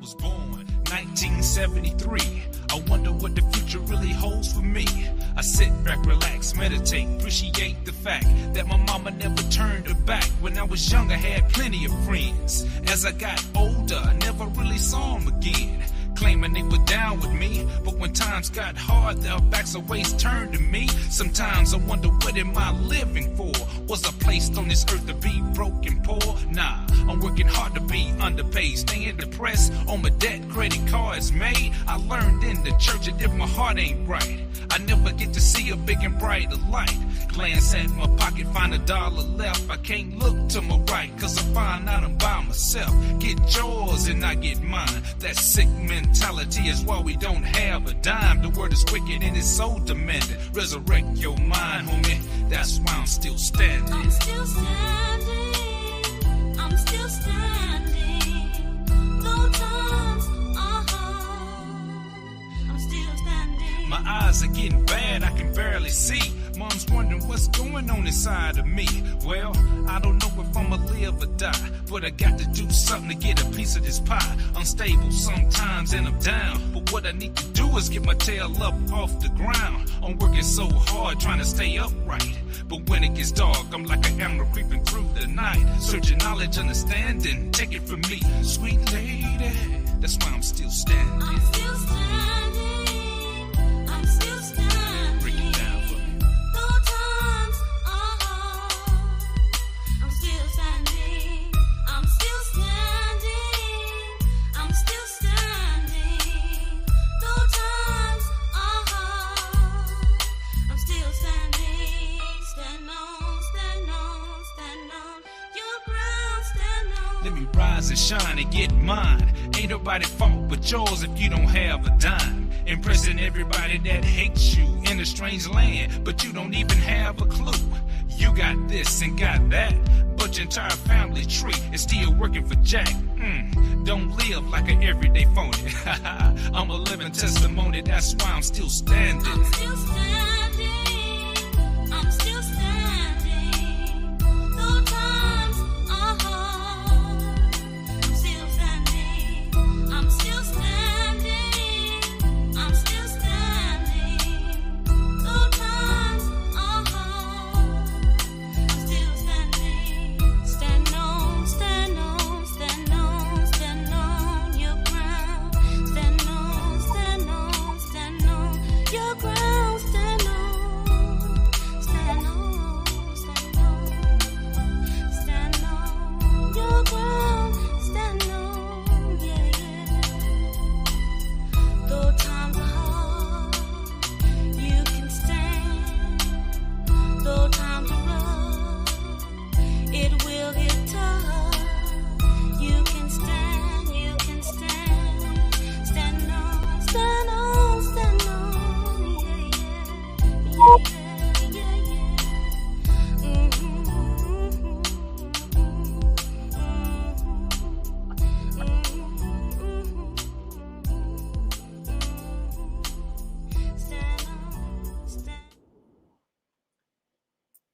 was born, 1973. I wonder what the future really holds for me. I sit back, relax, meditate, appreciate the fact that my mama never turned her back. When I was young, I had plenty of friends. As I got older, I never really saw them again, claiming they were down with me. But when times got hard, their backs always turned to me. Sometimes I wonder, what am I living for? Was I placed on this earth to be broke and poor? Nah, I'm working hard to be underpaid, staying depressed on my debt, credit cards made. I learned in the church that if my heart ain't right, I never get to see a big and brighter light. Glance at my pocket, find $1 left. I can't look to my right, cause I find out I'm by myself. Get yours and I get mine. That sick mentality is why we don't have a dime. The word is wicked and it's so demanding. Resurrect your mind, homie. That's why I'm still standing. I'm still standing. I'm still standing. Though times are hard, I'm still standing. My eyes are getting bad, I can barely see. Mom's wondering what's going on inside of me. Well, I don't know if I'ma live or die, but I got to do something to get a piece of this pie. Unstable sometimes and I'm down, but what I need to do is get my tail up off the ground. I'm working so hard trying to stay upright, but when it gets dark, I'm like an animal creeping through the night, searching knowledge, understanding. Take it from me, sweet lady, that's why I'm still standing. I'm still standing. I'm still standing. Break it down for me. Though times are hard, I'm still standing. I'm still standing. I'm still standing. Though times are hard, I'm still standing. Stand on, stand on, stand on your ground, stand on. Let me rise and shine and get mine. Ain't nobody's fault but yours if you don't have a dime. Impressing everybody that hates you in a strange land, but you don't even have a clue. You got this and got that, but your entire family tree is still working for Jack. Don't live like an everyday phony. I'm a living testimony, that's why I'm still standing. I'm still standing. I'm still standing. Though times are hard, I'm still standing. I'm still standing. I'm still standing. Though times are hard, I'm still standing. Stand on, stand on, stand on, stand on your ground. Stand on, stand on, stand on your ground. Stand on, stand on, stand on, stand on your ground. Stand on, yeah, yeah. Though times are hard, you can stand. Though times are rough, it will get tough. You can stand, you can stand. Stand on, stand on, stand on, yeah, yeah, yeah, yeah, yeah. Stand on, stand.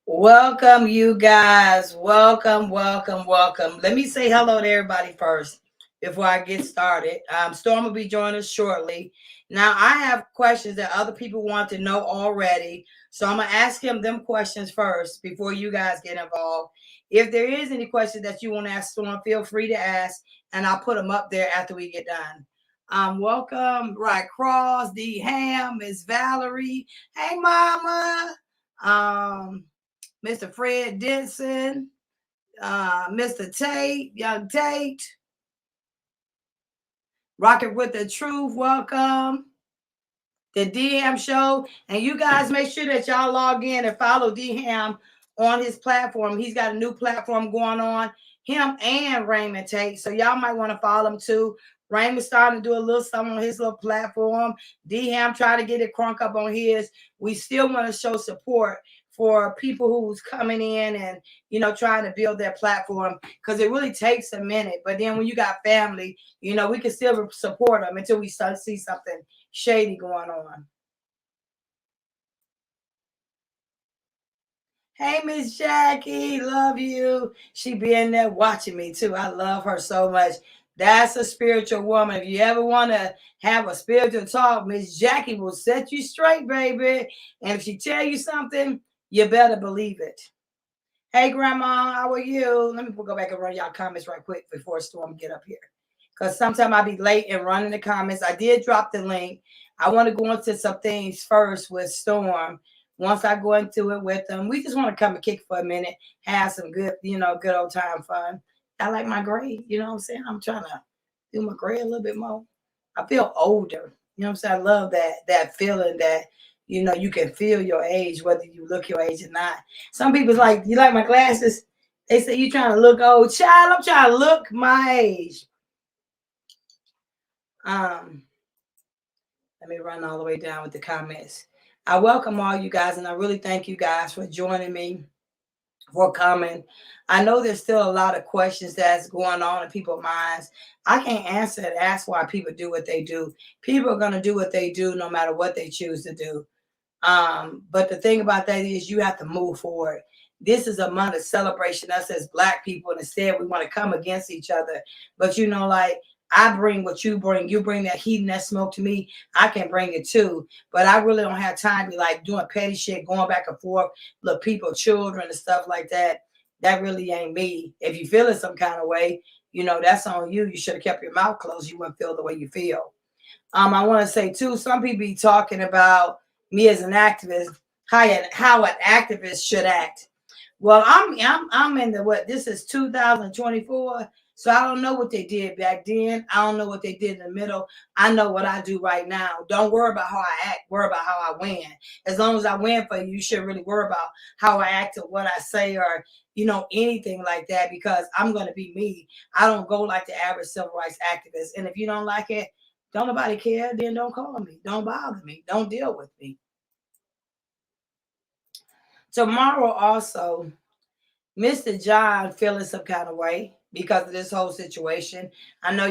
Welcome, you guys. Welcome, welcome, welcome. Let me say hello to everybody first before I get started. Storm will be joining us shortly. Now, I have questions that other people want to know already, so I'm going to ask them questions first before you guys get involved. If there is any questions that you want to ask Storm, feel free to ask, and I'll put them up there after we get done. Welcome, Right Cross, D Ham, Miss Valerie. Hey, Mama. Mr. Fred Denson, Mr. Tate, Young Tate, Rocket with the Truth, welcome. The D-Ham Show. And you guys make sure that y'all log in and follow D-Ham on his platform. He's got a new platform going on, him and Raymond Tate. So y'all might want to follow him too. Raymond's starting to do a little something on his little platform. D-Ham trying to get it crunk up on his. We still want to show support for people who's coming in and, you know, trying to build their platform, because it really takes a minute. But then when you got family, you know, we can still support them until we start to see something shady going on. Hey, Miss Jackie, love you. She be in there watching me too. I love her so much. That's a spiritual woman. If you ever want to have a spiritual talk, Miss Jackie will set you straight, baby. And if she tell you something, you better believe it. Hey, Grandma, how are you? Let me go back and run y'all comments right quick before Storm get up here. Because sometimes I'll be late and running the comments. I did drop the link. I want to go into some things first with Storm. Once I go into it with them, we just want to come and kick for a minute, have some good, good old time fun. I like my grade. You know what I'm saying? I'm trying to do my grade a little bit more. I feel older. You know what I'm saying? I love that feeling that you can feel your age, whether you look your age or not. Some people's like, you like my glasses? They say you trying to look old. Child, I'm trying to look my age. Let me run all the way down with the comments. I welcome all you guys, and I really thank you guys for joining me, for coming. I know there's still a lot of questions that's going on in people's minds. I can't answer and ask why people do what they do. People are going to do what they do no matter what they choose to do. But the thing about that is you have to move forward. This is a month of celebration, us as Black people, and instead we want to come against each other. But like I bring what you bring that heat and that smoke to me, I can bring it too. But I really don't have time to be like doing petty shit, going back and forth, look, people, children and stuff like that. That really ain't me. If you feel it some kind of way, that's on you. You should have kept your mouth closed. You wouldn't feel the way you feel. I want to say too, some people be talking about me as an activist, how an activist should act. Well, I'm in this is 2024, so I don't know what they did back then. I don't know what they did in the middle. I know what I do right now. Don't worry about how I act. Worry about how I win. As long as I win for you, you shouldn't really worry about how I act or what I say or anything like that, because I'm going to be me. I don't go like the average civil rights activist. And if you don't like it, don't nobody care, then don't call me. Don't bother me. Don't deal with me. Tomorrow also, Mr. John feeling some kind of way because of this whole situation. I know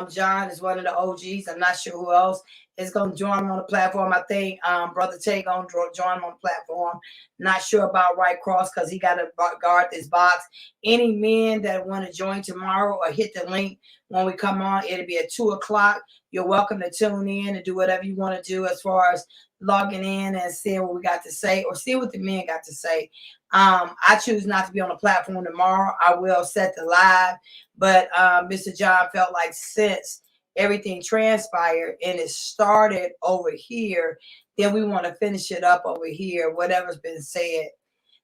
John is one of the OGs. I'm not sure who else is going to join him on the platform. I think Brother Tay going to join him on the platform. Not sure about Right Cross because he got to guard this box. Any men that want to join tomorrow or hit the link when we come on, it'll be at 2 o'clock. You're welcome to tune in and do whatever you want to do as far as logging in and seeing what we got to say or see what the men got to say. I choose not to be on the platform tomorrow. I will set the live, but Mr. John felt like since everything transpired and it started over here, then we want to finish it up over here, whatever's been said.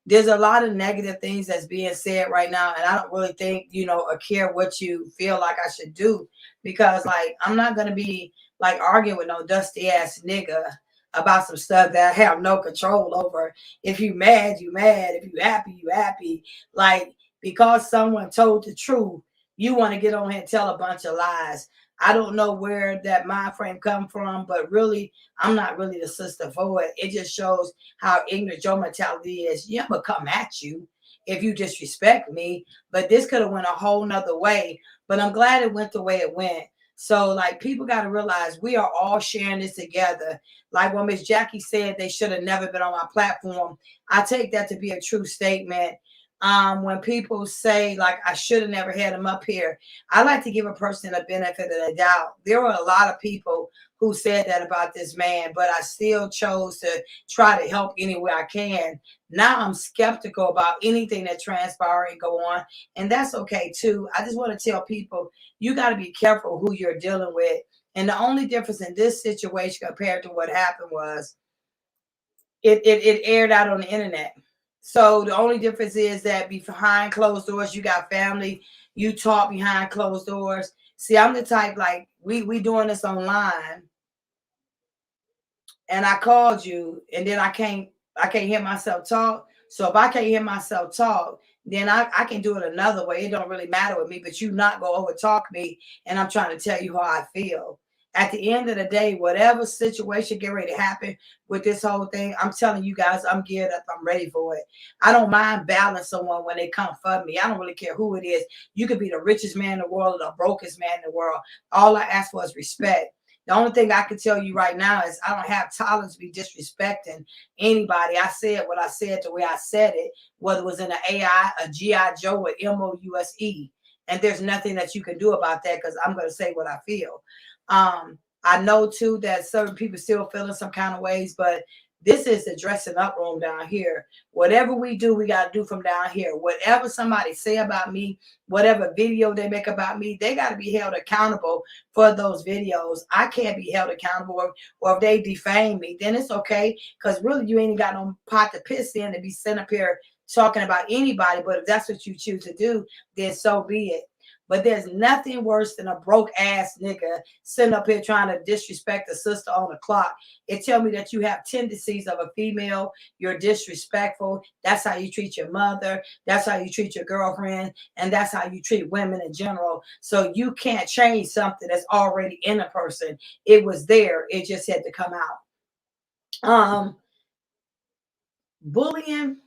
There's a lot of negative things that's being said right now, and I don't really think, or care what you feel like I should do, because like I'm not gonna be like arguing with no dusty ass nigga about some stuff that I have no control over. If you mad, you mad. If you happy, you happy. Like, because someone told the truth, you want to get on here and tell a bunch of lies. I don't know where that mind frame come from, but really, I'm not really the sister for it. It just shows how ignorant your mentality is. Yeah, I'm gonna come at you if you disrespect me. But this could have went a whole nother way. But I'm glad it went the way it went. So like people got to realize we are all sharing this together. Like when Miss Jackie said they should have never been on my platform, I take that to be a true statement. When people say like I should have never had them up here, I like to give a person a benefit of the doubt. There were a lot of people who said that about this man, but I still chose to try to help any way I can. Now I'm skeptical about anything that transpire and go on, and that's okay too. I just want to tell people you got to be careful who you're dealing with. And the only difference in this situation compared to what happened was it aired out on the internet. So the only difference is that behind closed doors, you got family, you talk behind closed doors. See, I'm the type like we doing this online, and I called you, and then I can't hear myself talk. So if I can't hear myself talk, then I can do it another way. It don't really matter with me, but you not go over talk me, and I'm trying to tell you how I feel. At the end of the day, whatever situation get ready to happen with this whole thing, I'm telling you guys, I'm geared up. I'm ready for it. I don't mind battling someone when they come for me. I don't really care who it is. You could be the richest man in the world or the brokest man in the world. All I ask for is respect. The only thing I can tell you right now is I don't have tolerance to be disrespecting anybody. I said what I said the way I said it, whether it was in an AI, a G.I. Joe, or MOUSE. and there's nothing that you can do about that because I'm going to say what I feel. I know too that certain people still feeling some kind of ways, but this is the dressing up room down here. Whatever we do, we got to do from down here. Whatever somebody say about me, whatever video they make about me, they got to be held accountable for those videos. I can't be held accountable, or if they defame me, then it's okay, because really you ain't got no pot to piss in to be sent up here talking about anybody. But if that's what you choose to do, then so be it. But there's nothing worse than a broke ass nigga sitting up here trying to disrespect a sister on the clock. It tell me that you have tendencies of a female. You're disrespectful. That's how you treat your mother. That's how you treat your girlfriend. And that's how you treat women in general. So you can't change something that's already in a person. It was there. It just had to come out. Bullying,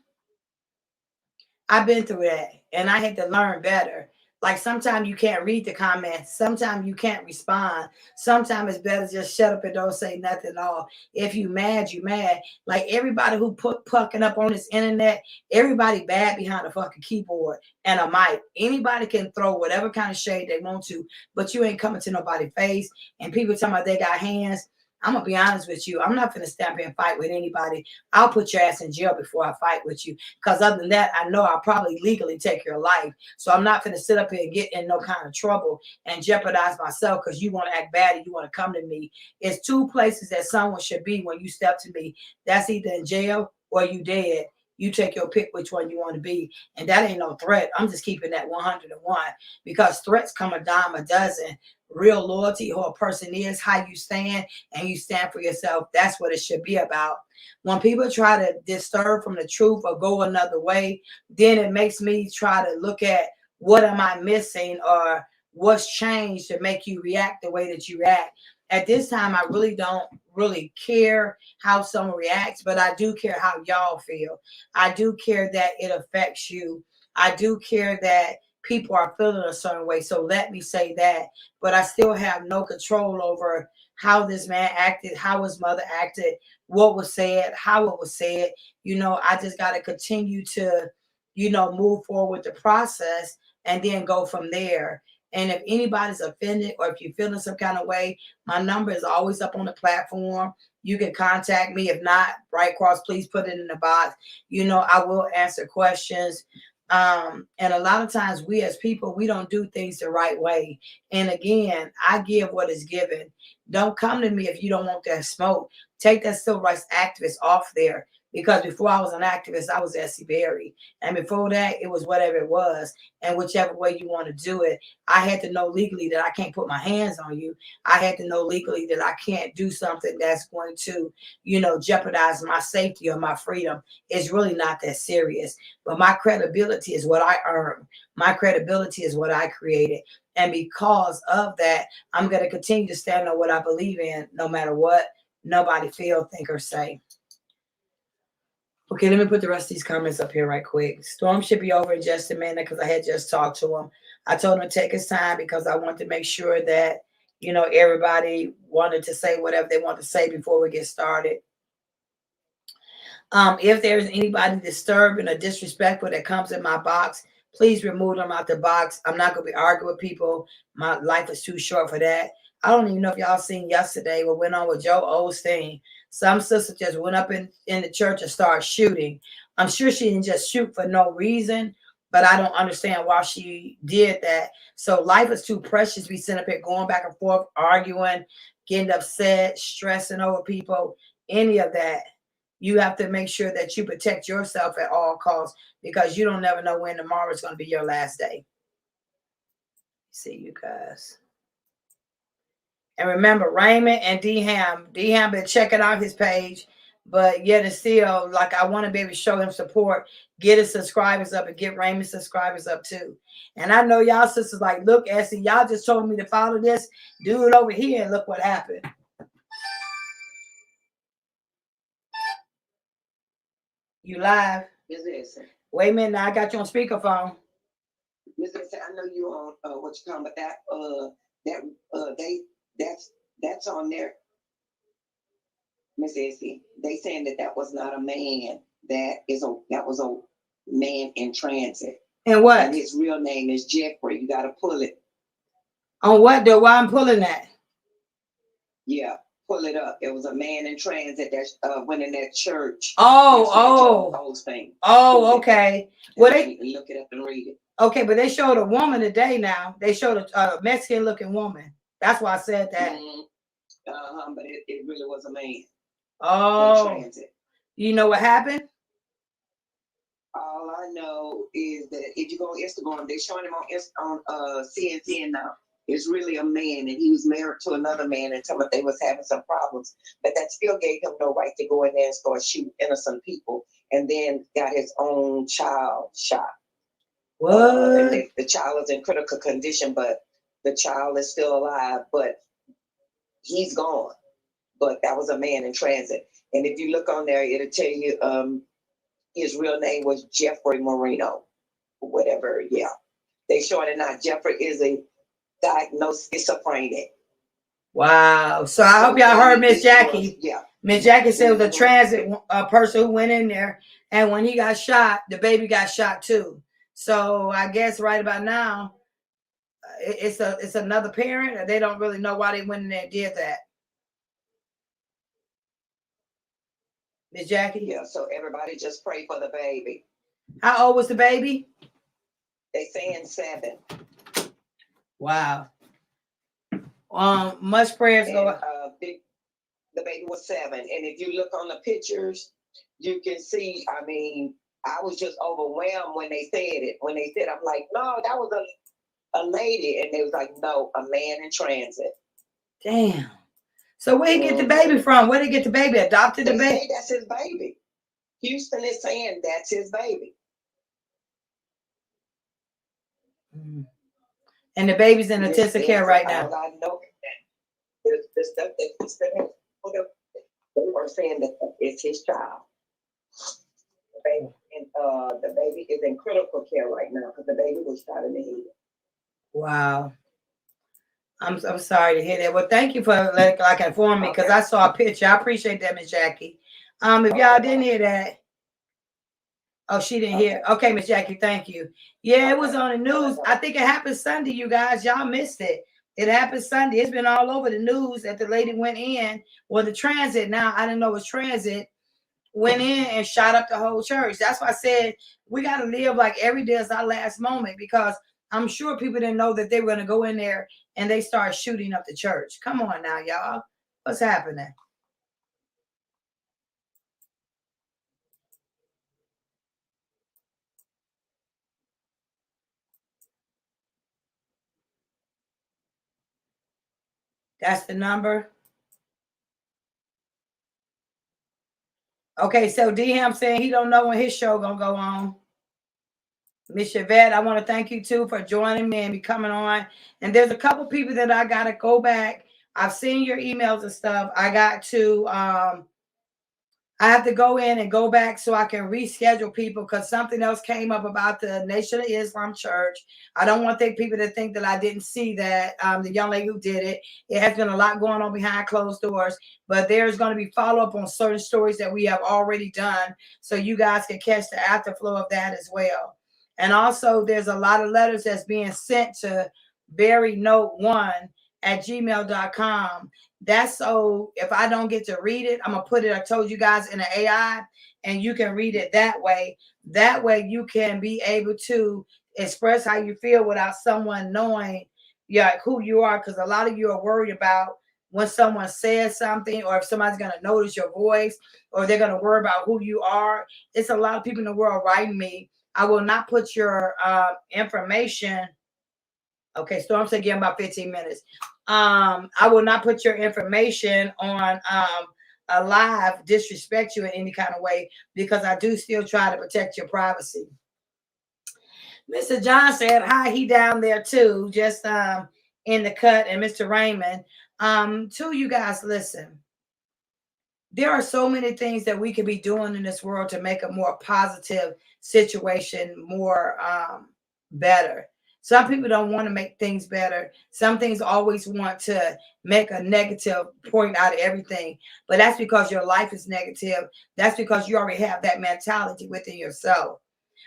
I've been through that, and I had to learn better. Like sometimes you can't read the comments. Sometimes you can't respond. Sometimes it's better just shut up and don't say nothing at all. If you mad, you mad. Like everybody who put pucking up on this internet, everybody bad behind a fucking keyboard and a mic. Anybody can throw whatever kind of shade they want to, but you ain't coming to nobody's face. And people talking about they got hands. I'm going to be honest with you. I'm not going to stand here and fight with anybody. I'll put your ass in jail before I fight with you. Because other than that, I know I'll probably legally take your life. So I'm not going to sit up here and get in no kind of trouble and jeopardize myself because you want to act bad and you want to come to me. It's two places that someone should be when you step to me. That's either in jail or you dead. You take your pick which one you want to be. And that ain't no threat. I'm just keeping that 101 because threats come a dime a dozen. Real loyalty, who a person is, how you stand, and you stand for yourself. That's what it should be about. When people try to disturb from the truth or go another way, then it makes me try to look at what am I missing or what's changed to make you react the way that you react. At this time, I really don't really care how someone reacts, but I do care how y'all feel. I do care that it affects you. I do care that people are feeling a certain way. So let me say that. But I still have no control over how this man acted, how his mother acted, what was said, how it was said. You know, I just got to continue to, you know, move forward with the process and then go from there. And if anybody's offended or if you're feeling some kind of way, my number is always up on the platform. You can contact me. If not, right cross, please put it in the box. You know, I will answer questions. And a lot of times we as people, we don't do things the right way. And again, I give what is given. Don't come to me if you don't want that smoke. Take that civil rights activist off there. Because before I was an activist, I was Essie Berry. And before that, it was whatever it was. And whichever way you want to do it, I had to know legally that I can't put my hands on you. I had to know legally that I can't do something that's going to, you know, jeopardize my safety or my freedom. It's really not that serious. But my credibility is what I earned. My credibility is what I created. And because of that, I'm going to continue to stand on what I believe in, no matter what nobody feel, think, or say. Okay, let me put the rest of these comments up here right quick. Storm should be over in just a minute because I had just talked to him. I told him to take his time because I wanted to make sure that, you know, everybody wanted to say whatever they want to say before we get started. If there's anybody disturbing or disrespectful that comes in my box, please remove them out the box. I'm not going to be arguing with people. My life is too short for that. I don't even know if y'all seen yesterday what went on with Joe Osteen. Some sister just went up in the church and started shooting. I'm sure she didn't just shoot for no reason, but I don't understand why she did that. So life is too precious. We sit up here going back and forth, arguing, getting upset, stressing over people, any of that. You have to make sure that you protect yourself at all costs because you don't never know when tomorrow is going to be your last day. See you guys. And remember, Raymond and D-Ham been checking out his page, but yet it's still like I want to be able to show him support, get his subscribers up and get Raymond's subscribers up too. And I know y'all sisters like, look, Essie, y'all just told me to follow this dude over here and look what happened. You live? Yes, yes. Wait a minute, now I got you on speakerphone. Miss Essie, I know you on what you talking about that's on there. Miss Essie, they saying that was not a man. That was a man in transit. And what? And his real name is Jeffrey. You got to pull it. On what though? Why I'm pulling that? Yeah, pull it up. It was a man in transit that went in that church. Oh, thing. Oh, okay. Well, they look it up and read it. Okay, but they showed a woman today. Now they showed a Mexican-looking woman. That's why I said that. Mm-hmm. But it really was a man. Oh, in transit. You know what happened? All I know is that if you go on Instagram, they're showing him on CNN now. It's really a man, and he was married to another man, and told me they was having some problems. But that still gave him no right to go in there and start shooting innocent people, and then got his own child shot. What? And the child is in critical condition, but the child is still alive, but he's gone. But that was a man in transit. And if you look on there, it'll tell you his real name was Jeffrey Moreno, whatever. Yeah. They showing it now. Jeffrey is a diagnosed schizophrenic. Wow. So I hope y'all heard Miss Jackie. Yeah. Miss Jackie said it was a transit person who went in there, and when he got shot, the baby got shot too. So I guess right about now, it's another parent, and they don't really know why they went in there and did that. Miss Jackie? Yeah, so everybody just pray for the baby. How old was the baby? They saying 7. Wow. Much prayers go. The baby was 7, and if you look on the pictures, you can see. I mean, I was just overwhelmed when they said it. When they said, I'm like, no, that was a lady, and they was like, no, a man in transit. Damn. So where he get the baby from? Where did he get the baby? Adopted the baby? They say that's his baby. Houston is saying that's his baby. And the baby's in intensive care right now. I know the stuff that they were saying that it's his child. The baby, and the baby is in critical care right now because the baby was shot in the head. Wow. I'm sorry to hear that. Well, thank you for informing me because I saw a picture. I appreciate that, Miss Jackie. If y'all didn't hear that, oh, she didn't hear. Okay, Miss Jackie, thank you. Yeah, it was on the news. I think it happened Sunday, you guys. Y'all missed it. It happened Sunday. It's been all over the news that the lady went in. Well, the transit now, I didn't know it was transit, went in and shot up the whole church. That's why I said we got to live like every day is our last moment, because I'm sure people didn't know that they were going to go in there and they start shooting up the church. Come on now, y'all. What's happening? That's the number. Okay, so D-Ham saying he don't know when his show gonna go on. Miss Yvette, I want to thank you too for joining me and me coming on. And there's a couple people that I gotta go back. I've seen your emails and stuff. I got to I have to go in and go back so I can reschedule people because something else came up about the Nation of Islam Church. I don't want people to think that I didn't see that. The young lady who did it, it has been a lot going on behind closed doors, but there's going to be follow-up on certain stories that we have already done so you guys can catch the afterflow of that as well. And also, there's a lot of letters that's being sent to berrynote1@gmail.com. That's so if I don't get to read it, I'm going to put it, I told you guys, in an AI, and you can read it that way. That way you can be able to express how you feel without someone knowing who you are, because a lot of you are worried about when someone says something or if somebody's going to notice your voice or they're going to worry about who you are. It's a lot of people in the world writing me. I will not put your information. Okay, Storm said give about 15 minutes. I will not put your information on a live, disrespect you in any kind of way, because I do still try to protect your privacy. Mr. John said hi, he down there too, just in the cut. And Mr. Raymond, to you guys, listen. There are so many things that we could be doing in this world to make a more positive situation more better. Some people don't want to make things better. Some things always want to make a negative point out of everything. But that's because your life is negative. That's because you already have that mentality within yourself.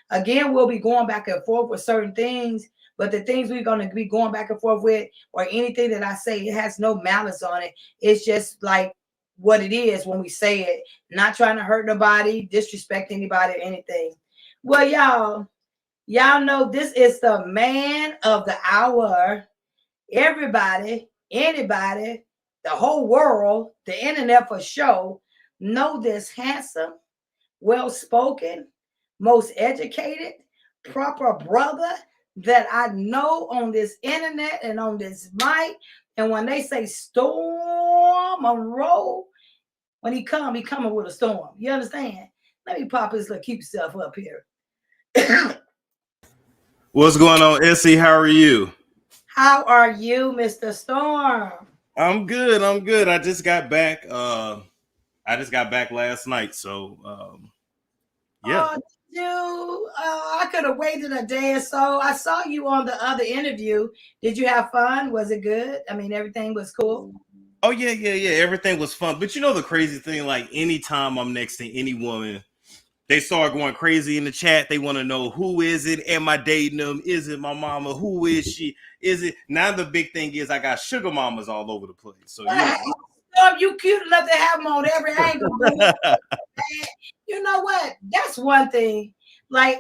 Again, we'll be going back and forth with certain things, but the things we're going to be going back and forth with, or anything that I say, it has no malice on it. It's just like what it is when we say it, not trying to hurt nobody, disrespect anybody, or anything. Well, y'all know this is the man of the hour. Everybody, anybody, the whole world, the internet for sure, know this handsome, well-spoken, most educated, proper brother that I know on this internet and on this mic. And when they say Storm Monroe, when he coming with a storm. You understand? Let me pop his little cute stuff up here. What's going on, Essie? How are you? How are you, Mr. Storm? I'm good. I just got back. Last night. So yeah. I could have waited a day or so. I saw you on the other interview. Did you have fun? Was it good? I mean, everything was cool. Oh yeah. Everything was fun. But you know the crazy thing, like anytime I'm next to any woman, they start going crazy in the chat. They want to know, who is it? Am I dating them? Is it my mama? Who is she? Is it? Now the big thing is I got sugar mamas all over the place. So you cute enough to have them on every angle. You know what? That's one thing. Like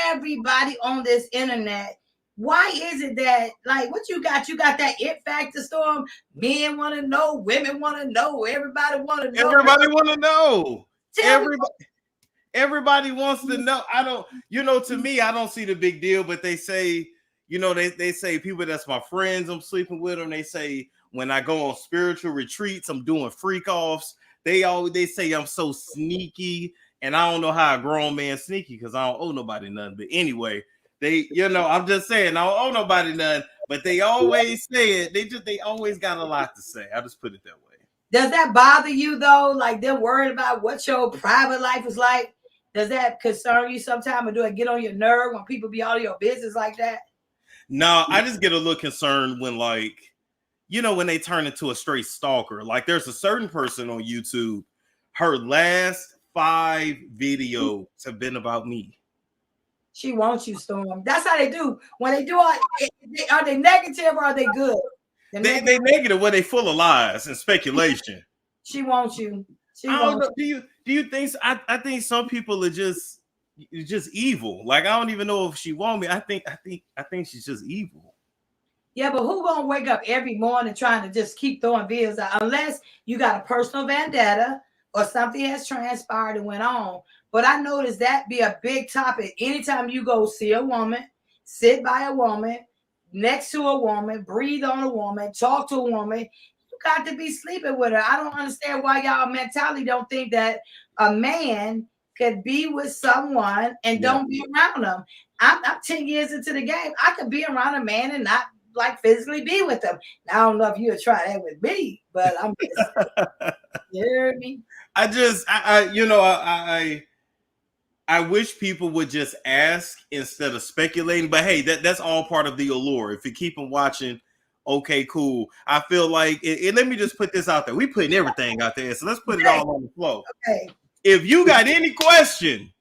everybody on this internet, why is it that, like, what you got? You got that it factor, Storm. Men want to know, women want to know, everybody want to know. Everybody want to know. Everybody wants to know. I don't, to me, I don't see the big deal, but they say, they say people that's my friends, I'm sleeping with them. They say when I go on spiritual retreats, I'm doing freak offs. They say I'm so sneaky, and I don't know how a grown man sneaky because I don't owe nobody nothing. But anyway, I'm just saying I don't owe nobody nothing, but they always say it. They always got a lot to say. I'll just put it that way. Does that bother you though? Like them worried about what your private life is like? Does that concern you sometimes, or do it get on your nerve when people be all your business like that? No, I just get a little concerned when, like, when they turn into a straight stalker. Like, there's a certain person on YouTube, her last 5 videos have been about me. She wants you, Storm. That's how they do. When they do are they negative or are they good? They negative, where they full of lies and speculation. She wants you. I don't know. Do you think so? I think some people are just evil. Like, I don't even know if she want me. I think she's just evil. Yeah, but who gonna wake up every morning trying to just keep throwing videos out, unless you got a personal vendetta or something has transpired and went on? But I noticed that be a big topic. Anytime you go see a woman, sit by a woman, next to a woman, breathe on a woman, talk to a woman, got to be sleeping with her. I don't understand why y'all mentality don't think that a man could be with someone and don't be around them. I'm 10 years into the game. I could be around a man and not like physically be with them. Now, I don't know if you would try that with me, but I'm just, you hear me? I wish people would just ask instead of speculating. But hey, that's all part of the allure. If you keep them watching, okay, cool. I feel like, and let me just put this out there. We putting everything out there, so let's put it all on the floor. Okay. If you got any question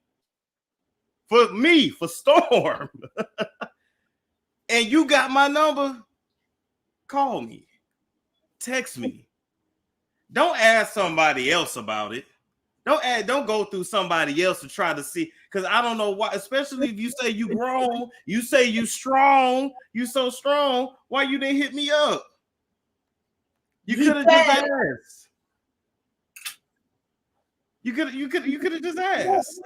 for me, for Storm, and you got my number, call me, text me. Don't ask somebody else about it. Don't go through somebody else to try to see, because I don't know why, especially if you say you grown, you say you strong, you so strong, why you didn't hit me up? You could have just asked. You could have just asked.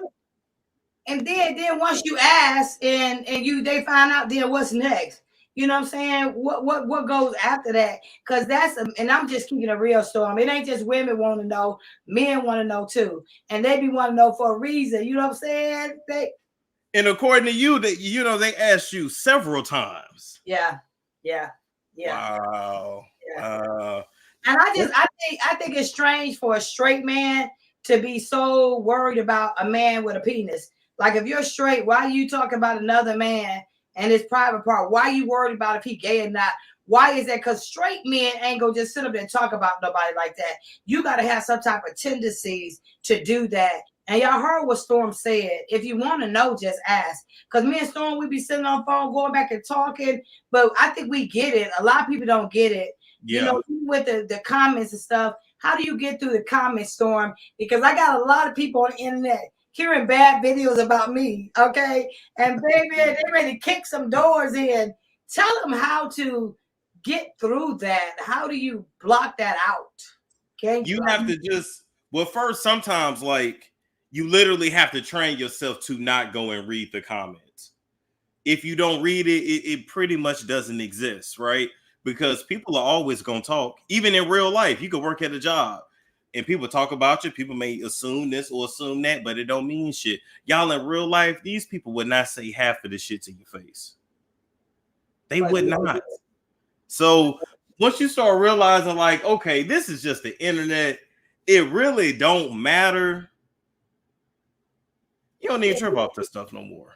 And then once you ask and they find out, then what's next? You know what I'm saying? What goes after that? Because and I'm just keeping a real Storm. It ain't just women want to know, men want to know too. And they be want to know for a reason. You know what I'm saying? And according to you, they asked you several times. Yeah. Wow. Yeah. And I think it's strange for a straight man to be so worried about a man with a penis. Like, if you're straight, why are you talking about another man and his private part? Why are you worried about if he gay or not? Why is that? Because straight men ain't gonna just sit up there and talk about nobody like that. You got to have some type of tendencies to do that And y'all heard what Storm said. If you want to know, just ask. Because me and Storm, we be sitting on the phone, going back and talking. But I think we get it. A lot of people don't get it. Yeah. You know, with the comments and stuff. How do you get through the comments, Storm? Because I got a lot of people on the internet hearing bad videos about me. Okay. And baby, they're ready to kick some doors in. Tell them how to get through that. How do you block that out? Okay. You have to just, well, first, sometimes like you literally have to train yourself to not go and read the comments. If you don't read it, it pretty much doesn't exist, right? Because people are always going to talk. Even in real life, you could work at a job and people talk about you. People may assume this or assume that, but it don't mean shit. Y'all, in real life, these people would not say half of the shit to your face. They would not. So once you start realizing like, okay, this is just the internet, it really don't matter. You don't need to trip off this stuff no more.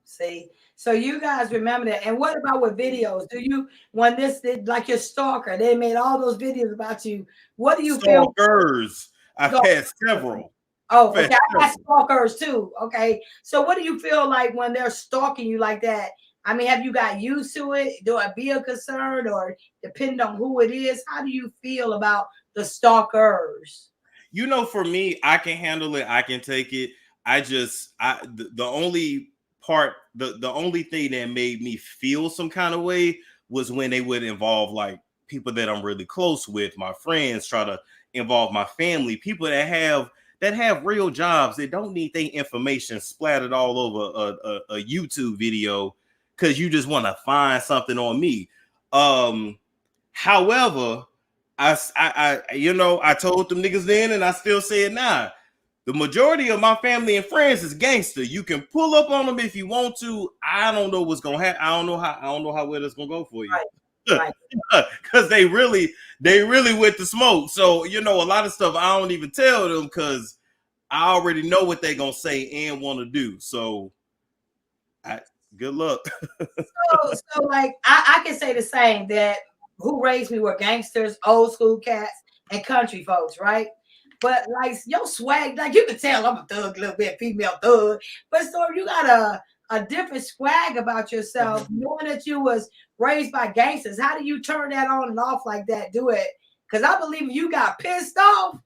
See, so you guys remember that. And what about with videos? Do you, when this did, like your stalker, they made all those videos about you. What do you feel? Stalkers. I've had several. Oh, okay. I got stalkers too. Okay. So what do you feel like when they're stalking you like that? I mean, have you got used to it? Do it be a concern, or depending on who it is? How do you feel about the stalkers? You know, for me, I can handle it. I can take it. The only part, the only thing that made me feel some kind of way was when they would involve like people that I'm really close with, my friends, try to involve my family, people that have real jobs. They don't need their information splattered all over a YouTube video because you just want to find something on me. However, I told them niggas then, and I still say it now. The majority of my family and friends is gangster. You can pull up on them if you want to. I don't know what's gonna happen. I don't know how well it's gonna go for you. Right. Because they really with the smoke. So a lot of stuff I don't even tell them because I already know what they're gonna say and want to do. So good luck. so like I can say the same, that who raised me were gangsters, old school cats, and country folks, right? But like your swag, like you can tell I'm a thug, a little bit female thug. But so you got a different swag about yourself, knowing that you was raised by gangsters. How do you turn that on and off like that? Do it. Because I believe if you got pissed off,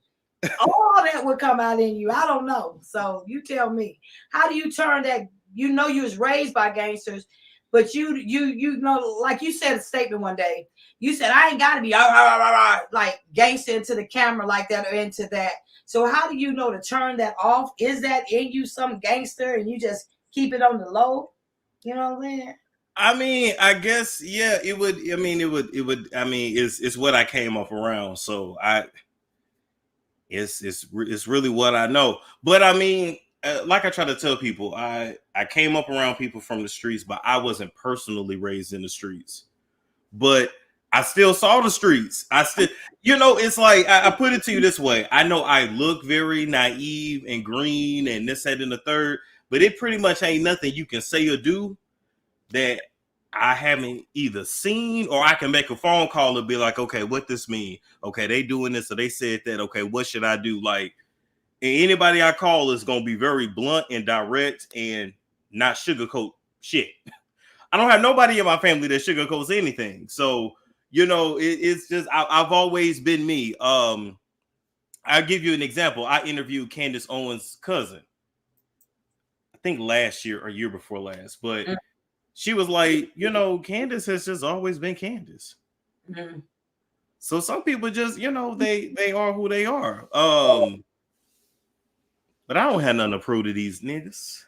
all that would come out in you. I don't know. So you tell me. How do you turn that? You know you was raised by gangsters, but you know, like you said a statement one day. You said, I ain't got to be like gangster into the camera like that or into that. So how do you know to turn that off? Is that in you some gangster and you just keep it on the low? You know what I'm saying? I mean, I guess, yeah, it would. I mean, it's what I came up around. So it's really what I know. But I mean, like I try to tell people, I came up around people from the streets, but I wasn't personally raised in the streets. But I still saw the streets. I still, it's like, I put it to you this way. I know I look very naive and green and this, that, and the third, but it pretty much ain't nothing you can say or do that I haven't either seen, or I can make a phone call and be like, okay, what this mean? Okay, they doing this or they said that. Okay, what should I do? Like, anybody I call is going to be very blunt and direct and not sugarcoat shit. I don't have nobody in my family that sugarcoats anything. So, it's just, I've always been me. I'll give you an example. I interviewed Candace Owens' cousin, I think last year or year before last, but she was like, Candace has just always been Candace. Mm-hmm. So some people just, they are who they are. But I don't have nothing to prove to these niggas.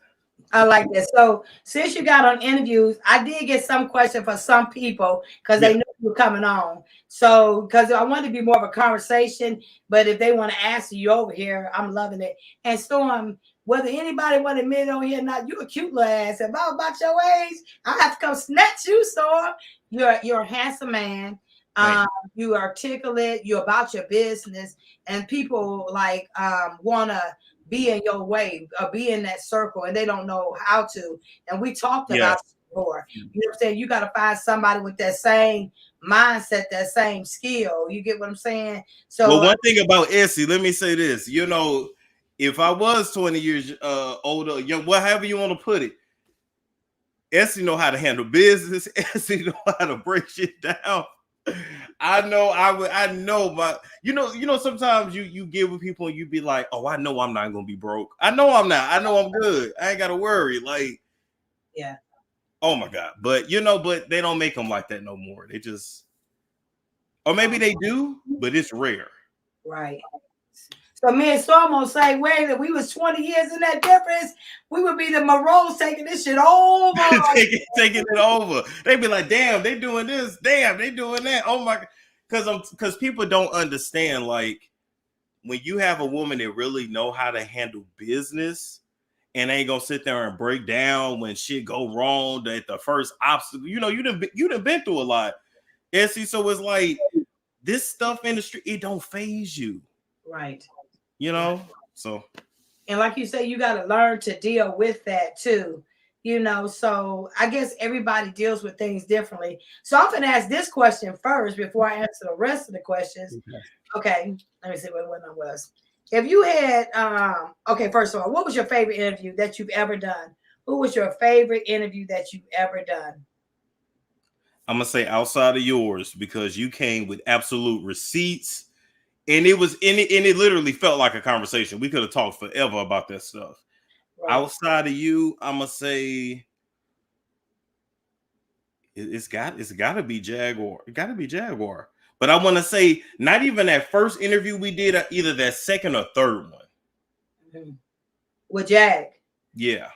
I like that. So since you got on interviews, I did get some question for some people because they knew you were coming on. So because I wanted to be more of a conversation, but if they want to answer you over here, I'm loving it. And Storm, whether anybody want to admit on here or not, you a cute little ass. If I'm about your age, I have to come snatch you, Storm. You're a handsome man. You are articulate. You're about your business, and people like want to be in your way or be in that circle, and they don't know how to. And we talked about it before. You know what I'm saying? You got to find somebody with that same mindset, that same skill. You get what I'm saying? So, well, one thing about Essie, let me say this. if I was 20 years older, young, whatever you want to put it, Essie know how to handle business. Essie know how to break shit down. I know my, sometimes you get with people and you be like, oh, I know I'm not gonna be broke. I know I'm not. I know I'm good. I ain't gotta worry. Like, Yeah. oh my God. But but they don't make them like that no more. They just, or maybe they do, but it's rare. Right. So me and Storm on say, wait, if we was 20 years in that difference, we would be the Monroes taking this shit over. taking it over. They be like, damn, they doing this. Damn, they doing that. Oh my God. Because people don't understand, like, when you have a woman that really know how to handle business and ain't gonna sit there and break down when shit go wrong at the first obstacle. You done been through a lot, Essie. So it's like this stuff in the street, it don't phase you. Right. So. And like you say, you got to learn to deal with that too. So I guess everybody deals with things differently. So I'm going to ask this question first before I answer the rest of the questions. Okay. Let me see what one I was. If you had, okay, first of all, what was your favorite interview that you've ever done? Who was your favorite interview that you've ever done? I'm going to say outside of yours because you came with absolute receipts. And it literally felt like a conversation. We could have talked forever about that stuff. Right. Outside of you, I'm gonna say it's got to be Jaguar. It got to be Jaguar. But I want to say not even that first interview we did, either that second or third one. Mm-hmm. With Jag. Yeah.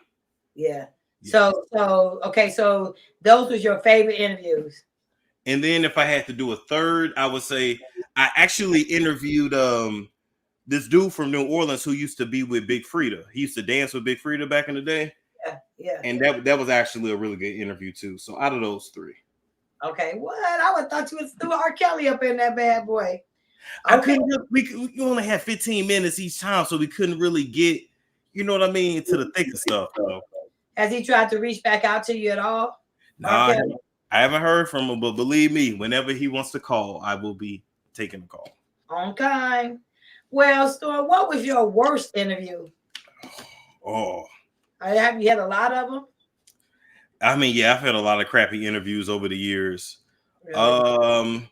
So okay, so those was your favorite interviews. And then if I had to do a third, I would say I actually interviewed this dude from New Orleans who used to be with Big Frida. He used to dance with Big Frida back in the day. Yeah. And that was actually a really good interview too. So out of those three. Okay, what? I would thought you was threw R. Kelly up in that bad boy. Okay. We only had 15 minutes each time, so we couldn't really get, you know what I mean, to the thicker stuff. So. Has he tried to reach back out to you at all? Nah, I haven't heard from him, but believe me, whenever he wants to call, I will be taking the call. Okay. Well, Storm, what was your worst interview? Oh. Have you had a lot of them? I mean, yeah, I've had a lot of crappy interviews over the years. Really?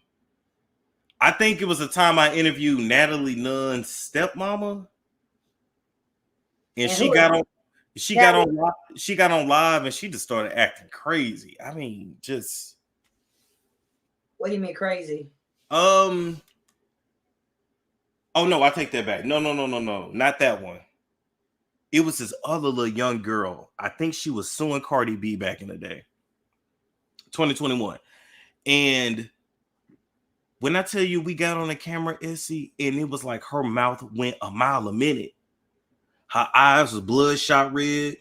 I think it was a time I interviewed Natalie Nunn's stepmama. And she got on live and she just started acting crazy. I mean, just. What do you mean crazy? Oh no, I take that back. No, not that one. It was this other little young girl. I think she was suing Cardi B back in the day, 2021. And when I tell you we got on the camera, Essie, and it was like her mouth went a mile a minute. Her eyes was bloodshot red.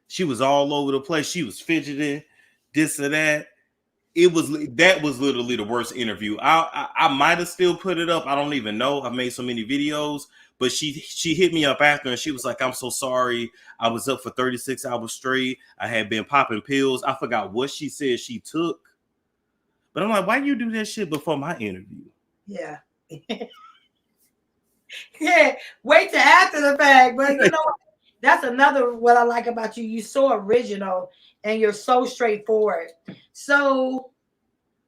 She was all over the place. She was fidgeting, this or that. That was literally the worst interview. I might have still put it up. I don't even know. I made so many videos, but she hit me up after and she was like, "I'm so sorry. I was up for 36 hours straight. I had been popping pills." I forgot what she said she took, but I'm like, why you do that shit before my interview? Yeah. Yeah. Wait till after the fact, but that's another what I like about you. You're so original and you're so straightforward. So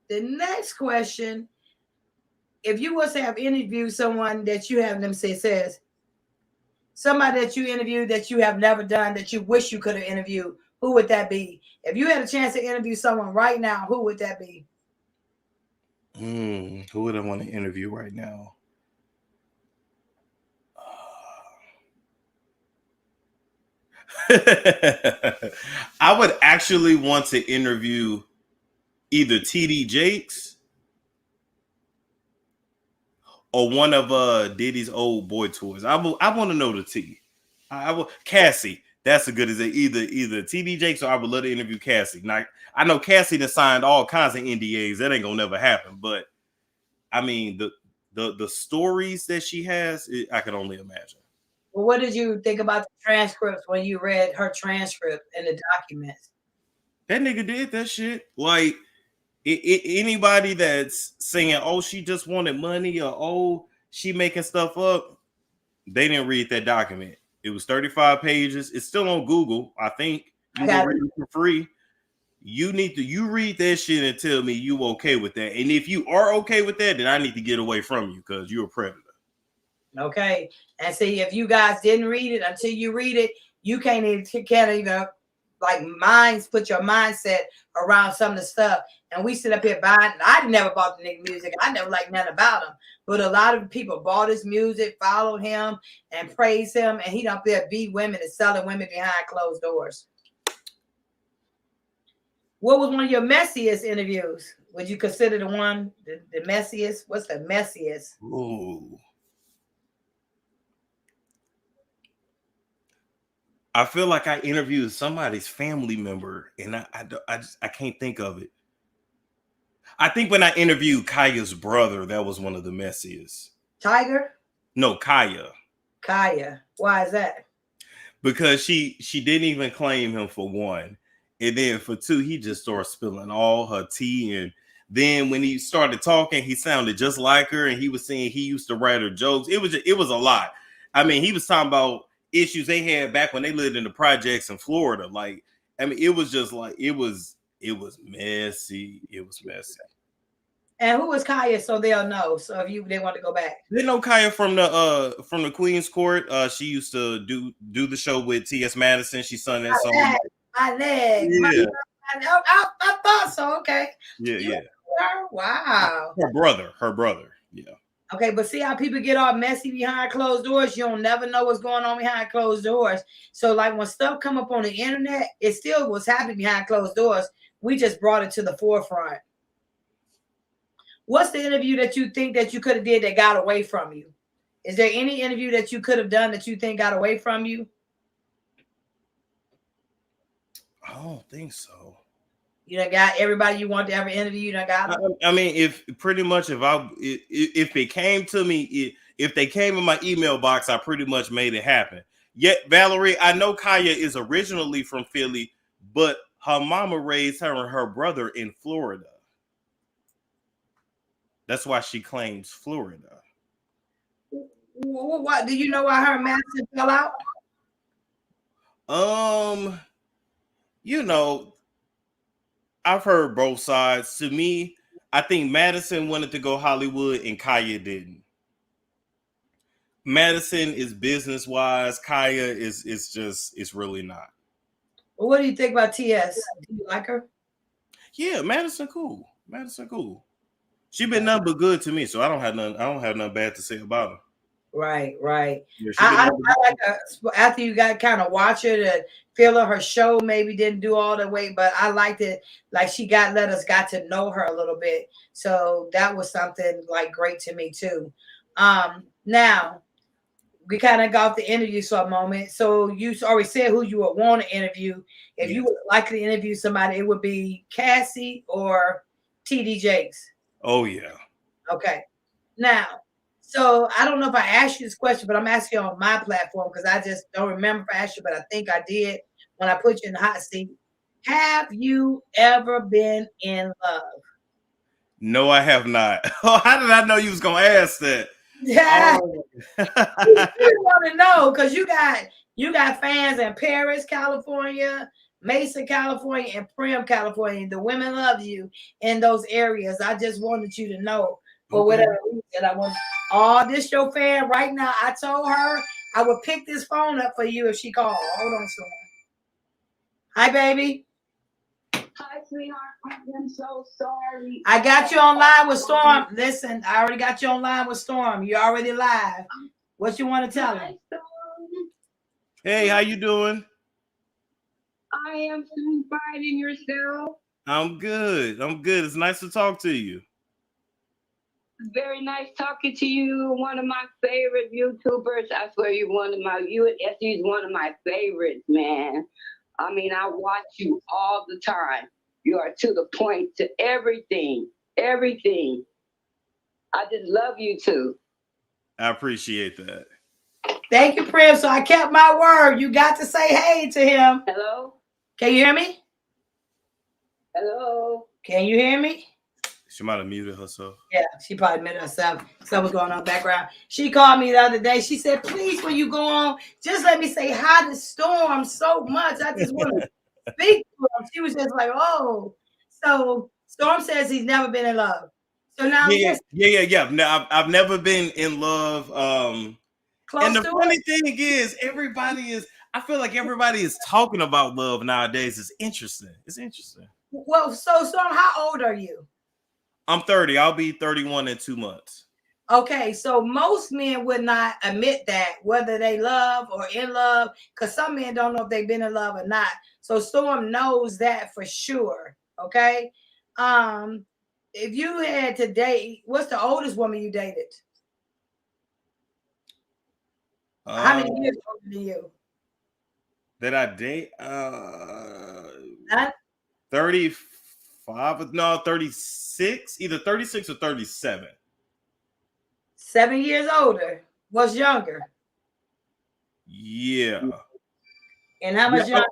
the next question, if you was to have interviewed someone that you have them says somebody that you interviewed that you have never done that you wish you could have interviewed, who would that be? If you had a chance to interview someone right now, who would that be? Who would I want to interview right now? I would actually want to interview either TD Jakes or one of Diddy's old boy tours. I want to know the T. I will Cassie. That's a good as either TD Jakes or I would love to interview Cassie. Now I know Cassie that signed all kinds of NDAs. That ain't gonna never happen. But I mean the stories that she has, I can only imagine. Well, what did you think about the transcripts when you read her transcript and the documents? That nigga did that shit. Like anybody that's saying, "Oh, she just wanted money," or "Oh, she making stuff up," They didn't read that document. It was 35 pages. It's still on Google. I think you can read it for free. You read that shit and tell me you okay with that. And if you are okay with that, then I need to get away from you because you're a predator. Okay. And see, if you guys didn't read it, until you read it, you can't even like put your mindset around some of the stuff. And we sit up here buying. I never bought the nigga music. I never liked nothing about him. But a lot of people bought his music, followed him, and praised him. And he up there beat women and selling women behind closed doors. What was one of your messiest interviews? Would you consider the messiest? What's the messiest? Ooh. I feel like I interviewed somebody's family member, and I can't think of it. I think when I interviewed Kaya's brother, that was one of the messiest. Tiger? No, Kaya. Kaya. Why is that? Because she didn't even claim him for one. And then for two, he just started spilling all her tea. And then when he started talking, he sounded just like her. And he was saying he used to write her jokes. It was a lot. I mean, he was talking about issues they had back when they lived in the projects in Florida. Like, I mean, it was just like, it was messy. It was messy. And who was Kaya? So they'll know. So if they want to go back. They know Kaya from the Queen's Court. She used to do the show with T.S. Madison. She sung that song. My leg. Yeah. I thought so. Okay. Yeah. Wow. Her brother. Yeah. Okay, but see how people get all messy behind closed doors? You don't never know what's going on behind closed doors. So like when stuff come up on the internet, it still was happening behind closed doors. We just brought it to the forefront. What's the interview that you think that you could have did that got away from you? Is there any interview that you could have done that you think got away from you? I don't think so. You done got everybody you want to ever interview. You done got them? I mean, if it came to me, if they came in my email box, I pretty much made it happen. Yet, Valerie, I know Kaya is originally from Philly, but her mama raised her and her brother in Florida. That's why she claims Florida. What do you know why her master fell out? I've heard both sides. To me, I think Madison wanted to go Hollywood and Kaya didn't. Madison is business wise. Kaya it's really not. Well, what do you think about TS? Do you like her? Yeah, Madison cool. She been nothing but good to me, so I don't have nothing bad to say about her. Right. Yeah, I like her. After you got kind of watch her to feel her show maybe didn't do all the way, but I liked it. Like she got to know her a little bit. So that was something like great to me too. Now we kind of got the interview for a moment. So you already said who you would want to interview. If you would like to interview somebody, it would be Cassie or TD Jakes. Oh yeah. Okay. Now, so I don't know if I asked you this question, but I'm asking you on my platform because I just don't remember if I asked you, but I think I did when I put you in the hot seat. Have you ever been in love? No, I have not. Oh, how did I know you was gonna ask that? Yeah. You want to know because you got fans in Paris, California, Mesa, California, and Primm, California. The women love you in those areas. I just wanted you to know for whatever reason. I want this your fan right now. I told her I would pick this phone up for you if she called. Hold on, Storm. Hi, baby. Hi, sweetheart. I'm so sorry. I got you online with Storm. Listen, I already got you online with Storm. You're already live. What you want to tell her? Hey, how you doing? I am doing fine, and yourself? I'm good. It's nice to talk to you. Very nice talking to you. One of my favorite YouTubers. I swear you and Essie's one of my favorites, man. I mean, I watch you all the time. You are to the point to everything. Everything. I just love you too. I appreciate that. Thank you, Primm. So I kept my word. You got to say hey to him. Hello? Can you hear me? Hello? Can you hear me? She might have muted herself. Yeah, she probably met herself. Something's going on in the background. She called me the other day. She said, please, when you go on, just let me say hi to Storm so much. I just want to speak to him. She was just like, oh. So Storm says he's never been in love. So now Yeah. No, I've never been in love. Close and the to funny it? thing is, I feel like everybody is talking about love nowadays. It's interesting. Well, so Storm, how old are you? I'm 30. I'll be 31 in 2 months. Okay, so most men would not admit that, whether they love or in love, because some men don't know if they've been in love or not. So Storm knows that for sure. Okay. If you had to date, what's the oldest woman you dated? How many years older than you? Did I date? None? 35, no, 36, either 36 or 37. 7 years older. What's younger? Yeah. And how much younger?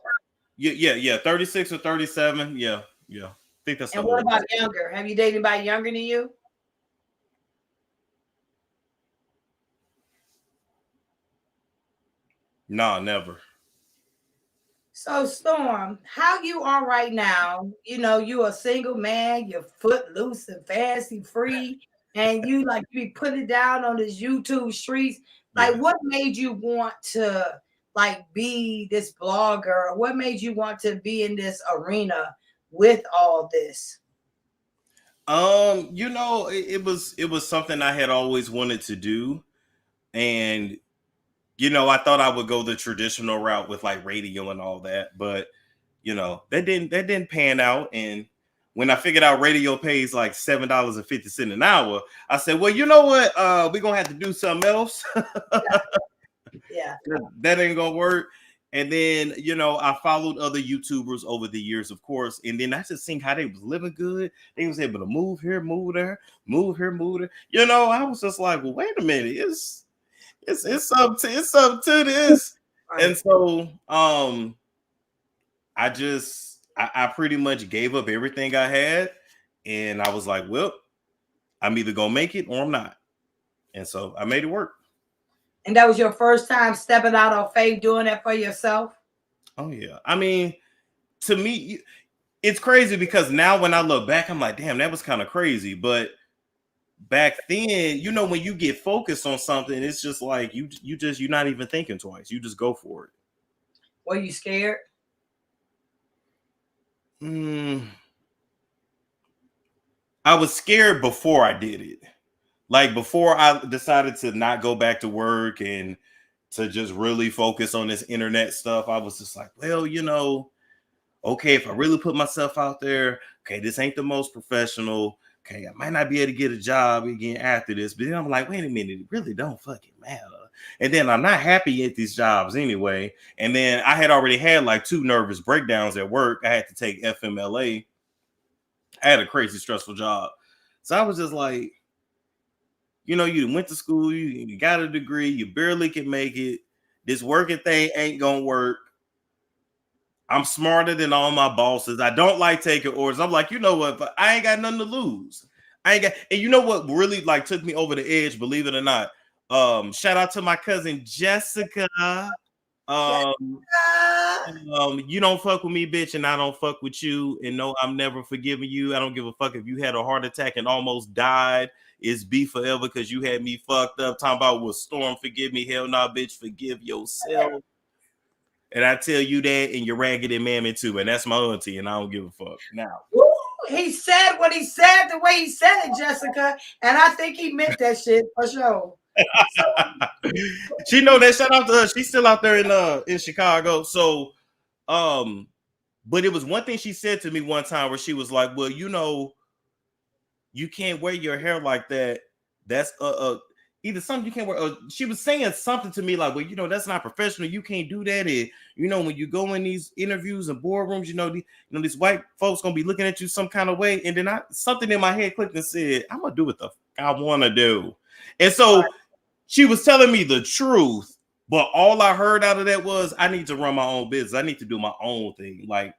Yeah. 36 or 37. Yeah. I think that's And the what oldest. about younger? Have you dated anybody younger than you? No, never. So Storm, how you are right now, you're a single man, you're footloose and fancy free, and you like be putting it down on this YouTube streets. Like, Yeah. what made you want to like be this blogger? What made you want to be in this arena with all this? It was something I had always wanted to do. And I thought I would go the traditional route with like radio and all that, but that didn't pan out. And when I figured out radio pays like $7.50 an hour, I said, well, you know what? We're gonna have to do something else. Yeah. That ain't gonna work. And then, I followed other YouTubers over the years, of course. And then I just seen how they was living good. They was able to move here, move there, move here, move there. I was just like, well, wait a minute. It's up to this. Right. And so I pretty much gave up everything I had, and I was like, well, I'm either gonna make it or I'm not. And so I made it work. And that was your first time stepping out on faith, doing that for yourself? Oh yeah. I mean, to me, it's crazy because now when I look back, I'm like, damn, that was kind of crazy. But back then, when you get focused on something, it's just like you're not even thinking twice. You just go for it. Were you scared? I was scared before I did it. Like before I decided to not go back to work and to just really focus on this internet stuff, I was just like, well, okay, if I really put myself out there, okay, this ain't the most professional. Okay, I might not be able to get a job again after this, but then I'm like, wait a minute, it really don't fucking matter. And then I'm not happy at these jobs anyway. And then I had already had like 2 nervous breakdowns at work. I had to take FMLA. I had a crazy stressful job. So I was just like, you went to school, you got a degree, you barely can make it. This working thing ain't gonna work. I'm smarter than all my bosses. I don't like taking orders. I'm like, you know what? But I ain't got nothing to lose. And you know what really like took me over the edge, believe it or not. Shout out to my cousin Jessica. You don't fuck with me, bitch, and I don't fuck with you. And no, I'm never forgiving you. I don't give a fuck if you had a heart attack and almost died. It's be forever because you had me fucked up. Talking about will Storm forgive me? Hell nah, bitch, forgive yourself. And I tell you that, and your raggedy mammy too, and that's my auntie, and I don't give a fuck. Now, he said what he said the way he said it, Jessica, and I think he meant that shit for sure. She know that. Shout out to her. She's still out there in Chicago. So, but it was one thing she said to me one time where she was like, "Well, you can't wear your hair like that. That's either something you can't wear." She was saying something to me like, "Well, that's not professional. You can't do that." And when you go in these interviews and boardrooms, these white folks gonna be looking at you some kind of way. And then something in my head clicked and said, "I'm gonna do what the fuck I want to do." And so she was telling me the truth, but all I heard out of that was, I need to run my own business. I need to do my own thing. Like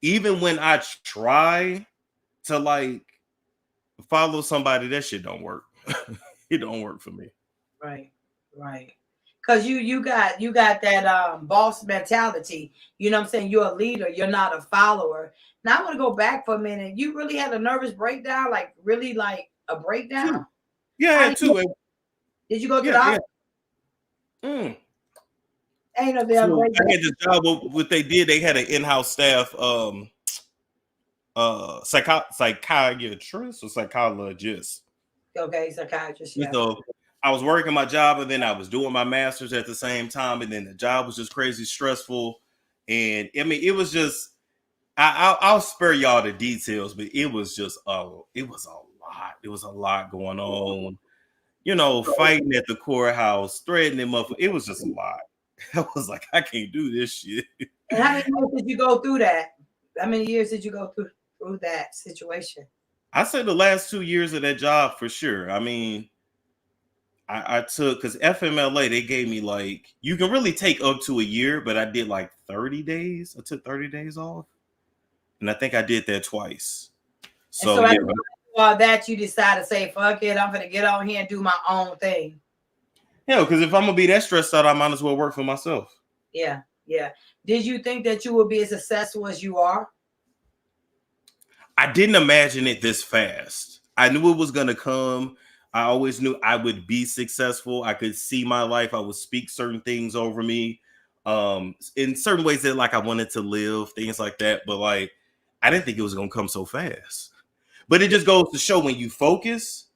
even when I try to like follow somebody, that shit don't work. It don't work for me. Right. Because you got that boss mentality. You know what I'm saying? You're a leader. You're not a follower. Now I want to go back for a minute. You really had a nervous breakdown, like really like a breakdown? Yeah, I had two. Did you go to the hospital? Ain't no damn So breakdown. I had this job. What they did, they had an in-house staff, psychiatrist or psychologist. Okay, psychiatrist. Yeah. So I was working my job, and then I was doing my master's at the same time, and then the job was just crazy stressful. And I mean, it was just I'll spare y'all the details, but it was just it was a lot. It was a lot going on. You know, fighting at the courthouse, threatening him up. It was just a lot. I was like, I can't do this shit. And how many years did you go through that? How many years did you go through that situation? I said the last 2 years of that job for sure. I mean, I took, because FMLA, they gave me like, you can really take up to a year, but I did like 30 days. I took 30 days off. And I think I did that twice. So yeah. That you decided to say, fuck it, I'm going to get on here and do my own thing. Yeah, because if I'm going to be that stressed out, I might as well work for myself. Yeah. Did you think that you would be as successful as you are? I didn't imagine it this fast. I knew it was going to come. I always knew I would be successful. I could see my life. I would speak certain things over me, in certain ways that like I wanted to live, things like that. But like, I didn't think it was going to come so fast. But it just goes to show when you focus,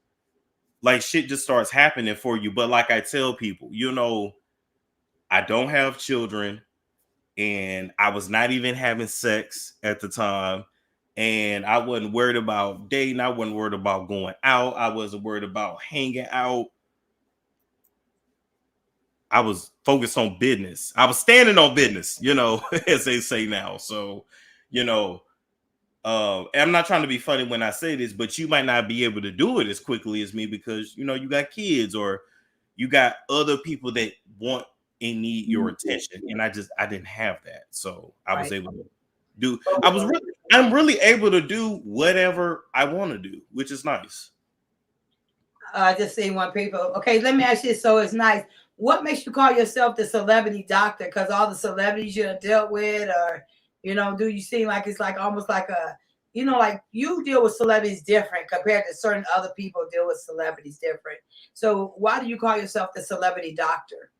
like shit just starts happening for you. But like I tell people, you know, I don't have children, and I was not even having sex at the time. And I wasn't worried about dating. I wasn't worried about going out. I wasn't worried about hanging out. I was focused on business. I was standing on business, you know, as they say now. So, you know, I'm not trying to be funny when I say this, but you might not be able to do it as quickly as me because, you know, you got kids or you got other people that want and need your attention. And I didn't have that. So I was able to do, I'm really able to do whatever I want to do, which is nice. I just see one people. Okay, let me ask you. So it's nice. What makes you call yourself the celebrity doctor? Because all the celebrities you have dealt with, or you know, do you seem like it's like almost like a, you know, like you deal with celebrities different compared to certain other people deal with celebrities different. So why do you call yourself the celebrity doctor?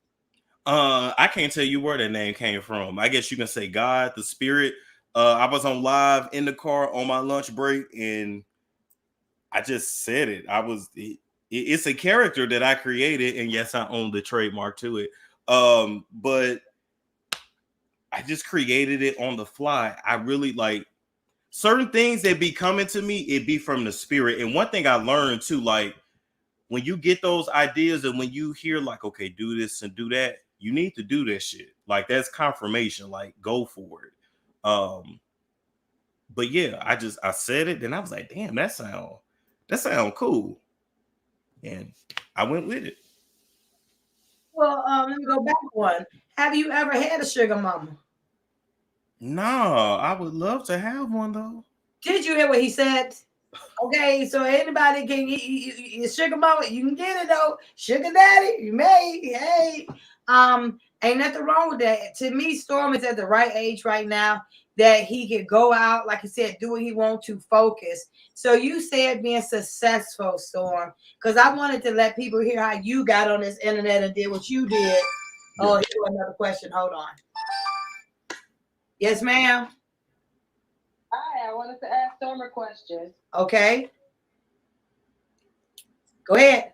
I can't tell you where that name came from. I guess you can say God, the spirit. I was on live in the car on my lunch break, and I just said it. It's a character that I created, and yes, I own the trademark to it. But I just created it on the fly. I really like certain things that be coming to me, it be from the spirit. And one thing I learned too, like when you get those ideas and when you hear like, okay, do this and do that, you need to do this shit. Like that's confirmation, like go for it. But yeah, I said it, then I was like, damn, that sound cool. And I went with it. Well, let me go back one. Have you ever had a sugar mama? No, I would love to have one though. Did you hear what he said? Okay, so anybody can sugar mama, you can get it though. Sugar daddy, you may. Hey, ain't nothing wrong with that. To me, Storm is at the right age right now that he could go out, like he said, do what he wants to focus. So you said being successful, Storm, because I wanted to let people hear how you got on this internet and did what you did. Yeah. Oh, here's another question. Hold on. Yes, ma'am. Hi, I wanted to ask Storm a question. Okay. Go ahead.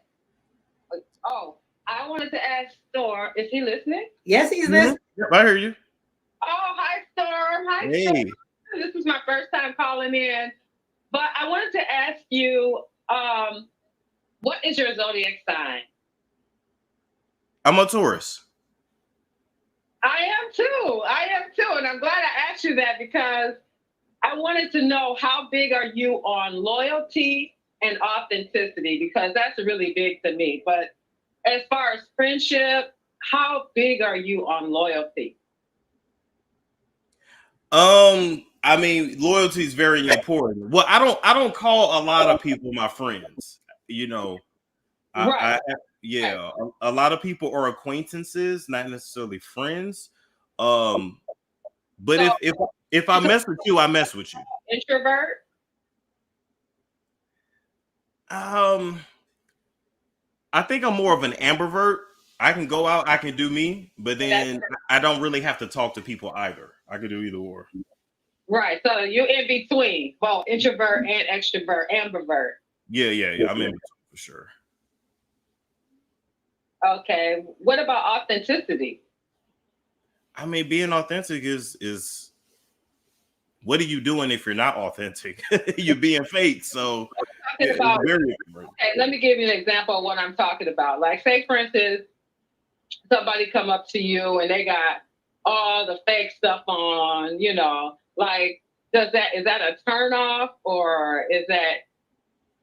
Oh, I wanted to ask Storm, is he listening? Yes, he's listening. Yep, I hear you. Oh, hi, Storm. Hi, Hey. Storm. This is my first time calling in. But I wanted to ask you, what is your zodiac sign? I'm a Taurus. I am too. And I'm glad I asked you that because I wanted to know how big are you on loyalty and authenticity, because that's really big to me. But as far as friendship, how big are you on loyalty? I mean, loyalty is very important. Well, I don't call a lot of people my friends. You know, Right. yeah, a lot of people are acquaintances, not necessarily friends. But So, if I mess with you, I mess with you. introvert? I think I'm more of an ambivert. I can go out, I can do me, but then I don't really have to talk to people either. I could do either or. Right. So you're in between, both introvert and extrovert, ambivert. Yeah. I'm in between for sure. Okay. What about authenticity? I mean, being authentic is what are you doing if you're not authentic? You're being fake. So Talking about, very okay, let me give you an example of what I'm talking about. Like, say, for instance, somebody come up to you and they got all the fake stuff on, you know, like, is that a turn off, or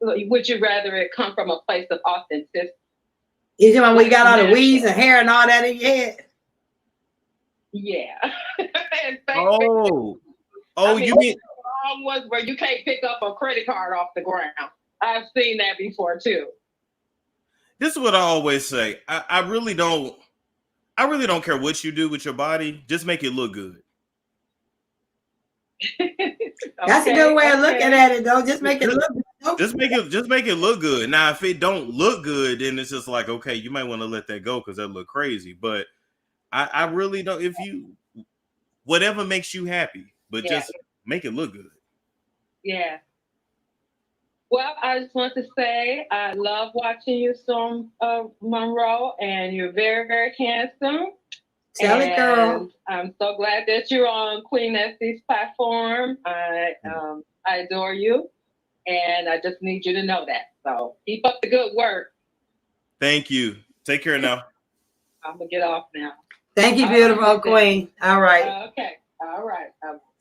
would you rather it come from a place of authenticity? You know when you got all the weeds and hair and all that in your head? Yeah. You mean wrong ones where you can't pick up a credit card off the ground. I've seen that before too. This is what I always say. I really don't care what you do with your body. Just make it look good. That's a good way of looking at it, though. Just make it look good. Just make it look good. Now, if it don't look good, then it's just like, okay, you might want to let that go because that look crazy. But I really don't. If you whatever makes you happy, but just make it look good. Yeah. Well, I just want to say I love watching you, Storm Monroe, and you're very, very handsome. Tell it, girl. I'm so glad that you're on Queen Essie's platform. I adore you, and I just need you to know that. So keep up the good work. Thank you. Take care now. I'm gonna get off now. Thank you, beautiful queen. All right. Okay. All right.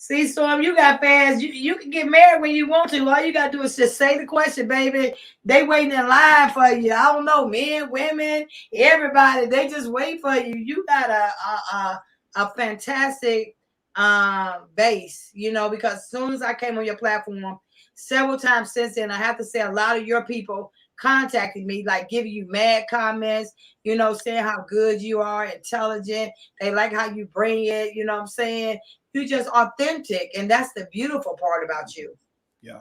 See, Storm, you got fans. You can get married when you want to. All you gotta do is just say the question, baby. They waiting in line for you. I don't know, men, women, everybody. They just wait for you. You got a fantastic base, you know, because as soon as I came on your platform, several times since then, I have to say a lot of your people contacted me, like giving you mad comments, you know, saying how good you are, intelligent. They like how you bring it, you know what I'm saying? You just authentic, and that's the beautiful part about you. Yeah.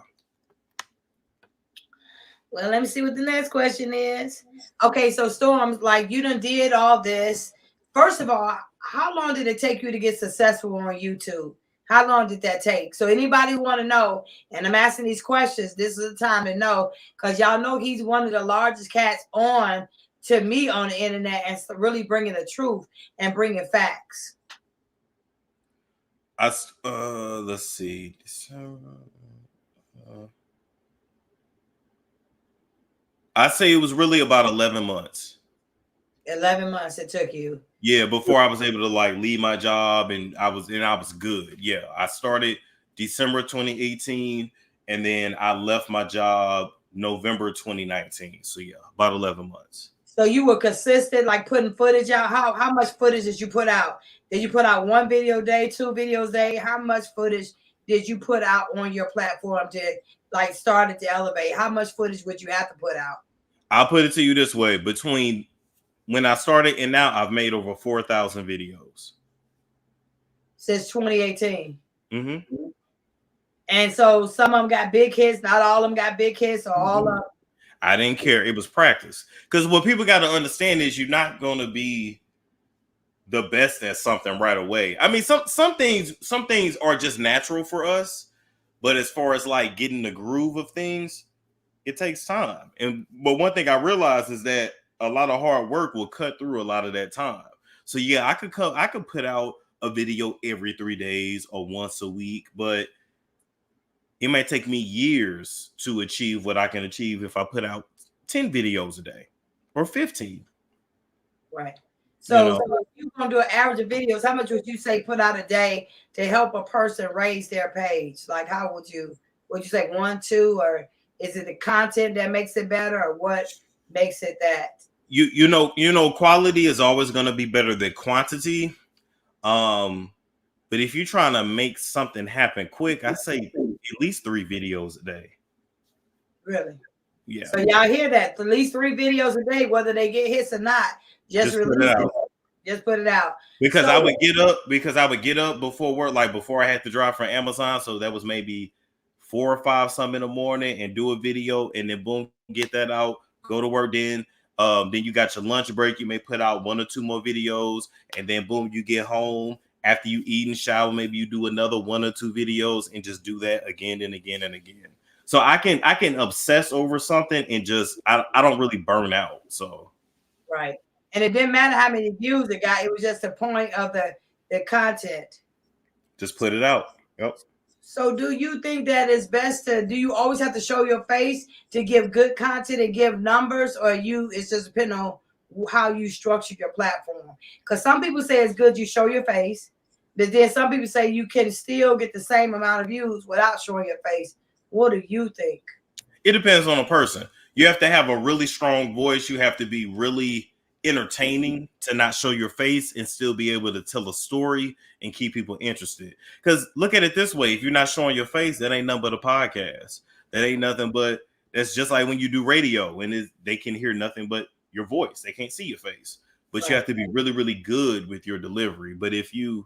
Well, let me see what the next question is. Okay, so Storm, like you done did all this. First of all, how long did it take you to get successful on YouTube? How long did that take? So anybody want to know, and I'm asking these questions, this is the time to know, because y'all know he's one of the largest cats on to me on the internet and really bringing the truth and bringing facts. Let's see. I say it was really about 11 months. 11 months it took you. Yeah, before I was able to like leave my job, and I was good. Yeah, I started December 2018, and then I left my job November 2019. So yeah, about 11 months. So you were consistent, like putting footage out. How much footage did you put out? Did you put out 1 video a day, 2 videos a day? How much footage did you put out on your platform to like started to elevate? How much footage would you have to put out? I'll put it to you this way: between when I started and now, I've made over 4,000 videos since 2018. Mm-hmm. And so some of them got big hits, not all of them got big hits, or all of them. I didn't care. It was practice. Because what people got to understand is you're not going to be the best at something right away. I mean, some things are just natural for us, but as far as like getting the groove of things, it takes time. But one thing I realized is that a lot of hard work will cut through a lot of that time. So yeah, I could put out a video every 3 days or once a week, but it might take me years to achieve what I can achieve if I put out 10 videos a day or 15. Right. So if you're going to do an average of videos, how much would you say put out a day to help a person raise their page? Like, how would you say 1, 2, or is it the content that makes it better, or what makes it that? You know, quality is always going to be better than quantity. But if you're trying to make something happen quick, I say at least 3 videos a day. Really? Yeah. So y'all hear that? At least 3 videos a day, whether they get hits or not. Just put release it it. out. Just put it out. Because So- I would get up before work, like before I had to drive from Amazon. So that was maybe 4 or 5 something in the morning, and do a video, and then boom, get that out, go to work. Then you got your lunch break. You may put out 1 or 2 more videos, and then boom, you get home after you eat and shower. Maybe you do another 1 or 2 videos, and just do that again and again and again. So I can obsess over something and just I don't really burn out. So right. And it didn't matter how many views it got. It was just the point of the content. just put it out. Yep. So do you think that it's best do you always have to show your face to give good content and give numbers, or it's just depending on how you structure your platform? Because some people say it's good you show your face, but then some people say you can still get the same amount of views without showing your face. What do you think? It depends on a person. You have to have a really strong voice. You have to be really entertaining to not show your face and still be able to tell a story and keep people interested. Because look at it this way: if you're not showing your face, that ain't nothing but a podcast. That ain't nothing but, that's just like when you do radio and they can hear nothing but your voice. They can't see your face, but Right. you have to be really, really good with your delivery. But if you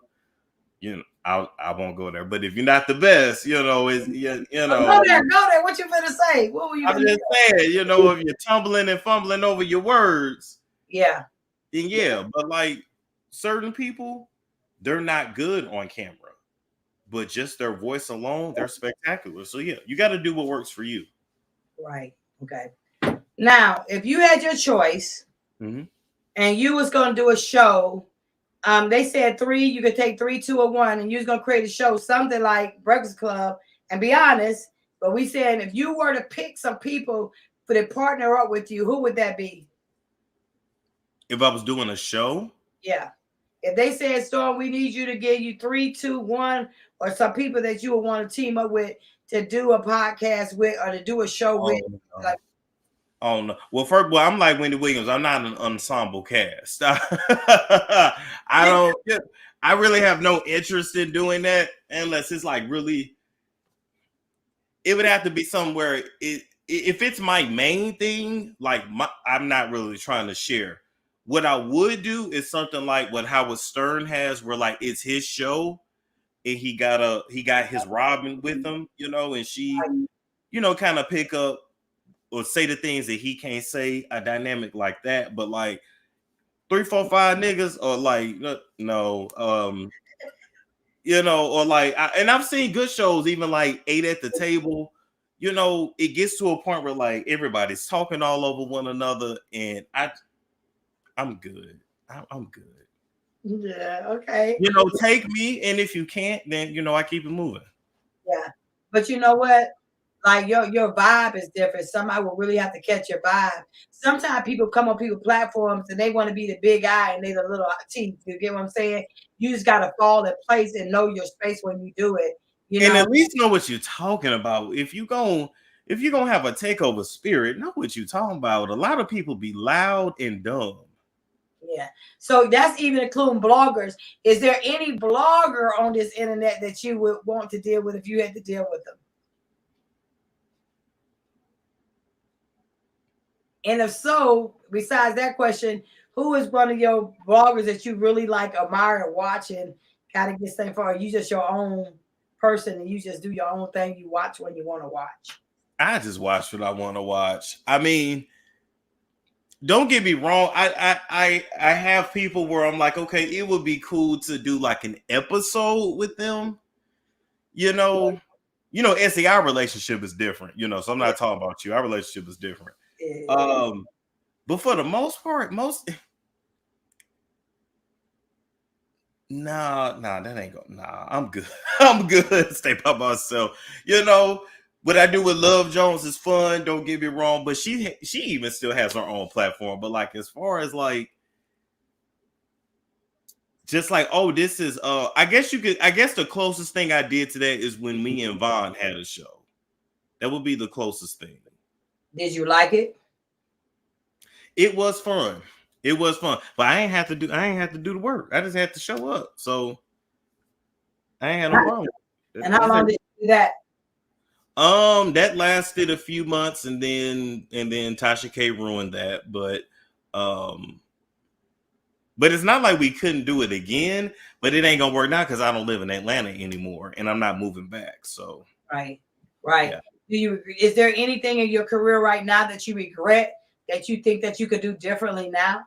know, I won't go there. But if you're not the best, you know, Go there. What you finna say? What were you? I'm just saying, you know, if you're tumbling and fumbling over your words, yeah. then yeah. But like certain people, they're not good on camera, but just their voice alone, they're spectacular. So yeah, you got to do what works for you. Right. Okay. Now, if you had your choice, Mm-hmm. and you was gonna do a show, they said 3. You could take 3, 2, or 1, and you was gonna create a show, something like Breakfast Club. And be honest, but we said if you were to pick some people for to partner up with you, who would that be? If I was doing a show, Yeah. If they said, Storm, we need you to give you 3, 2, 1, or some people that you would want to team up with to do a podcast with or to do a show with. Like, oh no. Well, I'm like Wendy Williams. I'm not an ensemble cast. I really have no interest in doing that unless it's like really. It would have to be somewhere. If it's my main thing, like I'm not really trying to share. What I would do is something like what Howard Stern has, where like it's his show, and he got his Robin with him, you know, and she, you know, kind of pick up or say the things that he can't say, a dynamic like that. But like 3, 4, 5 niggas, or like no, you know, or like, and I've seen good shows, even like 8 at the Table. You know, it gets to a point where like everybody's talking all over one another, and I'm good. I'm good. yeah, okay. You know, take me, and if you can't, then you know I keep it moving. Yeah, but you know what? Like your vibe is different. Somebody will really have to catch your vibe. Sometimes people come on people's platforms and they want to be the big eye and they the little teeth. You get what I'm saying? You just gotta fall in place and know your space when you do it. You And know, at least know what you're talking about. If you're gonna have a takeover spirit, know what you're talking about. A lot of people be loud and dumb. yeah. So that's even including bloggers. Is there any blogger on this internet that you would want to deal with if you had to deal with them? And if so, besides that question, who is one of your bloggers that you really like, admire, and watch, and gotta get something for? Or you just your own person and you just do your own thing? You watch when you want to watch. I just watch what I want to watch. I mean, don't get me wrong. I have people where I'm like, okay, it would be cool to do like an episode with them. You know, Essie, our relationship is different. You know, so I'm not talking about you. Our relationship is different. But for the most part, that ain't go. Nah, I'm good. I'm good. Stay by myself. You know, what I do with Love Jones is fun. Don't get me wrong, but she even still has her own platform. But like, as far as like, just like, oh, this is I guess the closest thing I did to that is when me and Vaughn had a show. That would be the closest thing. Did you like it? It was fun. It was fun, but I ain't have to do the work. I just had to show up. So I ain't had no problem. And how long did you do that? That lasted a few months, and then Tasha K ruined that. But it's not like we couldn't do it again. But it ain't gonna work now because I don't live in Atlanta anymore, and I'm not moving back. So Right. yeah. Is there anything in your career right now that you regret, that you think that you could do differently now?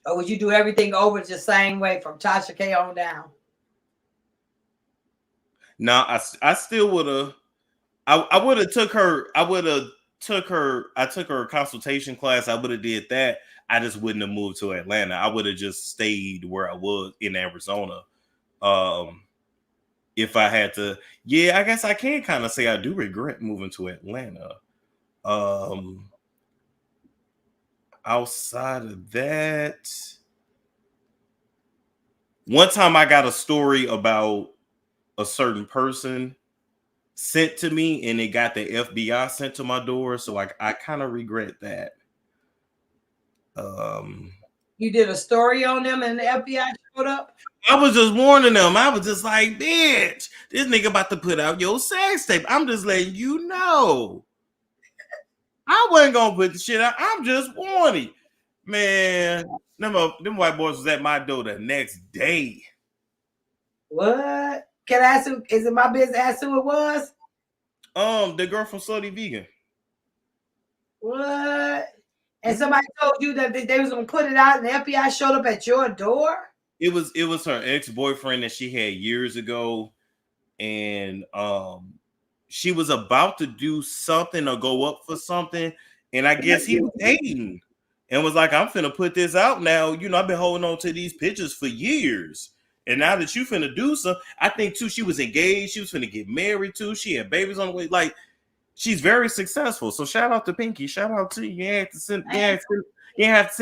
Or would you do everything over the same way from Tasha K on down? No, I still would have. I would have took her. I took her consultation class. I would have did that. I just wouldn't have moved to Atlanta. I would have just stayed where I was in Arizona. If I had to, yeah, I guess I can kind of say I do regret moving to Atlanta. Outside of that, one time I got a story about a certain person sent to me, and it got the FBI sent to my door, so I kind of regret that. You did a story on them and the FBI showed up? I was just warning them. I was just like, bitch, this nigga about to put out your sex tape. I'm just letting you know. I wasn't gonna put the shit out. I'm just warning. Man, them white boys was at my door the next day. What? Can I ask who? Is it my business to ask who it was? The girl from Slutty Vegan. What? And somebody told you that they was gonna put it out, and the FBI showed up at your door? It was her ex-boyfriend that she had years ago, and she was about to do something or go up for something, and I guess he was hating and was like, I'm finna put this out now. You know, I've been holding on to these pictures for years. And now that you finna do something, I think too, she was engaged. She was finna get married too. She had babies on the way. Like, she's very successful. So shout out to Pinky. Shout out to you. You ain't have to send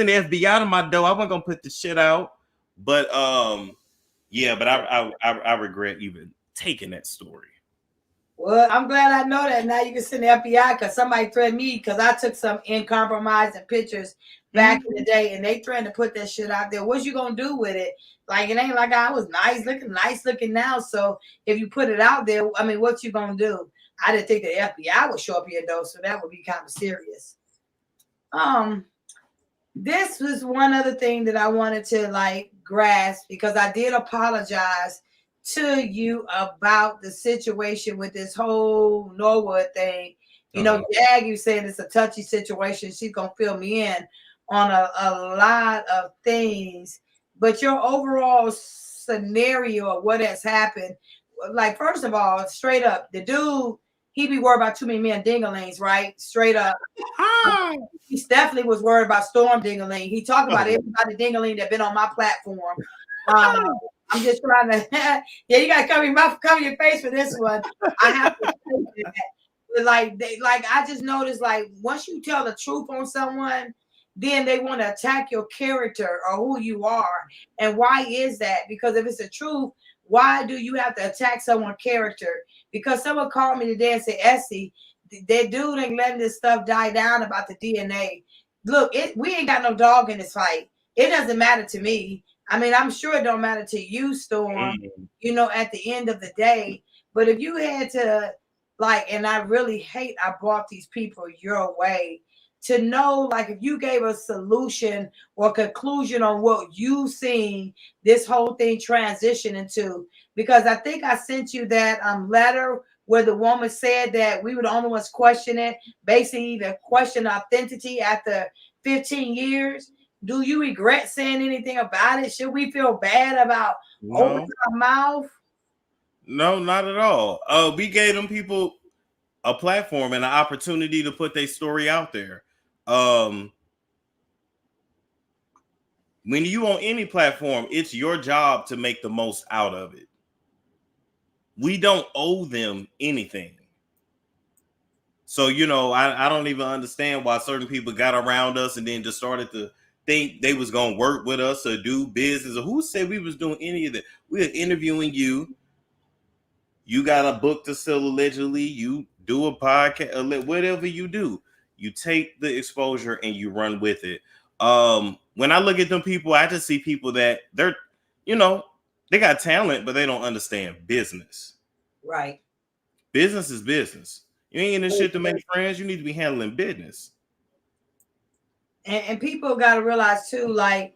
the FBI to my door. I wasn't gonna put the shit out. But yeah, but I regret even taking that story. Well, I'm glad I know that. Now you can send the FBI, because somebody threatened me because I took some uncompromising pictures back in the day, and they threatened to put that shit out there. What you gonna do with it? Like, it ain't like I was nice looking now. So if you put it out there, I mean, what you gonna do? I didn't think the FBI would show up here though, so that would be kind of serious. This was one other thing that I wanted to like grasp, because I did apologize to you about the situation with this whole Norwood thing. You know, Jag, you saying it's a touchy situation. She's gonna fill me in on a lot of things, but your overall scenario of what has happened, like, first of all, straight up, the dude, he be worried about too many men dingalings, right? Straight up. He definitely was worried about Storm Dingaling. He talked about everybody dingaling that been on my platform. I'm just trying to, yeah, you gotta cover your face for this one. I have to say that. Like I just noticed, like, once you tell the truth on someone, then they want to attack your character or who you are. And why is that? Because if it's the truth, why do you have to attack someone's character? Because someone called me today and said, Essie, that dude ain't letting this stuff die down about the DNA. Look, we ain't got no dog in this fight. It doesn't matter to me. I mean, I'm sure it don't matter to you, Storm, you know, at the end of the day. But if you had to, like, and I really hate I brought these people your way, to know, like, if you gave a solution or conclusion on what you seen this whole thing transition into, because I think I sent you that letter where the woman said that we were the only ones questioning, basically even question authenticity after 15 years. Do you regret saying anything about it? Should we feel bad about opening our mouth? No, not at all. We gave them people a platform and an opportunity to put their story out there. When you on any platform, it's your job to make the most out of it. We don't owe them anything. So, you know, I don't even understand why certain people got around us and then just started to think they was going to work with us or do business. Or who said we was doing any of that? We are interviewing you. You got a book to sell, allegedly. You do a podcast, whatever you do. You take the exposure and you run with it. When I look at them people, I just see people that they're, they got talent, but they don't understand business. Right. Business is business. You ain't in this shit to make friends. You need to be handling business. And people got to realize too, like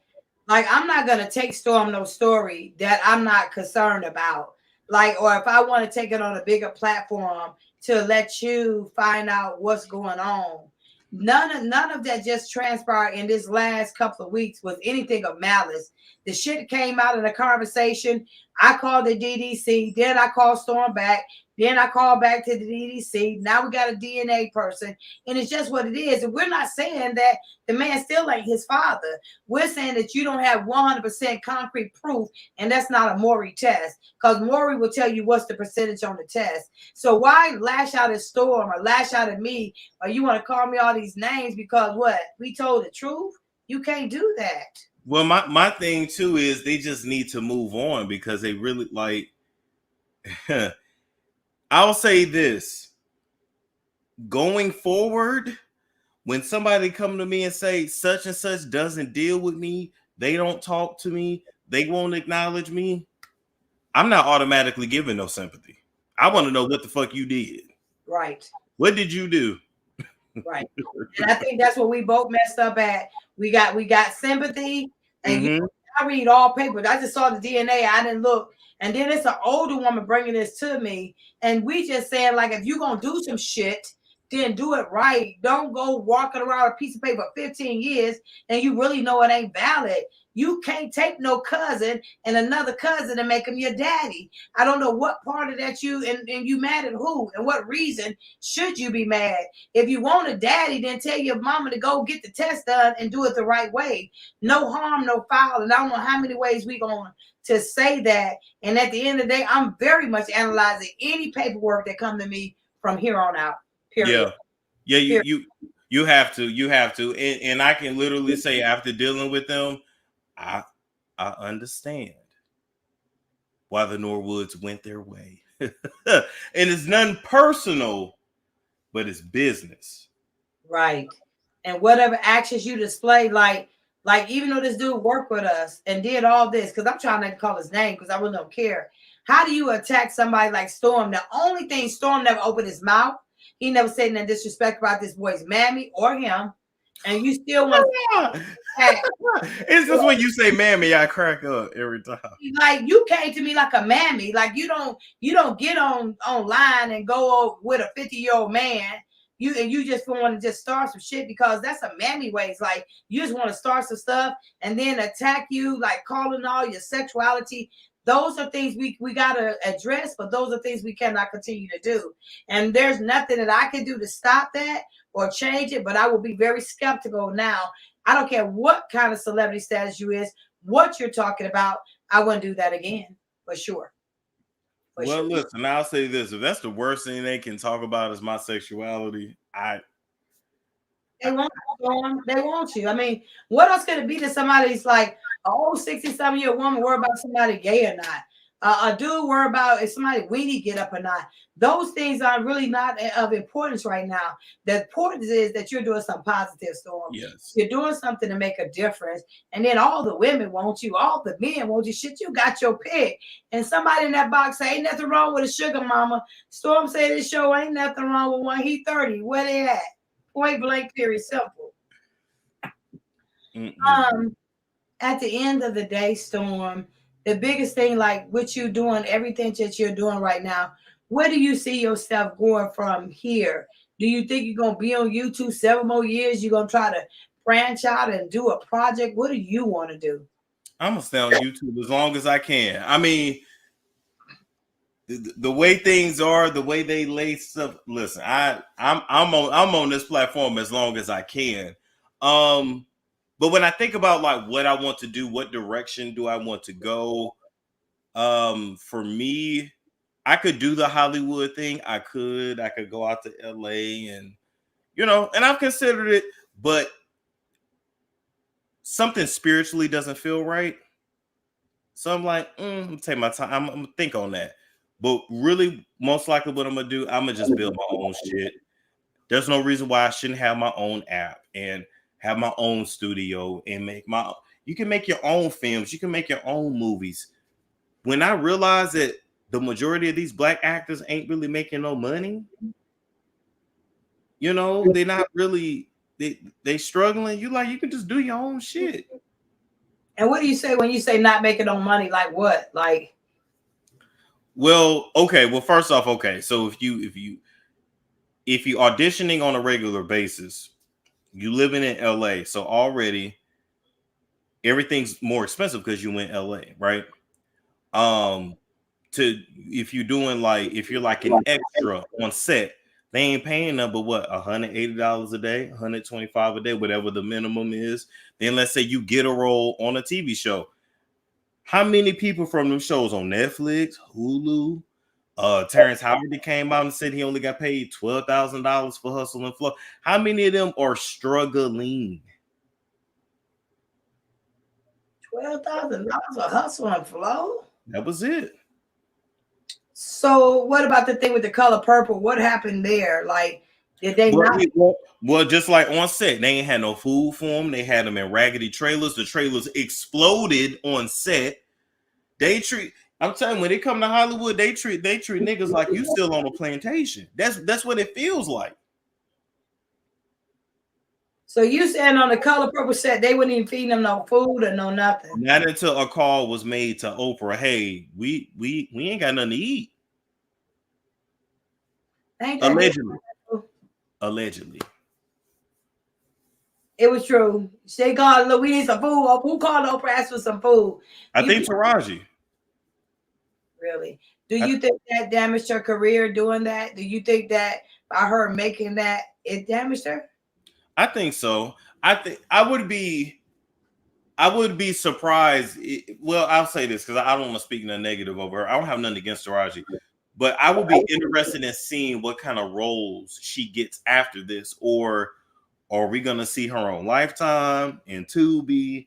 I'm not gonna take Storm no story that I'm not concerned about. Like, or if I want to take it on a bigger platform to let you find out what's going on. None of that just transpired in this last couple of weeks with anything of malice. The shit came out in the conversation. I called the DDC, then I called Storm back, then I called back to the DDC. Now we got a DNA person, and it's just what it is. And we're not saying that the man still ain't his father. We're saying that you don't have 100% concrete proof, and that's not a Maury test, because Maury will tell you what's the percentage on the test. So why lash out at Storm or lash out at me, or you want to call me all these names because what? We told the truth? You can't do that. Well, my thing too is they just need to move on because they really like. I'll say this. Going forward, when somebody come to me and say such and such doesn't deal with me, they don't talk to me, they won't acknowledge me, I'm not automatically giving no sympathy. I want to know what the fuck you did. Right. What did you do? Right. And I think that's what we both messed up at. We got sympathy, and I read all papers. I just saw the DNA. I didn't look. And then it's an older woman bringing this to me. And we just saying, like, if you're going to do some shit, then do it right. Don't go walking around a piece of paper 15 years and you really know it ain't valid. You can't take no cousin and another cousin and make him your daddy. I don't know what part of that you mad at who and what reason should you be mad. If you want a daddy, then tell your mama to go get the test done and do it the right way. No harm, no foul. And I don't know how many ways we going to say that. And at the end of the day, I'm very much analyzing any paperwork that come to me from here on out. Period. Yeah. You have to. And I can literally say after dealing with them, I understand why the Norwoods went their way. And it's nothing personal, but it's business. Right. And whatever actions you display, like even though this dude worked with us and did all this, because I'm trying not to call his name because I really don't care. How do you attack somebody like Storm? The only thing, Storm never opened his mouth. He never said anything disrespect about this boy's mammy or him. And you still want to it's just when you say mammy, I crack up every time. Like you came to me like a mammy. Like you don't get online and go with a 50-year-old man. You just want to just start some shit because that's a mammy ways. Like you just want to start some stuff and then attack you, like calling all your sexuality. Those are things we gotta address, but those are things we cannot continue to do. And there's nothing that I can do to stop that or change it, but I will be very skeptical now. I don't care what kind of celebrity status you is, what you're talking about. I wouldn't do that again, for sure. Listen, I'll say this. If that's the worst thing they can talk about is my sexuality, They want you. I mean, what else could it be to somebody's like, oh, 60-something-year woman worry about somebody gay or not? A dude worry about if somebody weenie get up or not. Those things are really not of importance right now. The importance is that you're doing some positive, Storm. Yes. You're doing something to make a difference. And then all the women want you. All the men want you. Shit, you got your pick. And somebody in that box say, ain't nothing wrong with a sugar mama. Storm said this show ain't nothing wrong with one. He 30. Where they at? Point blank, period, simple. At the end of the day, Storm, the biggest thing, like what you doing, everything that you're doing right now, where do you see yourself going from here? Do you think you're going to be on YouTube 7 more years? You're going to try to branch out and do a project? What do you want to do? I'm going to stay on YouTube as long as I can. I mean, the way things are, the way they lay stuff. Listen, I'm on this platform as long as I can. But when I think about like what I want to do, what direction do I want to go? For me, I could do the Hollywood thing. I could go out to LA and and I've considered it, but something spiritually doesn't feel right. So I'm like, I'm gonna take my time. I'm gonna think on that. But really, most likely what I'm going to do, I'm going to just build my own shit. There's no reason why I shouldn't have my own app and have my own studio, and you can make your own films, you can make your own movies. When I realized that the majority of these black actors ain't really making no money, you know, they're not really, they struggling. You can just do your own shit. And what do you say when you say not making no money? Like what? Like, well, okay. Well, first off, okay. So if you auditioning on a regular basis, you living in LA, so already everything's more expensive because you in LA, right? If you're doing if you're like an extra on set, they ain't paying them but what, $180 a day, $125 a day, whatever the minimum is. Then let's say you get a role on a TV show. How many people from them shows on Netflix, Hulu, Terrence Howard came out and said he only got paid $12,000 for Hustle and Flow? How many of them are struggling? $12,000 for Hustle and Flow? That was it. So what about the thing with The Color Purple? What happened there? Like, did they not? Well, just like on set, they ain't had no food for them. They had them in raggedy trailers. The trailers exploded on set. I'm telling you, when they come to Hollywood, they treat niggas like you still on a plantation. That's what it feels like. So you saying on The Color Purple set, they wouldn't even feed them no food or no nothing? Not until a call was made to Oprah. Hey, we ain't got nothing to eat. Allegedly. It was true. They called, look, we need some food. Who called Oprah, asked for some food? I think Taraji. Really? Do you think that damaged her career doing that? Do you think that by her making that, it damaged her? I think so. I would be surprised. Well, I'll say this because I don't want to speak in a negative over her. I don't have nothing against Taraji, but I would be interested in seeing what kind of roles she gets after this. Or are we gonna see her on Lifetime and Tubi?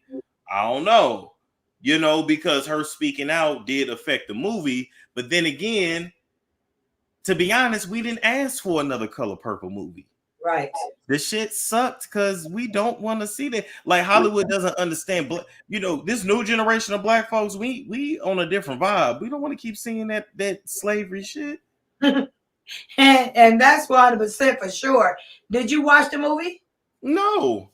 I don't know. You know, because her speaking out did affect the movie. But then again, to be honest, we didn't ask for another Color Purple movie. Right. The shit sucked because we don't want to see that. Like, Hollywood doesn't understand. You know, this new generation of black folks, we on a different vibe. We don't want to keep seeing that slavery shit. and that's 100% for sure. Did you watch the movie? No.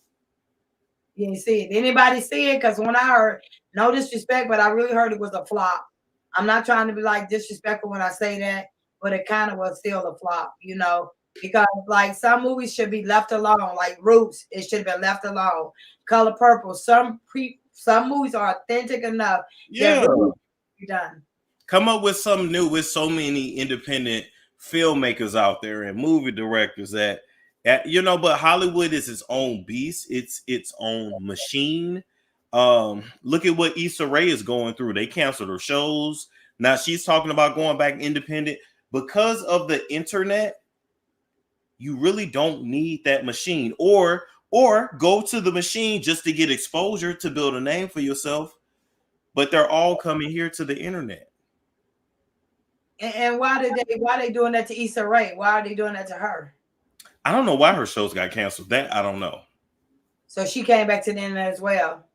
You didn't see it. Anybody see it? Because when I heard, no disrespect, but I really heard it was a flop. I'm not trying to be like disrespectful when I say that, but it kind of was still a flop, you know, because like some movies should be left alone, like Roots, it should have been left alone. Color Purple, some movies are authentic enough. Yeah. Really be done. Come up with something new with so many independent filmmakers out there and movie directors that you know, but Hollywood is its own beast. It's its own machine. Look at what Issa Rae is going through. They canceled her shows. Now she's talking about going back independent because of the internet. You really don't need that machine, or go to the machine just to get exposure to build a name for yourself. But they're all coming here to the internet. And why are they doing that to Issa Rae? Why are they doing that to her? I don't know why her shows got canceled. That I don't know. So she came back to the internet as well.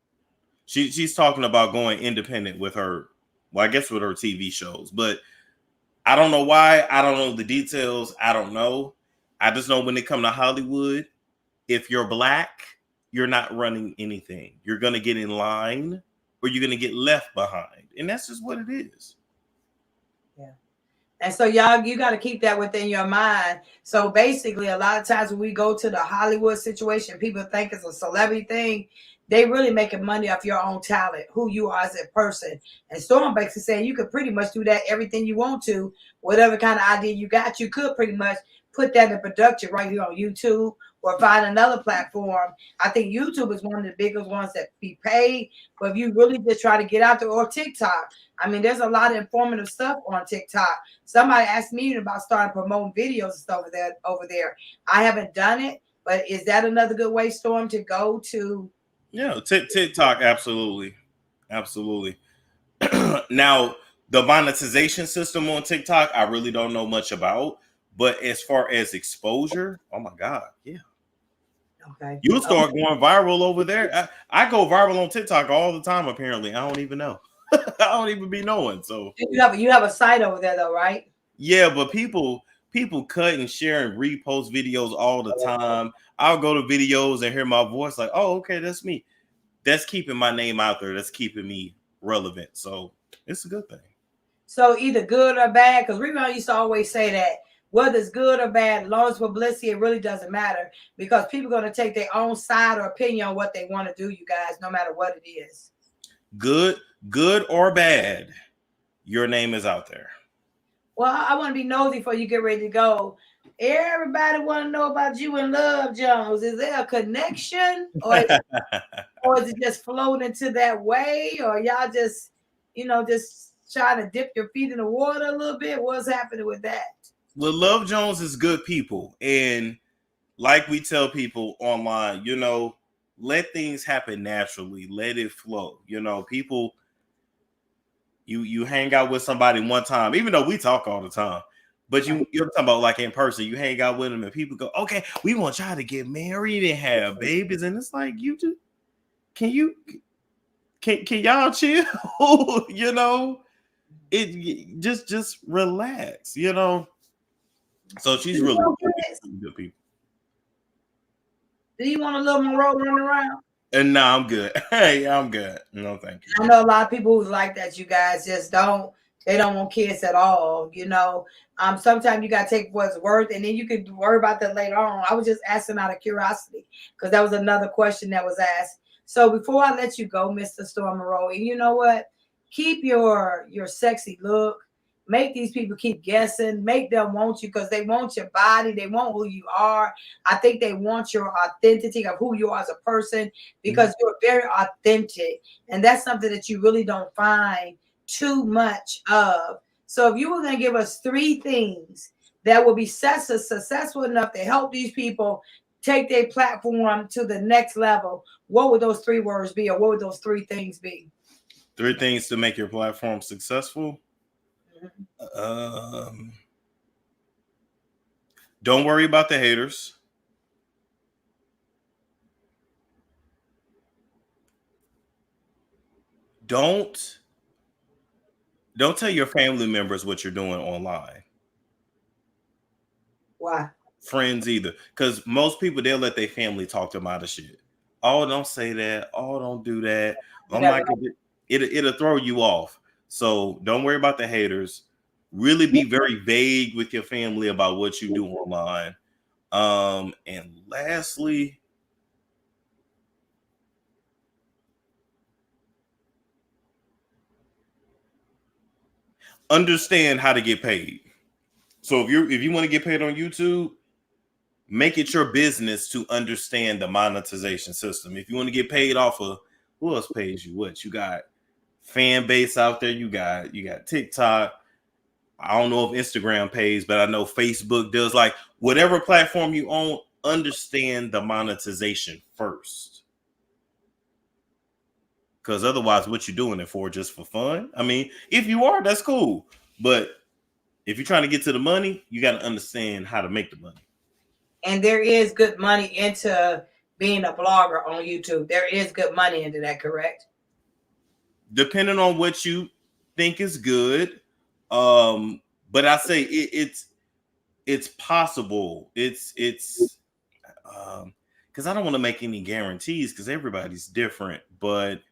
She's talking about going independent with her, well, I guess with her TV shows, but I don't know why. I don't know the details. I don't know. I just know when it comes to Hollywood, if you're black, you're not running anything. You're going to get in line or you're going to get left behind. And that's just what it is. Yeah. And so y'all, you got to keep that within your mind. So basically, a lot of times when we go to the Hollywood situation, people think it's a celebrity thing. They really making money off your own talent, who you are as a person. And Storm basically saying you could pretty much do that everything you want to, whatever kind of idea you got, you could pretty much put that in production right here on YouTube or find another platform. I think YouTube is one of the biggest ones that be paid. But if you really just try to get out there, or TikTok, I mean, there's a lot of informative stuff on TikTok. Somebody asked me about starting promoting videos and stuff over there. I haven't done it, but is that another good way, Storm, to go to? Yeah, TikTok, absolutely. Now, the monetization system on TikTok, I really don't know much about. But as far as exposure, oh my God, yeah. Okay. You'll start going viral over there. I go viral on TikTok all the time. Apparently, I don't even know. I don't even be knowing. So You have a site over there though, right? yeah, but people cut and share and repost videos all the time. I'll go to videos and hear my voice like, oh, okay, that's me. That's keeping my name out there. That's keeping me relevant. So it's a good thing. So either good or bad, because remember I used to always say that whether it's good or bad, as long as publicity, it really doesn't matter because people are going to take their own side or opinion on what they want to do, you guys, no matter what it is. Good or bad, your name is out there. Well, I want to be nosy before you get ready to go. Everybody want to know about you and Love Jones. Is there a connection or is it just floating into that way? Or y'all just, just trying to dip your feet in the water a little bit? What's happening with that? Well, Love Jones is good people. And like we tell people online, let things happen naturally. Let it flow. People, you hang out with somebody one time, even though we talk all the time. But you're talking about like in person, you hang out with them and people go, okay, we want y'all to get married and have babies. And it's like, can y'all chill? It just relax, So she's really good people. Do you want a little Monroe running around? And no, I'm good. Hey, I'm good. No, thank you. I know a lot of people who's like that. You guys just they don't want kids at all. Sometimes you gotta take what's worth, and then you can worry about that later on. I was just asking out of curiosity because that was another question that was asked. So before I let you go, Mr. Storm Monroe, and you know what? Keep your sexy look. Make these people keep guessing. Make them want you because they want your body. They want who you are. I think they want your authenticity of who you are as a person because you're very authentic. And that's something that you really don't find too much of. So if you were going to give us 3 things that will be successful enough to help these people take their platform to the next level, what would those 3 words be, or what would those 3 things be? 3 things to make your platform successful. Don't worry about the haters. Don't tell your family members what you're doing online. Why? Friends either. Because most people, they'll let their family talk them out of shit. Oh, don't say that. Oh, don't do that. Oh my God. It'll throw you off. So don't worry about the haters. Really be very vague with your family about what you do online. And lastly, understand how to get paid. So if you want to get paid on YouTube, make it your business to understand the monetization system. If you want to get paid off of, who else pays you? What you got? Fan base out there. You got TikTok. I don't know if Instagram pays, but I know Facebook does. Like whatever platform you own, understand the monetization first. Because otherwise, what you doing it for? Just for fun? I mean, if you are, that's cool. But if you're trying to get to the money, you got to understand how to make the money. And there is good money into being a blogger on YouTube. There is good money into that, correct? Depending on what you think is good. But I say it's possible. It's because I don't want to make any guarantees because everybody's different. But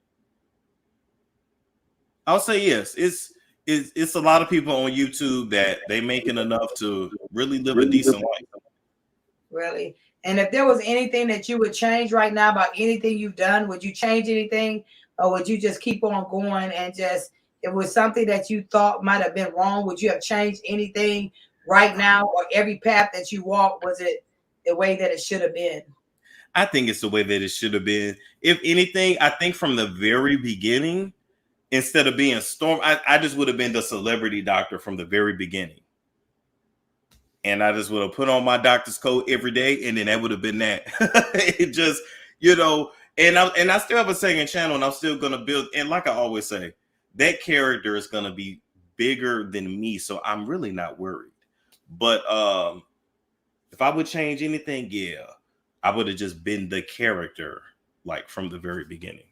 I'll say yes. It's a lot of people on YouTube that they making enough to really live a decent life. Really? And if there was anything that you would change right now about anything you've done, would you change anything, or would you just keep on going and just, if it was something that you thought might have been wrong, would you have changed anything right now, or every path that you walked, was it the way that it should have been? I think it's the way that it should have been. If anything, I think from the very beginning, instead of being Storm, I just would have been the celebrity doctor from the very beginning. And I just would have put on my doctor's coat every day, and then that would have been that. It just, and I still have a second channel, and I'm still gonna build. And like I always say, that character is gonna be bigger than me, so I'm really not worried. But if I would change anything, yeah, I would have just been the character like from the very beginning.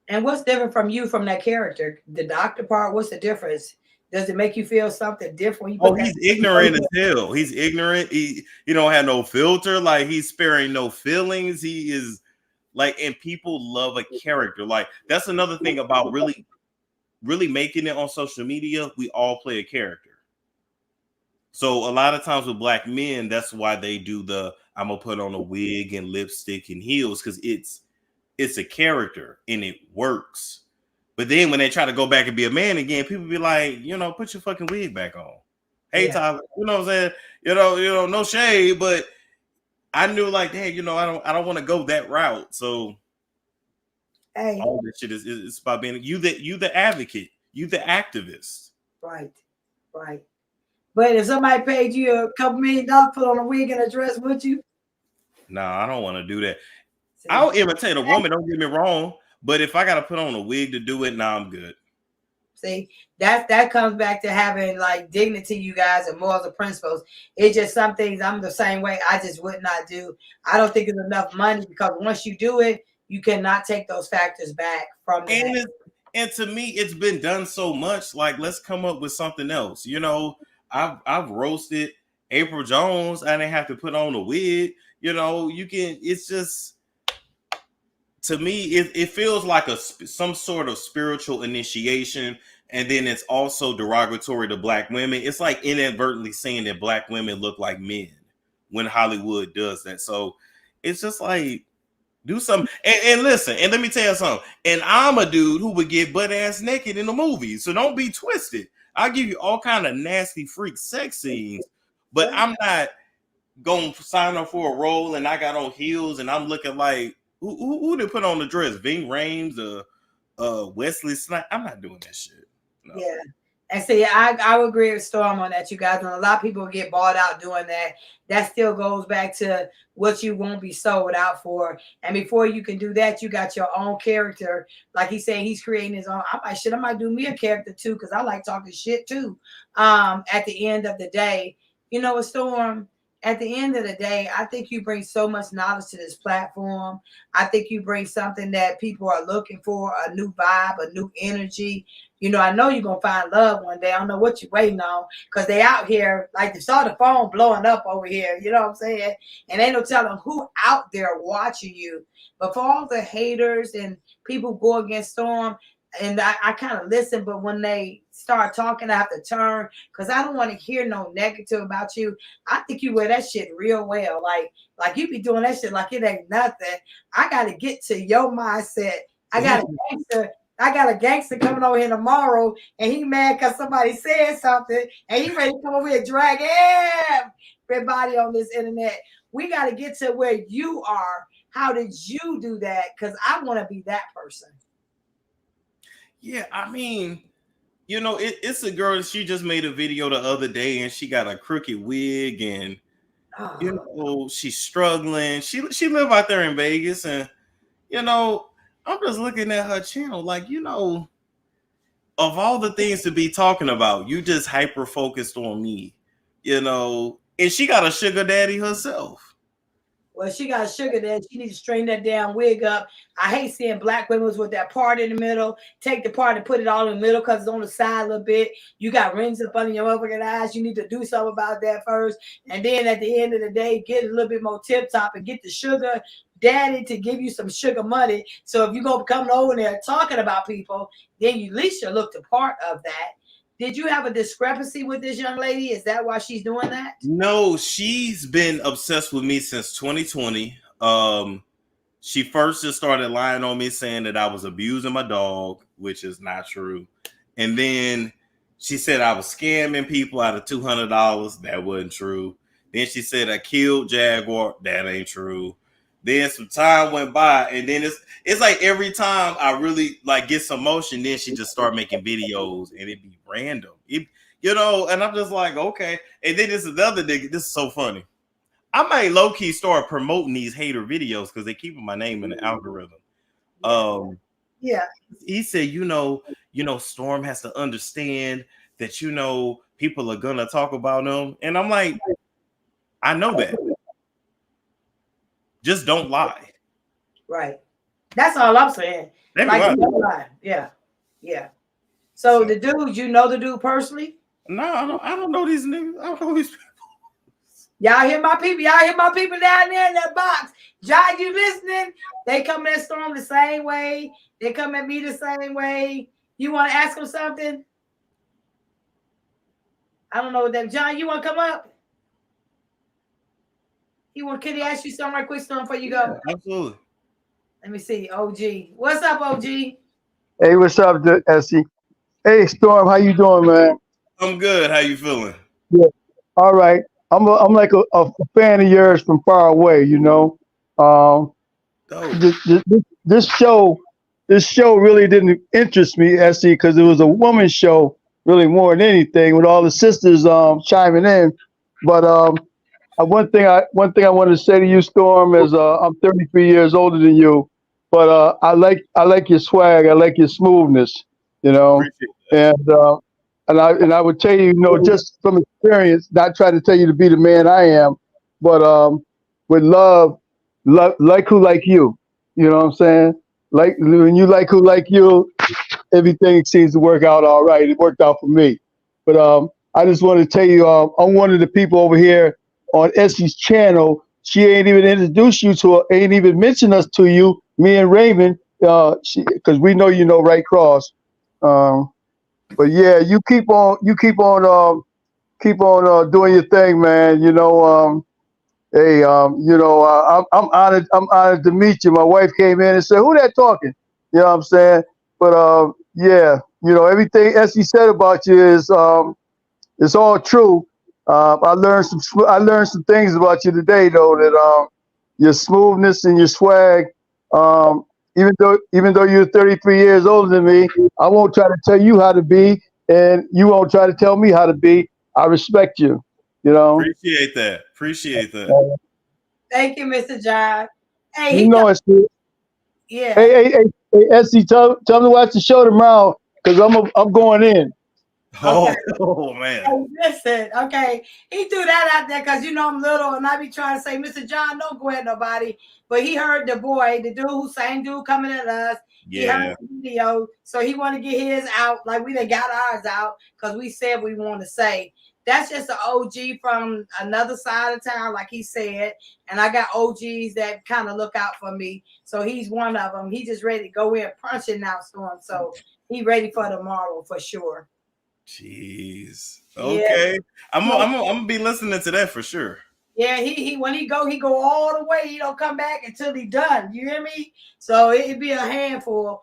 And what's different from you from that character? The doctor part, what's the difference? Does it make you feel something different? Oh, he's ignorant as hell. He's ignorant. He don't have no filter. Like, he's sparing no feelings. He is like, and people love a character. Like, that's another thing about really making it on social media. We all play a character. So a lot of times with black men, that's why they do I'm gonna put on a wig and lipstick and heels, because it's a character and it works. But then when they try to go back and be a man again, people be like, put your fucking wig back on. Hey, Tyler, you know what I'm saying? No shade, but I knew like, hey, I don't want to go that route. So all this shit is about being you the advocate, you the activist. Right. But if somebody paid you a couple $1 million to put on a wig and a dress, would you? No, I don't want to do that. I'll imitate a woman, don't get me wrong. But if I got to put on a wig to do it, I'm good. See, that comes back to having like dignity, you guys, and morals and principles. It's just some things I'm the same way. I just would not do. I don't think it's enough money, because once you do it, you cannot take those factors back from that. And to me, it's been done so much. Like, let's come up with something else. I've roasted April Jones. I didn't have to put on a wig. You can. It's just. To me, it feels like some sort of spiritual initiation, and then it's also derogatory to black women. It's like inadvertently saying that black women look like men when Hollywood does that. So it's just like, do something. And listen, and let me tell you something. And I'm a dude who would get butt ass naked in the movies, so don't be twisted. I'll give you all kind of nasty freak sex scenes, but I'm not going to sign up for a role and I got on heels and I'm looking like, who did put on the dress? Ving Rhames, Wesley Snipes? I'm not doing that shit. No. Yeah. And see, I would agree with Storm on that, you guys. When a lot of people get bought out doing that, that still goes back to what you won't be sold out for. And before you can do that, you got your own character. Like he's saying, he's creating his own. I might do me a character too, because I like talking shit too. At the end of the day, Storm, at the end of the day, I think you bring so much knowledge to this platform. I think you bring something that people are looking for, a new vibe, a new energy. I know you're going to find love one day. I don't know what you're waiting on, because they out here, like they saw the phone blowing up over here. You know what I'm saying? And ain't no telling who out there watching you. But for all the haters and people who go against Storm, and I kind of listen, but when they start talking, I have to turn, because I don't want to hear no negative about you. I think you wear that shit real well. Like you be doing that shit like it ain't nothing. I got to get to your mindset. I got a gangster coming over here tomorrow, and he mad because somebody said something, and he ready to come over here and drag everybody on this internet. We got to get to where you are. How did you do that? Because I want to be that person. Yeah, I mean, it's a girl. She just made a video the other day, and she got a crooked wig, and she's struggling. She live out there in Vegas, and I'm just looking at her channel, like, of all the things to be talking about, you just hyper focused on me, and she got a sugar daddy herself. Well, she got sugar daddy. She needs to straighten that damn wig up. I hate seeing black women with that part in the middle. Take the part and put it all in the middle because it's on the side a little bit. You got rings up under your motherfucking eyes. You need to do something about that first. And then at the end of the day, get a little bit more tip top and get the sugar daddy to give you some sugar money. So if you go come over there talking about people, then you at least you look the part of that. Did you have a discrepancy with this young lady? Is that why she's doing that? No, she's been obsessed with me since 2020. She first just started lying on me, saying that I was abusing my dog, which is not true. And then she said I was scamming people out of $200. That wasn't true. Then she said I killed Jaguar. That ain't true. Then some time went by, and then it's like every time I really like get some motion, then she just start making videos, and it'd be random, and I'm just like, okay. And then there's another nigga. This is so funny. I might low key start promoting these hater videos because they keep my name in the algorithm. Yeah. He said, Storm has to understand that people are gonna talk about them, and I'm like, I know that. Just don't lie. Right. That's all I'm saying. They be Like, lying. don't lie. Yeah. Yeah. So the dude, you know the dude personally? No, I don't know these niggas. I don't know these people. Y'all hear my people? Y'all hear my people down there in that box? John, you listening? They come at Storm the same way. They come at me the same way. You want to ask them something? I don't know what that. John, you want to come up? Can he ask you something right quick, Storm, before you go? Yeah, absolutely. Let me see. OG. What's up, OG? Hey, what's up, Essie? Hey, Storm, how you doing, man? I'm good. How you feeling? Yeah. All right. I'm like a fan of yours from far away, you know. Um, Dope. this show really didn't interest me, Essie, because it was a woman's show, really more than anything, with all the sisters chiming in. But one thing I wanted to say to you, Storm, is I'm 33 years older than you, but I like your swag, I like your smoothness, you know, Appreciate that. and I would tell you, you know, just from experience, not trying to tell you to be the man I am, but with love, like who like you know what I'm saying? Like when you like who like you, everything seems to work out all right. It worked out for me. But I just want to tell you, I'm one of the people over here on Essie's channel. She ain't even introduced you to her, ain't even mentioned us to you, me and Raven, because we know you know Right Cross. But yeah, you keep on doing your thing, man. You know, hey, you know, I'm honored to meet you. My wife came in and said, "Who that talking?" You know what I'm saying? But yeah, you know, everything Essie said about you is it's all true. I learned some things about you today, though, that your smoothness and your swag. Um, even though you're 33 years older than me, I won't try to tell you how to be, and you won't try to tell me how to be. I respect you. You know. Appreciate that. Appreciate that. Thank you, Mr. John. Hey, You know it's good. yeah. Hey, Essie, tell him to watch the show tomorrow because I'm going in. Okay. Oh man. Hey, listen, okay. He threw that out there because you know I'm little and I be trying to say, Mr. John, don't go at nobody. But he heard the boy, the dude, same dude coming at us. He Yeah. heard the video, so he want to get his out like we done got ours out because we said we want to say. That's just an OG from another side of town, like he said. And I got OGs that kind of look out for me. So he's one of them. He just ready to go in punching now, Storm. So he ready for tomorrow for sure. Jeez. Yeah. Okay. I'm gonna be listening to that for sure. Yeah, he when he go all the way. He don't come back until he done. You hear me? So it'd be a handful.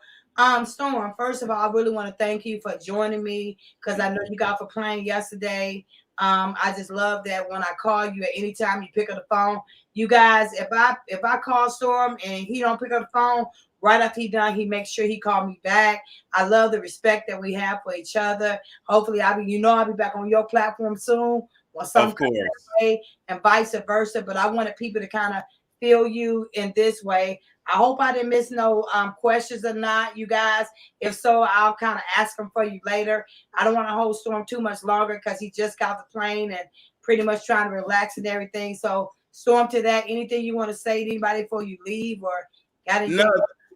Storm, first of all, I really want to thank you for joining me because I know you got for playing yesterday. I just love that when I call you at any time you pick up the phone. You guys, if I call Storm and he don't pick up the phone, right after he done, he makes sure he called me back. I love the respect that we have for each other. Hopefully, I'll be back on your platform soon. Or Of course. way, and vice versa. But I wanted people to kind of feel you in this way. I hope I didn't miss no questions or not, you guys. If so, I'll kind of ask them for you later. I don't want to hold Storm too much longer because he just got the plane and pretty much trying to relax and everything. So, Storm, to that, anything you want to say to anybody before you leave or got anything?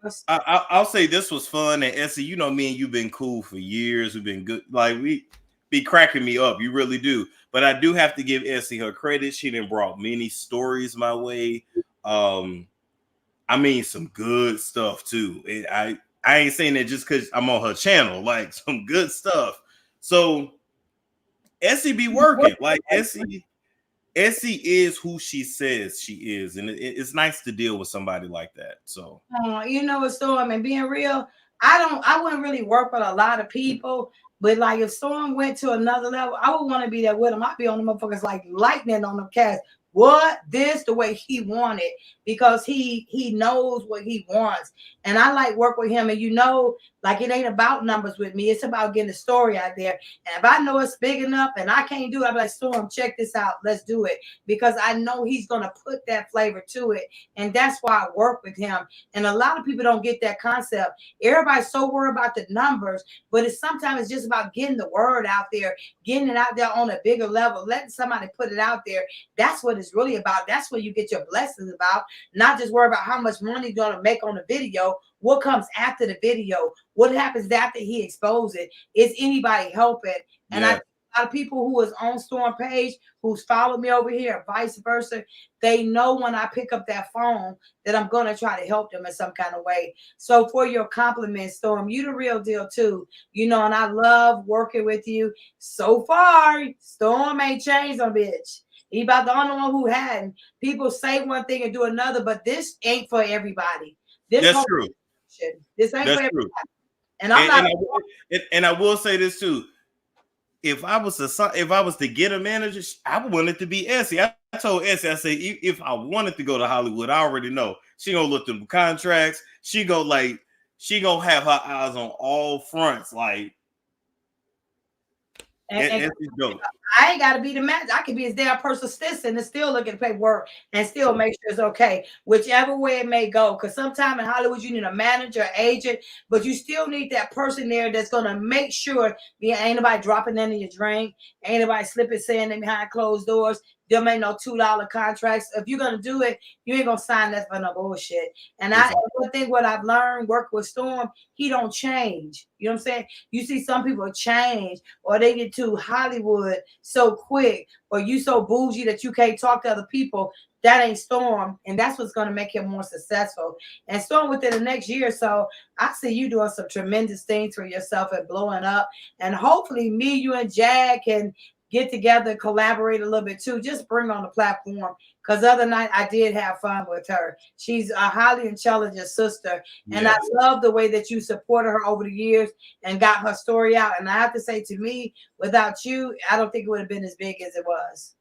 No, I'll say this was fun. And Essie, you know, me and you've been cool for years. We've been good. Like, we be cracking me up. You really do. But I do have to give Essie her credit. She done brought many stories my way. I mean, some good stuff too. I ain't saying that just because I'm on her channel, like some good stuff. So Essie be working. Like Essie is who she says she is. And it's nice to deal with somebody like that. So you know what, Storm, and being real, I wouldn't really work with a lot of people, but like if Storm went to another level, I would want to be there with him. I'd be on the motherfuckers like lightning on them cats. What this the way he wanted because he knows what he wants, and I like work with him. And you know, Like it ain't about numbers with me. It's about getting the story out there. And if I know it's big enough and I can't do it, I'm like, Storm, check this out. Let's do it. Because I know he's gonna put that flavor to it. And that's why I work with him. And a lot of people don't get that concept. Everybody's so worried about the numbers, but it's sometimes it's just about getting the word out there, getting it out there on a bigger level, letting somebody put it out there. That's what it's really about. That's what you get your blessings about. Not just worry about how much money you're gonna make on the video. What comes after the video? What happens after he exposes it? Is anybody helping? And Yeah. a lot of people who is on Storm page, who's followed me over here, vice versa, they know when I pick up that phone that I'm going to try to help them in some kind of way. So for your compliments, Storm, you the real deal too. You know, and I love working with you. So far, Storm ain't changed on bitch. He about the only one who hadn't. People say one thing and do another, but this ain't for everybody. This That's whole true. this ain't That's for true. everybody. And I'm not. And I will say this too. If I was to get a manager, I would want it to be Essie. I told Essie, I said, if I wanted to go to Hollywood, I already know she gonna look through the contracts. She gonna have her eyes on all fronts. Like, And Essie's dope. I ain't got to be the manager. I can be his damn personal assistant and still look at the paperwork and still make sure it's okay, whichever way it may go. Because sometimes in Hollywood, you need a manager, agent, but you still need that person there that's going to make sure ain't nobody dropping into your drink, ain't nobody slipping saying them behind closed doors. There ain't no $2 contracts. If you're going to do it, you ain't going to sign that for no bullshit. And I think what I've learned working with Storm, he don't change. You know what I'm saying? You see some people change or they get too Hollywood so quick, or you so bougie that you can't talk to other people. That ain't Storm, and that's what's going to make him more successful. And Storm, within the next year or so, I see you doing some tremendous things for yourself and blowing up. And hopefully, me, you, and Jag can get together, collaborate a little bit too. Just bring on the platform. Because the other night I did have fun with her. She's a highly intelligent sister, and I love the way that you supported her over the years and got her story out. And I have to say, to me, without you, I don't think it would have been as big as it was.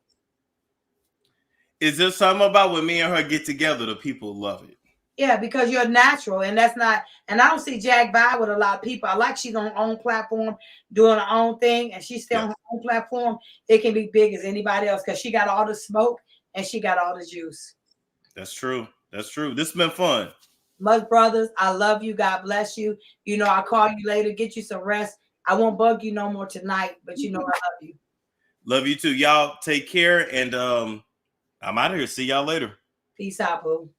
Is there something about when me and her get together, the people love it? Yeah, because you're natural, and that's not. And I don't see Jag vibe with a lot of people. I like she's on her own platform, doing her own thing, and she's still on her own platform. It can be big as anybody else because she got all the smoke and she got all the juice. That's true. That's true. This has been fun. Much brothers, I love you. God bless you. You know, I'll call you later, get you some rest. I won't bug you no more tonight, but you know I love you. Love you too. Y'all take care, and I'm out of here. See y'all later. Peace out, boo.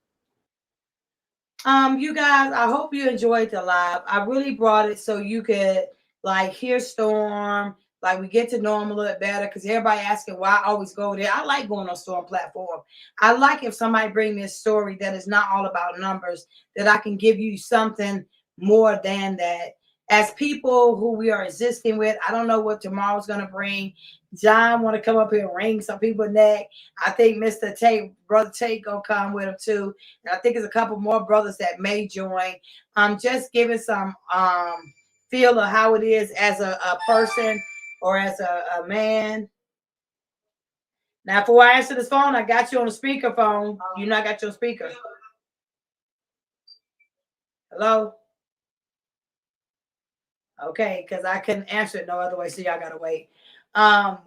You guys, I hope you enjoyed the live. I really brought it so you could like hear Storm, like we get to know him a little bit better because everybody asking why I always go there. I like going on Storm platform. I like if somebody bring me a story that is not all about numbers, that I can give you something more than that. As people who we are existing with, I don't know what tomorrow's gonna bring. John want to come up here and wring some people's neck. I think Mr. Tate, Brother Tate, gonna come with him too. And I think there's a couple more brothers that may join. I'm just giving some feel of how it is as a person or as a man. Now, before I answer this phone, I got you on the speakerphone. You know I got your speaker. Hello? Okay, because I couldn't answer it no other way, so y'all gotta wait.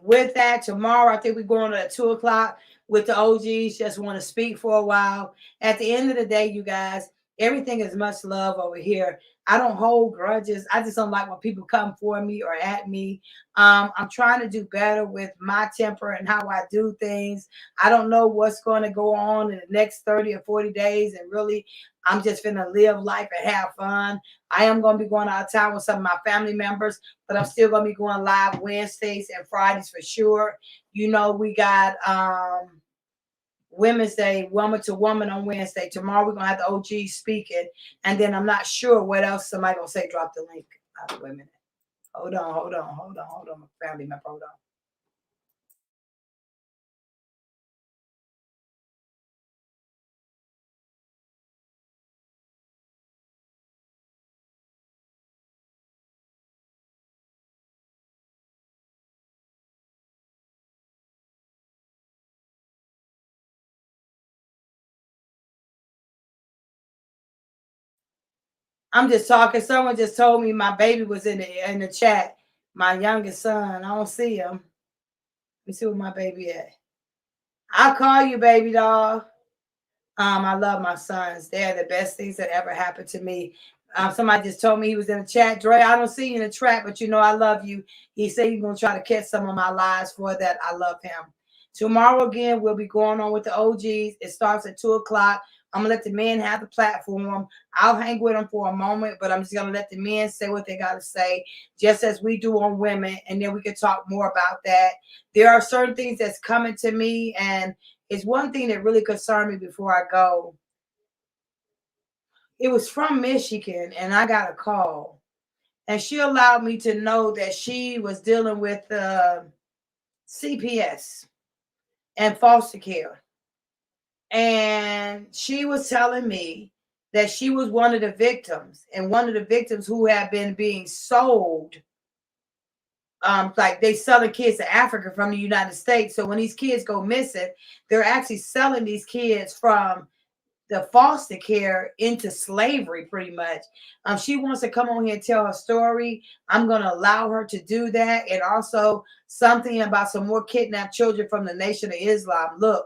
With that, tomorrow I think we're going at 2:00 with the OGs. Just want to speak for a while. At the end of the day, you guys, everything is much love over here. I don't hold grudges. I just don't like when people come for me or at me. I'm trying to do better with my temper and how I do things. I don't know what's going to go on in the next 30 or 40 days, and really, I'm just gonna live life and have fun. I am going to be going out of town with some of my family members, but I'm still going to be going live Wednesdays and Fridays for sure. You know, we got Women's Day, woman to woman on Wednesday. Tomorrow we're going to have the OG speaking. And then I'm not sure what else somebody going to say. Drop the link. Wait a minute. Hold on. Family member, hold on. I'm just talking. Someone just told me my baby was in the chat. My youngest son. I don't see him. Let me see where my baby at. I'll call you, baby doll. I love my sons. They're the best things that ever happened to me. Somebody just told me he was in the chat. Dre, I don't see you in the chat, but you know I love you. He said he's going to try to catch some of my lies for that. I love him. Tomorrow again, we'll be going on with the OGs. It starts at 2 o'clock. I'm going to let the men have the platform. I'll hang with them for a moment, but I'm just going to let the men say what they got to say, just as we do on women, and then we can talk more about that. There are certain things that's coming to me, and it's one thing that really concerned me before I go. It was from Michigan, and I got a call. And she allowed me to know that she was dealing with CPS and foster care. And she was telling me that she was one of the victims, and one of the victims who had been being sold. Like they selling kids to Africa from the United States. So when these kids go missing, they're actually selling these kids from the foster care into slavery, pretty much. She wants to come on here and tell her story. I'm going to allow her to do that. And also something about some more kidnapped children from the Nation of Islam. Look,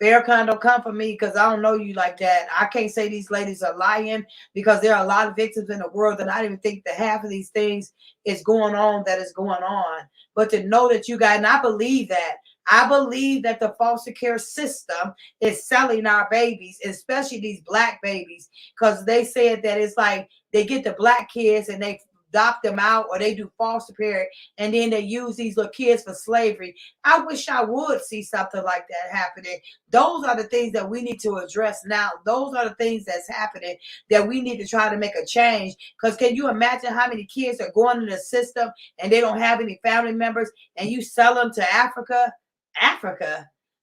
Farrakhan, don't come for me because I don't know you like that. I can't say these ladies are lying because there are a lot of victims in the world that I didn't even think that half of these things is going on that is going on. But to know that you guys, and I believe that. I believe that the foster care system is selling our babies, especially these black babies, because they said that it's like they get the black kids and they adopt them out, or they do foster care, and then they use these little kids for slavery. I wish I would see something like that happening. Those are the things that we need to address now. Those are the things that's happening that we need to try to make a change. Because can you imagine how many kids are going in the system and they don't have any family members, and you sell them to Africa?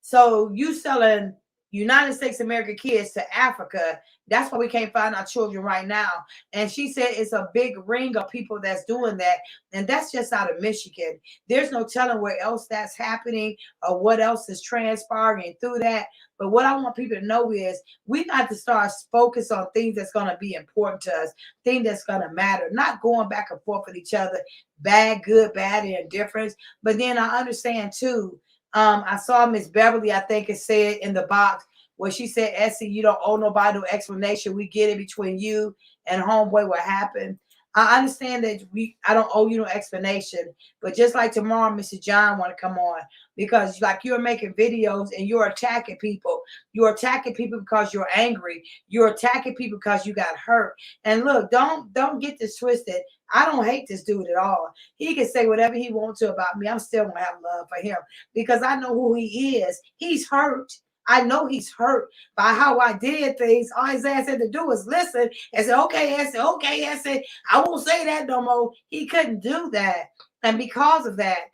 So you selling United States American kids to Africa. That's why we can't find our children right now. And she said it's a big ring of people that's doing that. And that's just out of Michigan. There's no telling where else that's happening or what else is transpiring through that. But what I want people to know is we got to start focus on things that's going to be important to us, things that's going to matter, not going back and forth with each other, bad, good, bad, and indifference. But then I understand too, I saw Miss Beverly, I think it said in the box where she said, Essie, you don't owe nobody no explanation. We get it between you and homeboy what happened. I understand that I don't owe you no explanation, but just like tomorrow, Mr. John want to come on because like you're making videos and you're attacking people. You're attacking people because you're angry. You're attacking people because you got hurt. And look, don't get this twisted. I don't hate this dude at all. He can say whatever he wants to about me. I'm still gonna have love for him because I know who he is. He's hurt. I know he's hurt by how I did things. All his ass had to do was listen and say, okay, Essie, I won't say that no more. He couldn't do that. And because of that,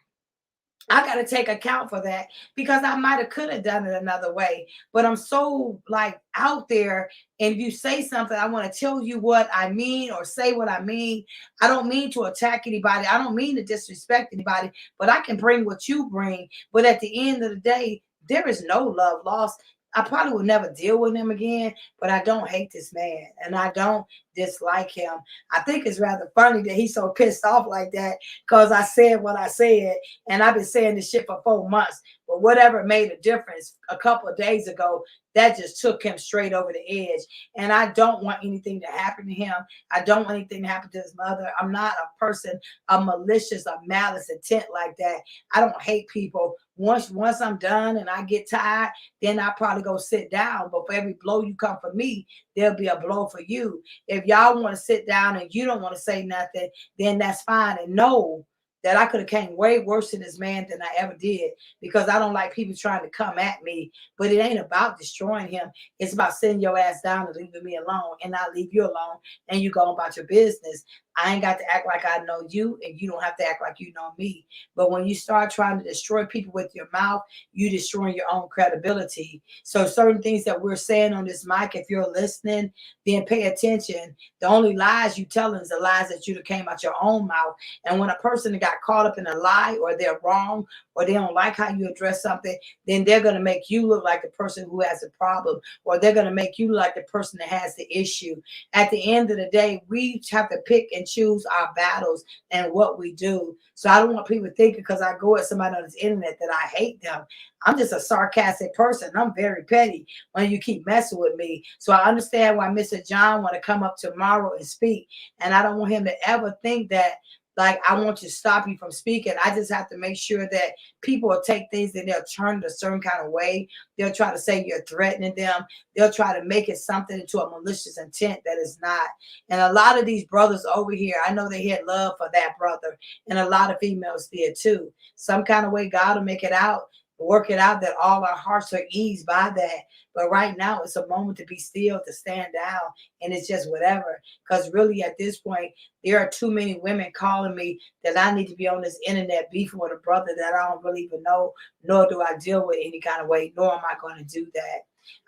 I got to take account for that because I might have could have done it another way. But I'm so like out there. And if you say something, I want to tell you what I mean or say what I mean. I don't mean to attack anybody. I don't mean to disrespect anybody, but I can bring what you bring. But at the end of the day, there is no love lost. I probably will never deal with him again, but I don't hate this man and I don't dislike him. I think it's rather funny that he's so pissed off like that because I said what I said and I've been saying this shit for 4 months. But whatever made a difference a couple of days ago, that just took him straight over the edge. And I don't want anything to happen to him. I don't want anything to happen to his mother. I'm not a person of malicious or malice intent like that. I don't hate people. Once I'm done and I get tired, then I probably go sit down. But for every blow you come for me, there'll be a blow for you. If y'all want to sit down and you don't want to say nothing, then that's fine. And know that I could have came way worse to this man than I ever did because I don't like people trying to come at me. But it ain't about destroying him. It's about sitting your ass down and leaving me alone, and I leave you alone and you go about your business. I ain't got to act like I know you, and you don't have to act like you know me. But when you start trying to destroy people with your mouth, you destroying your own credibility. So certain things that we're saying on this mic, if you're listening, then pay attention. The only lies you telling is the lies that you came out your own mouth. And when a person got caught up in a lie, or they're wrong, or they don't like how you address something, then they're going to make you look like the person who has a problem, or they're going to make you look like the person that has the issue. At the end of the day, we have to pick and choose our battles and what we do. So I don't want people thinking because I go at somebody on this internet that I hate them. I'm just a sarcastic person. I'm very petty when you keep messing with me. So I understand why Mr. John want to come up tomorrow and speak. And I don't want him to ever think that like I want to stop you from speaking. I just have to make sure that people will take things and they'll turn it a certain kind of way. They'll try to say you're threatening them. They'll try to make it something into a malicious intent that is not. And a lot of these brothers over here, I know they had love for that brother, and a lot of females did too. Some kind of way God will make it out, work it out that all our hearts are eased by that. But right now, it's a moment to be still, to stand down, and it's just whatever. Because really, at this point, there are too many women calling me that I need to be on this internet beefing with a brother that I don't really even know, nor do I deal with any kind of way, nor am I going to do that.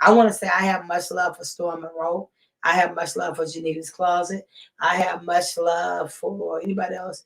I want to say I have much love for Storm Monroe. I have much love for Genita's Closet. I have much love for anybody else.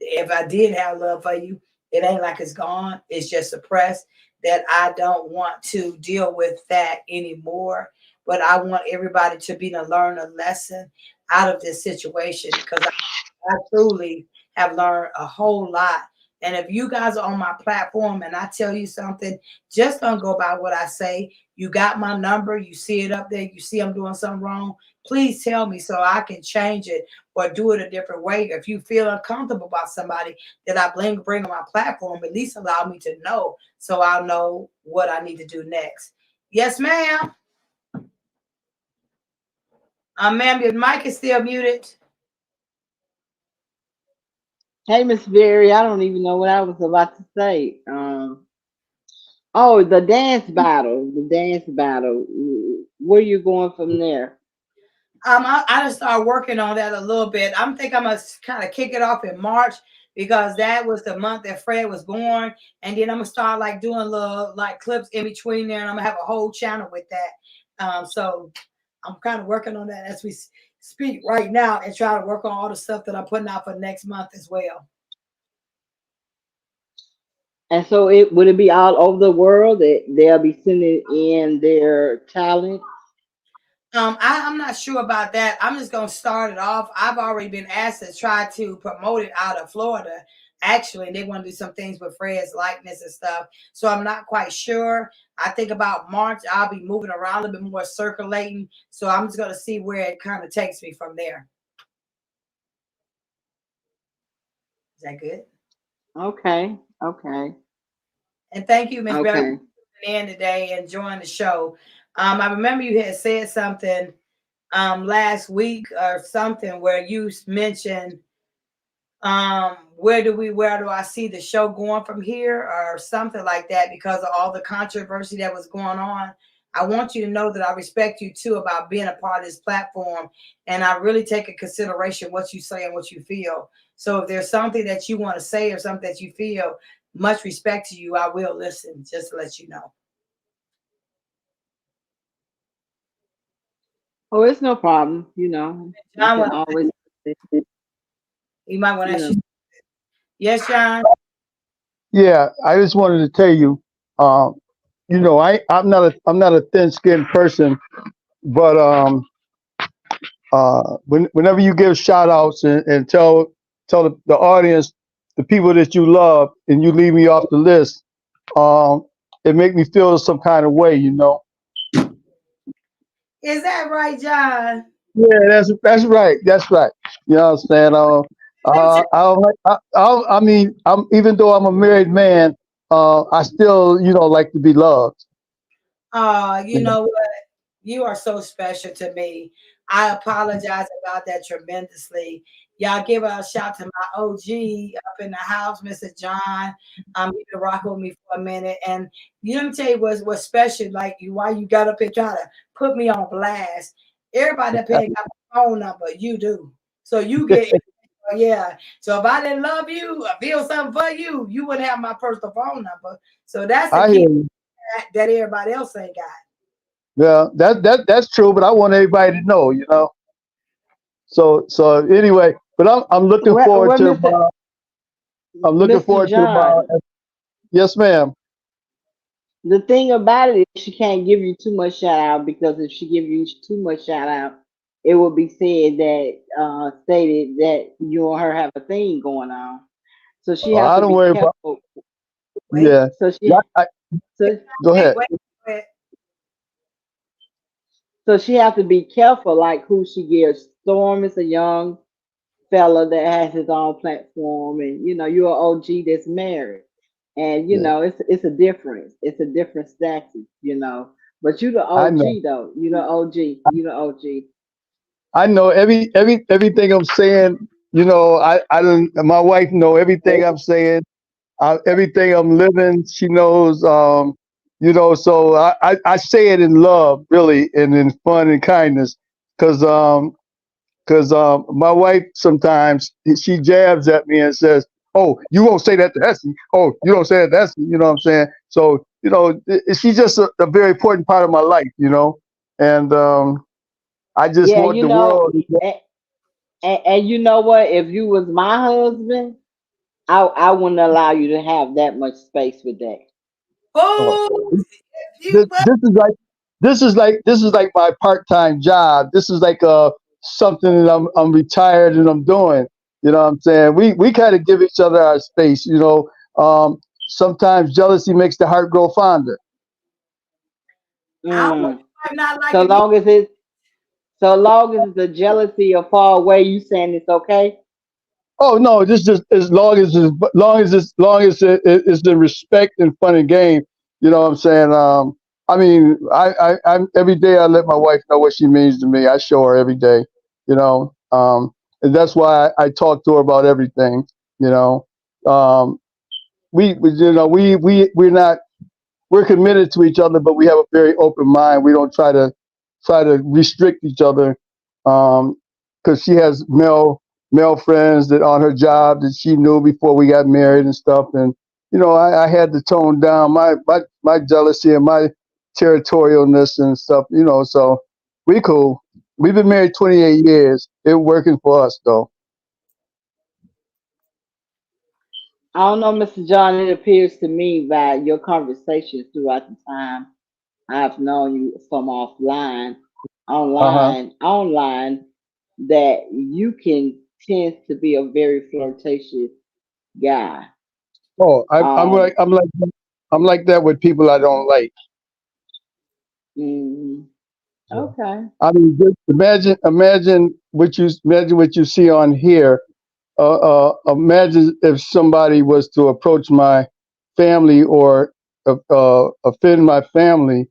If I did have love for you, it ain't like it's gone. It's just suppressed. That I don't want to deal with that anymore. But I want everybody to be to learn a lesson out of this situation, because I truly have learned a whole lot. And if you guys are on my platform and I tell you something, just don't go by what I say. You got my number, you see it up there, you see I'm doing something wrong. Please tell me so I can change it or do it a different way. If you feel uncomfortable about somebody that I bring on my platform, at least allow me to know so I'll know what I need to do next. Yes, ma'am. Ma'am, your mic is still muted. Hey, Miss Berry, I don't even know what I was about to say. Oh, the dance battle, the dance battle. Where you going from there? I just started working on that a little bit. I'm think I'm gonna kind of kick it off in March, because that was the month that Fred was born, and then I'm gonna start like doing little like clips in between there, and I'm gonna have a whole channel with that. So I'm kind of working on that as we speak right now, and try to work on all the stuff that I'm putting out for next month as well. And so it would it be all over the world that they'll be sending in their talent? I'm not sure about that. I'm just gonna start it off. I've already been asked to try to promote it out of Florida. Actually, they want to do some things with Fred's likeness and stuff. So I'm not quite sure. I think about March, I'll be moving around a little bit more, circulating. So I'm just gonna see where it kind of takes me from there. Is that good? Okay, okay, And thank you, Miss Berry, for okay. coming in today and joining the show. I remember you had said something last week or something where you mentioned where do I see the show going from here or something like that, because of all the controversy that was going on. I want you to know that I respect you too about being a part of this platform, and I really take in consideration what you say and what you feel. So if there's something that you want to say or something that you feel, much respect to you, I will listen, just to let you know. Oh, it's no problem. You know, I John, can always, you might want to you ask know. you. Yes, John. Yeah, I just wanted to tell you, um, I'm not a thin-skinned person, but whenever you give shout outs and tell the audience the people that you love and you leave me off the list, um, it make me feel some kind of way. Is that right, John? Yeah, that's right. That's right. You know what I'm saying? Let me tell I don't like. I mean, even though I'm a married man, I still, like to be loved. you know what? You are so special to me. I apologize about that tremendously. Y'all give a shout to my OG up in the house, Mr. John. He been rocking with me for a minute. And let me tell you what's special, like you, why you got up here trying to put me on blast. Everybody up here ain't got my phone number. You do. So you get, yeah. So if I didn't love you, I feel something for you, you wouldn't have my personal phone number. So that's the I hear key you. that everybody else ain't got. Yeah, that's true, but I want everybody to know, you know. So anyway, but I'm looking forward Well, to Mr. I'm looking Mr. forward to John, yes, ma'am. the thing about it is she can't give you too much shout out, because if she give you too much shout out, it will be said that stated that you and her have a thing going on. So she Oh, has I to don't be worry about. careful. Wait, Yeah, So yeah. so Go ahead. wait, wait. so she has to be careful, like who she gives. Storm is a young fella that has his own platform, and you're an OG that's married, and Yeah, it's a difference. It's a different status. But you the I know. OG though. You the OG. You the OG. I know everything I'm saying. You know, I don't. My wife know everything I'm saying. Everything I'm living, she knows. You know, so I say it in love, really, and in fun and kindness, because my wife sometimes she jabs at me and says, "Oh, you won't say that to Essie. Oh, you don't say that to Essie." You know what I'm saying? So she's just a very important part of my life. You know, and I just Yeah, want the world. and you know what? If you was my husband, I wouldn't allow you to have that much space with that. Oh, Oh, this, you this is like this is like my part-time job. This is like something that I'm retired and I'm doing. You know what I'm saying? We kind of give each other our space. You know, sometimes jealousy makes the heart grow fonder. I don't want Mm. you not So liking me. long as the jealousy are far away, you saying it's okay? Oh no, this just as long as it's the respect and fun and game. You know what I'm saying? I mean, I'm every day I let my wife know what she means to me. I show her every day. You know, and that's why I talk to her about everything. You know, um, we're committed to each other, but we have a very open mind. We don't try to restrict each other, because she has male friends that on her job that she knew before we got married and stuff. And I had to tone down my jealousy and my territorialness and stuff. So we cool. We've been married 28 years. It working for us though. I don't know, Mr. John. It appears to me by your conversations throughout the time I've known you from Uh huh. online, that you can tend to be a very flirtatious guy. Oh, I'm like Um, I'm like that with people I don't like. mm, Yeah. okay. I mean, just imagine what you see on here. Imagine if somebody was to approach my family or offend my family,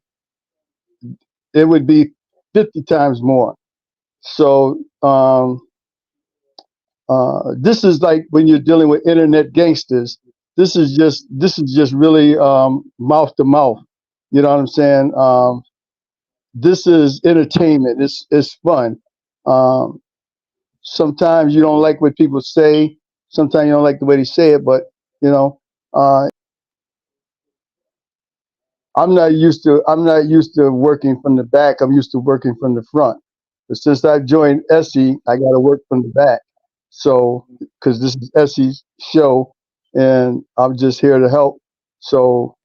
it would be 50 times more. So this is like when you're dealing with internet gangsters. This is just really mouth to mouth. You know what I'm saying? This is entertainment. It's fun. Um, Sometimes you don't like what people say. Sometimes you don't like the way they say it. But you know, uh, I'm not used to working from the back. I'm used to working from the front. But since I joined Essie, I got to work from the back. So because this is Essie's show, and I'm just here to help. So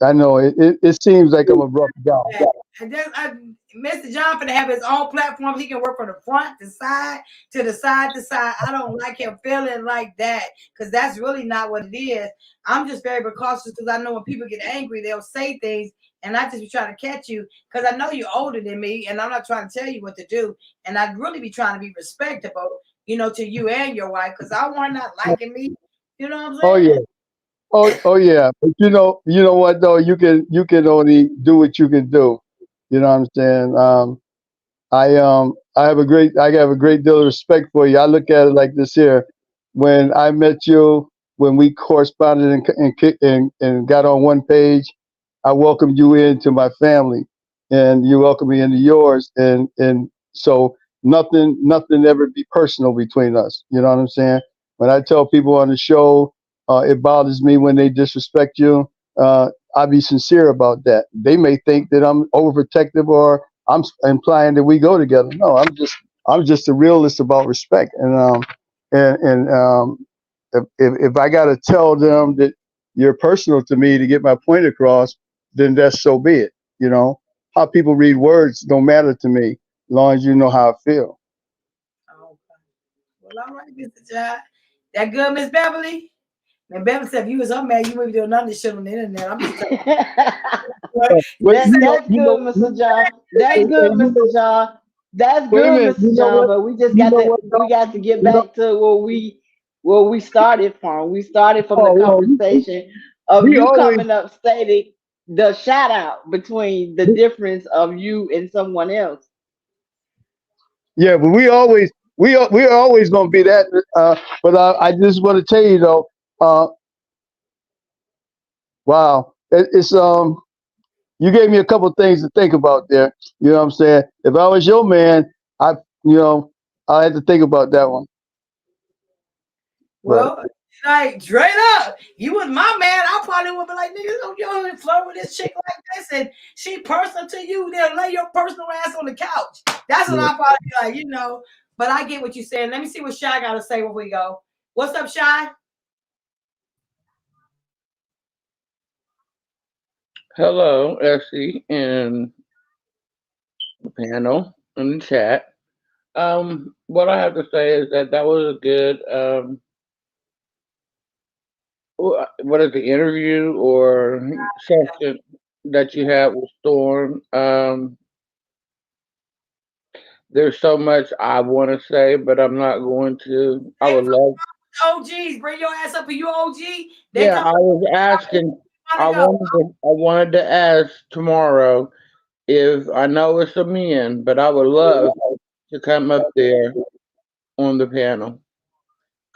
I know it seems like I'm a rough guy. that. And then Mr. John finna have his own platform. He can work from the front, the side, to the side to side. I don't like him feeling like that because that's really not what it is. I'm just very precautious because I know when people get angry, they'll say things, and I just be trying to catch you because I know you're older than me, and I'm not trying to tell you what to do. And I'd really be trying to be respectable, to you and your wife because I want not liking me. You know what I'm Oh yeah. saying? Oh yeah. But you know what though? You can only do what you can do. You know what I'm saying? I have a great deal of respect for you. I look at it like this here. When I met you, when we corresponded and got on one page, I welcomed you into my family, and you welcomed me into yours. And so nothing ever be personal between us. You know what I'm saying? When I tell people on the show, it bothers me when they disrespect you. I be sincere about that. They may think that I'm overprotective or I'm implying that we go together. No, I'm just a realist about respect. And if I got to tell them that you're personal to me to get my point across, then that's so be it. You know, how people read words don't matter to me, as long as you know how I feel. Okay. Well, all right, Mr. John. That good, Miss Beverly? And Beverly said, if you was her man, you wouldn't be doing none of this shit on the internet. I'm just telling Wait, That's good, Mr. John. That's good, Mr. John. That's wait a good, minute. You Mr. know John. what? But we just You got know to what? we got to get You know, back to where we started from. We started from the well, conversation of we you always, coming up stating the shout out between the difference of you and someone else. yeah, but we're always gonna be that. But I just want to tell you though, wow, it's. You gave me a couple of things to think about there. You know what I'm saying? If I was your man, you know, I had to think about that one. But well, like straight up, you was my man. I probably would be like, nigga, don't you don't flirt with this chick like this, and she personal to you. Then lay your personal ass on the couch. That's what yeah. I probably be like, you know. But I get what you're saying. Let me see what Shy got to say before we go. What's up, Shy? Hello, Essie, and the panel in the chat. What I have to say is that that was a good, what is the interview or session that you had with Storm? There's so much I want to say, but I'm not going to. I Hey, would love. OGs, bring your ass up. Are you OG? They Yeah, come I was asking. to go. I wanted to ask tomorrow if I know it's a men, but I would love to come up there on the panel.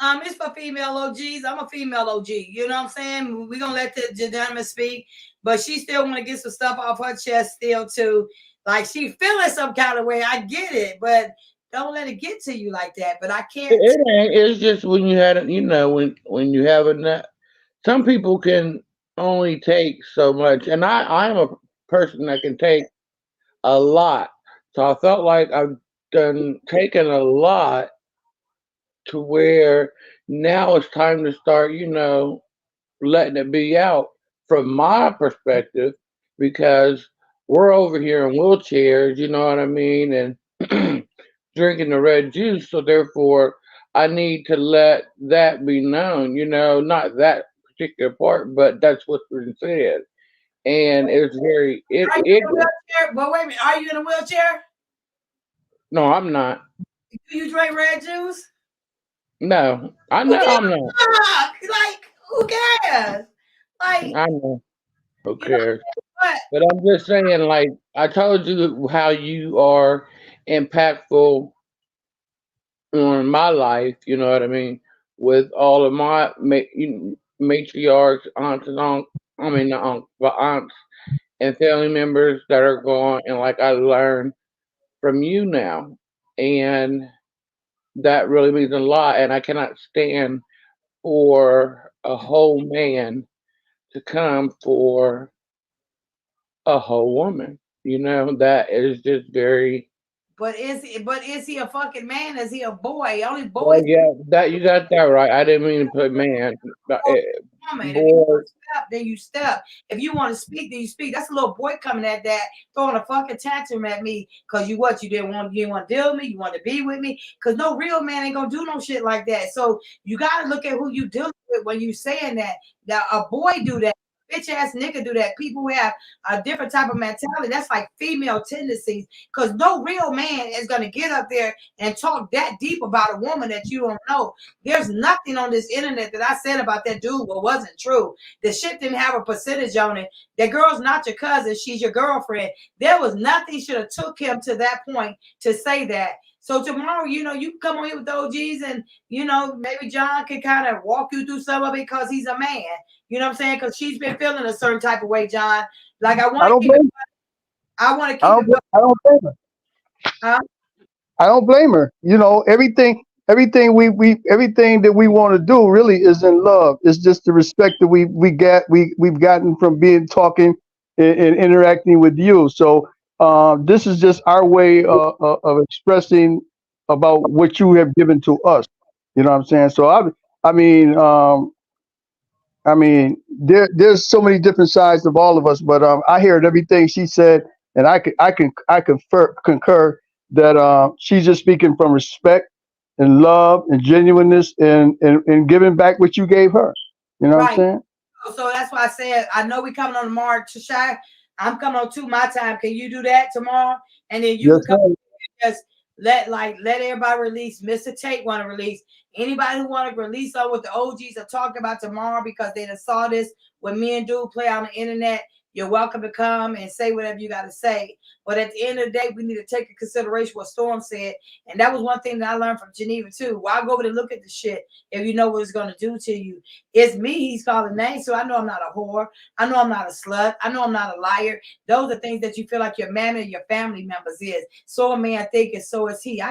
It's for female OGs. I'm a female OG. You know what I'm saying? We're gonna let the gentleman speak, but she still want to get some stuff off her chest still too. Like she feeling some kind of way. I get it, but don't let it get to you like that. But I can't. It ain't. It's just when you had, when you have enough. Some people can only take so much, and I'm a person that can take a lot. So I felt like I've done taken a lot to where now it's time to start, letting it be out from my perspective, because we're over here in wheelchairs, you know what I mean, and drinking the red juice. So therefore, I need to let that be known, not that particular part, but that's what's been said. And it's very Are you in a ignorant. wheelchair? But wait a minute. Are you in a wheelchair? No, I'm not. Do you drink red juice? No, I Who know gives I'm not. a fuck? Like who cares? Like I know. Who you know cares? what? But I'm just saying, like I told you, how you are impactful on my life. You know what I mean? With all of my matriarchs, aunts and uncles. I mean, not uncle, but aunts and family members that are gone, and like I learned from you now, and that really means a lot. And I cannot stand for a whole man to come for a whole woman. That is just very. But is he a fucking man? Is he a boy? Only Well, boys yeah, that you got that right. I didn't mean to put man. woman. If you Boy, want to step, then you step. If you want to speak, then you speak. That's a little boy coming at that, throwing a fucking tantrum at me because you didn't want to deal with me, you want to be with me. Because no real man ain't gonna do no shit like that. So you gotta look at who you dealing with when you saying that. That a boy do that. Bitch ass nigga do that. People who have a different type of mentality, that's like female tendencies. Because no real man is gonna get up there and talk that deep about a woman that you don't know. There's nothing on this internet that I said about that dude what wasn't true. The shit didn't have a percentage on it. That girl's not your cousin, she's your girlfriend. There was nothing should have took him to that point to say that. So tomorrow, you can come on here with the OGs and, maybe John can kind of walk you through some of it because he's a man. You know what I'm saying? Because she's been feeling a certain type of way, John. Like I I want to don't keep it. blame. I want to I keep don't. it. I don't blame her. Huh? I don't blame her. You know, everything that we want to do really is in love. It's just the respect that we've gotten from being talking and interacting with you. So this is just our way of expressing about what you have given to us. You know what I'm saying? So I mean, there's so many different sides of all of us, but I heard everything she said, and I concur that she's just speaking from respect and love and genuineness and giving back what you gave her. You know what I'm Right. saying? So that's why I said I know we coming on tomorrow to Shy. I'm coming on 2 my time. Can you do that tomorrow? And then you Yes, can come sir. just let everybody release. Mr. Tate want to release. Anybody who want to release on what the OGs are talking about tomorrow because they done saw this when me and dude play on the internet. You're welcome to come and say whatever you got to say. But at the end of the day, we need to take into consideration what Storm said. And that was one thing that I learned from Geneva too. Why go over to look at the shit if you know what it's going to do to you? It's me he's calling names, so I know I'm not a whore. I know I'm not a slut. I know I'm not a liar. Those are things that you feel like your man or your family members is. So a man think and so is he.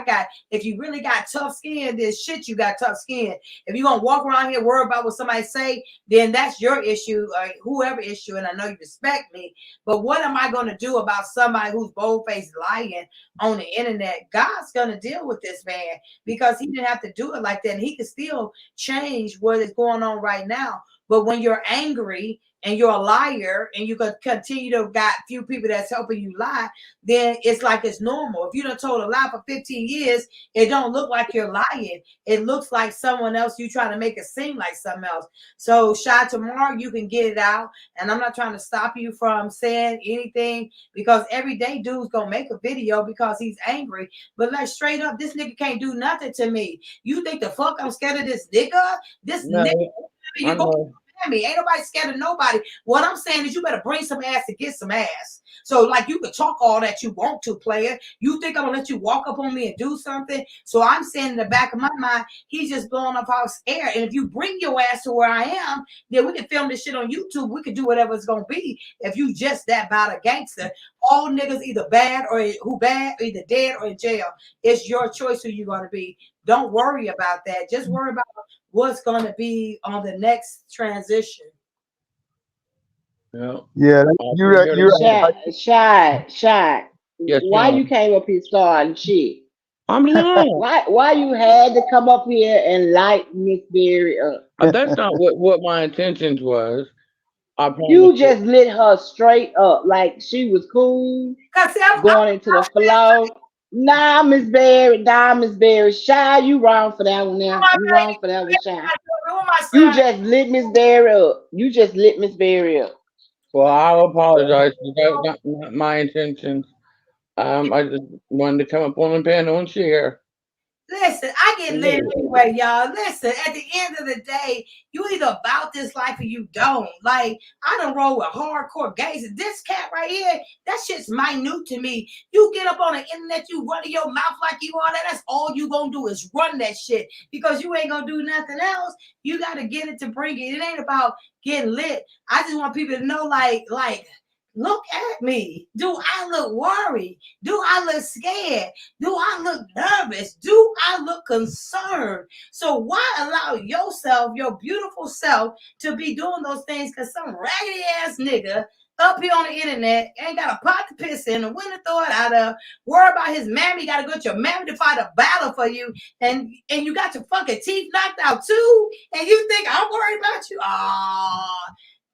If you really got tough skin, then shit, you got tough skin. If you're going to walk around here worried about what somebody say, then that's your issue or whoever issue, and I know you respect me. But what am I going to do about somebody who's bold-faced lying on the internet? God's going to deal with this man because he didn't have to do it like that, and he can still change what is going on right now. But when you're angry and you're a liar and you can continue to got few people that's helping you lie, then it's like it's normal. If you done told a lie for 15 years, it don't look like you're lying. It looks like someone else. You trying to make it seem like something else. So Shy, tomorrow you can get it out. And I'm not trying to stop you from saying anything because every day dude's gonna make a video because he's angry. But like straight up, this nigga can't do nothing to me. You think the fuck I'm scared of this nigga? This No, nigga, I you go know. me. Ain't nobody scared of nobody. What I'm saying is you better bring some ass to get some ass. So like you can talk all that you want to, player. You think I'm gonna let you walk up on me and do something? So I'm saying in the back of my mind, he's just blowing up our air. And if you bring your ass to where I am, then we can film this shit on YouTube. We can do whatever it's gonna be. If you just that bad a gangster, all niggas either bad or who bad, or either dead or in jail. It's your choice who you're gonna be. Don't worry about that. Just worry about what's going to be on the next transition. Yeah. Yeah, you're Shy. Yes, Why you ma'am. came up here starting shit? I'm lying. Why you had to come up here and light Miss Berry up? That's not what my intentions was. I promise You you. just lit her straight up like she was cool, Cause see, I'm going into the flow. Nah, Miss Berry. Shy, you wrong for that one now. You wrong for that one, Shy. You just lit Miss Berry up. Well, I'll apologize. That was not my intentions. I just wanted to come up on the panel and share. Listen, I get lit anyway, y'all. Listen, at the end of the day, you either about this life or you don't. Like, I done roll with hardcore gangsters. This cat right here, that shit's minute to me. You get up on the internet, you running your mouth like you all that. That's all you gonna do is run that shit because you ain't gonna do nothing else. You gotta get it to bring it. It ain't about getting lit. I just want people to know, like, look at me. Do I look worried? Do I look scared? Do I look nervous? Do I look concerned? So why allow yourself, your beautiful self, to be doing those things because some raggedy ass nigga up here on the internet ain't got a pot to piss in, a window to throw it out of, worry about his mammy, got to go to your mammy to fight a battle for you, and you got your fucking teeth knocked out too, and you think I'm worried about you?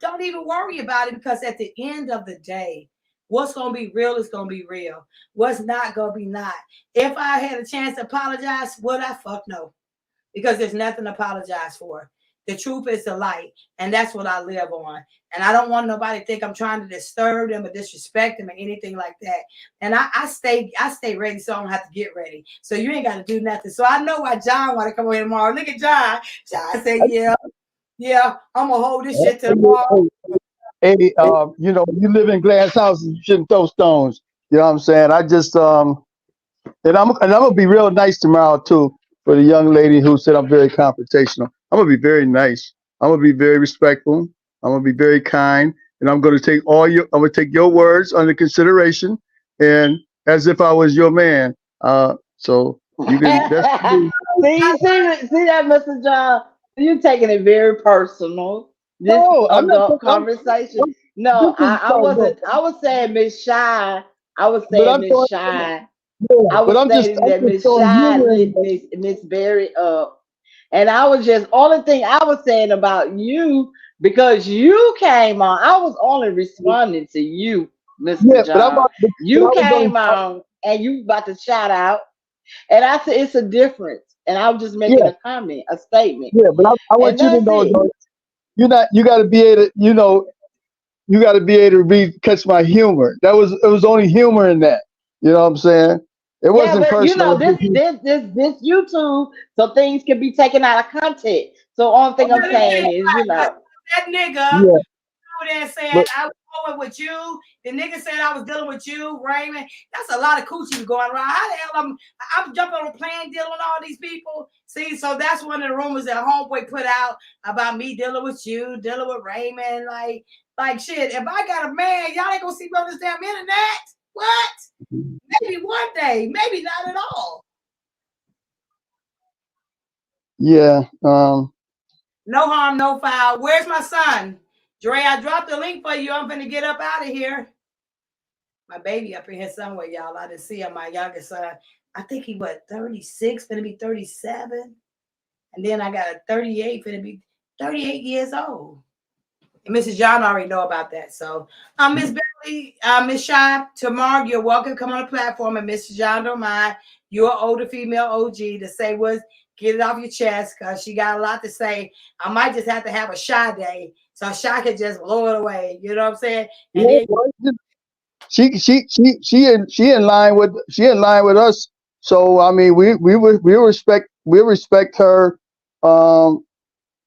Don't even worry about it because at the end of the day, what's going to be real is going to be real. What's not going to be not. If I had a chance to apologize, would I? Fuck no. Because there's nothing to apologize for. The truth is the light, and that's what I live on. And I don't want nobody to think I'm trying to disturb them or disrespect them or anything like that. And I stay ready so I don't have to get ready. So you ain't got to do nothing. So I know why John want to come in tomorrow. Look at John. John said, yeah, I'm gonna hold this shit till tomorrow. Hey, you know, you live in glass houses, you shouldn't throw stones. You know what I'm saying? I just and I'm gonna be real nice tomorrow too for the young lady who said I'm very confrontational. I'm gonna be very nice. I'm gonna be very respectful. I'm gonna be very kind, and I'm gonna take I'm gonna take your words under consideration, and as if I was your man. So you can. That's See that, Mr. John? You're taking it very personal. This no. I'm not. conversation. No, This is I wasn't. I was saying Miss Shy. I was but saying I'm Miss throwing. Shy. Yeah, I but was stating I'm that just Miss throwing Shy humor in lit there. Miss Berry up. And I was just only thing I was saying about you because you came on. I was only responding to you, Mr. Yeah, but John. but I You was only. came on and you about to shout out. And I said it's a difference. And I was just making Yeah, a comment, a statement. yeah, but I And want you to that's know it. though. You not. You got to be able to. You got to be able to catch my humor. It was only humor in that. You know what I'm saying? It Yeah, wasn't but you personal. know, this YouTube, so things can be taken out of context. So only thing I'm saying is, That nigga Yeah, over there said but I was going with you. The nigga said I was dealing with you, Raymond. That's a lot of coochie going around. How the hell I'm jumping on a plane dealing with all these people? See, so that's one of the rumors that Homeboy put out about me dealing with you, dealing with Raymond. Like shit. If I got a man, y'all ain't gonna see me on this damn internet. What? Maybe one day, maybe not at all. yeah. No harm, no foul. Where's my son? Dre, I dropped the link for you. I'm gonna get up out of here. My baby up in here somewhere, y'all. I didn't see him. My youngest son. I think he 36, gonna be 37. And then I got a 38, gonna be 38 years old. And Mrs. John already know about that. So Miss Beverly, Miss Shy, tomorrow you're welcome to come on the platform, and Mrs. John don't mind. You're an older female OG to say get it off your chest because she got a lot to say. I might just have to have a Shy day so Shy can just blow it away. You know what I'm saying? And Yeah, then well, she in line with us. So I mean, we respect her. Um,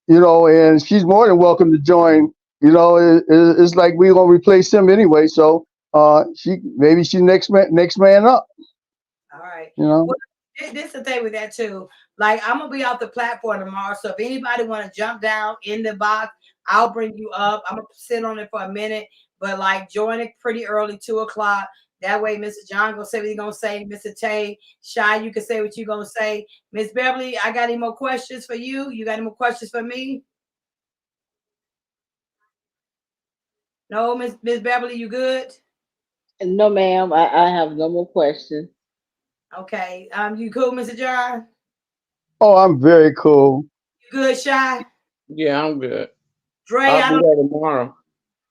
and she's more than welcome to join. It's like we're gonna replace him anyway. So she's next man up. all right. You know. Well, this is the thing with that too. Like I'm gonna be off the platform tomorrow. So if anybody want to jump down in the box, I'll bring you up. I'm gonna sit on it for a minute, but like join it pretty early, 2:00. That way, Mr. John gonna say what he's gonna say. Mr. Tay, Shy, you can say what you're gonna say. Miss Beverly, I got any more questions for you? You got any more questions for me? No, Miss Beverly, you good? No, ma'am, I have no more questions. Okay. You cool, Mr. John? Oh, I'm very cool. You good, Shy? Yeah, I'm good. Dre, I'll I be don't there tomorrow.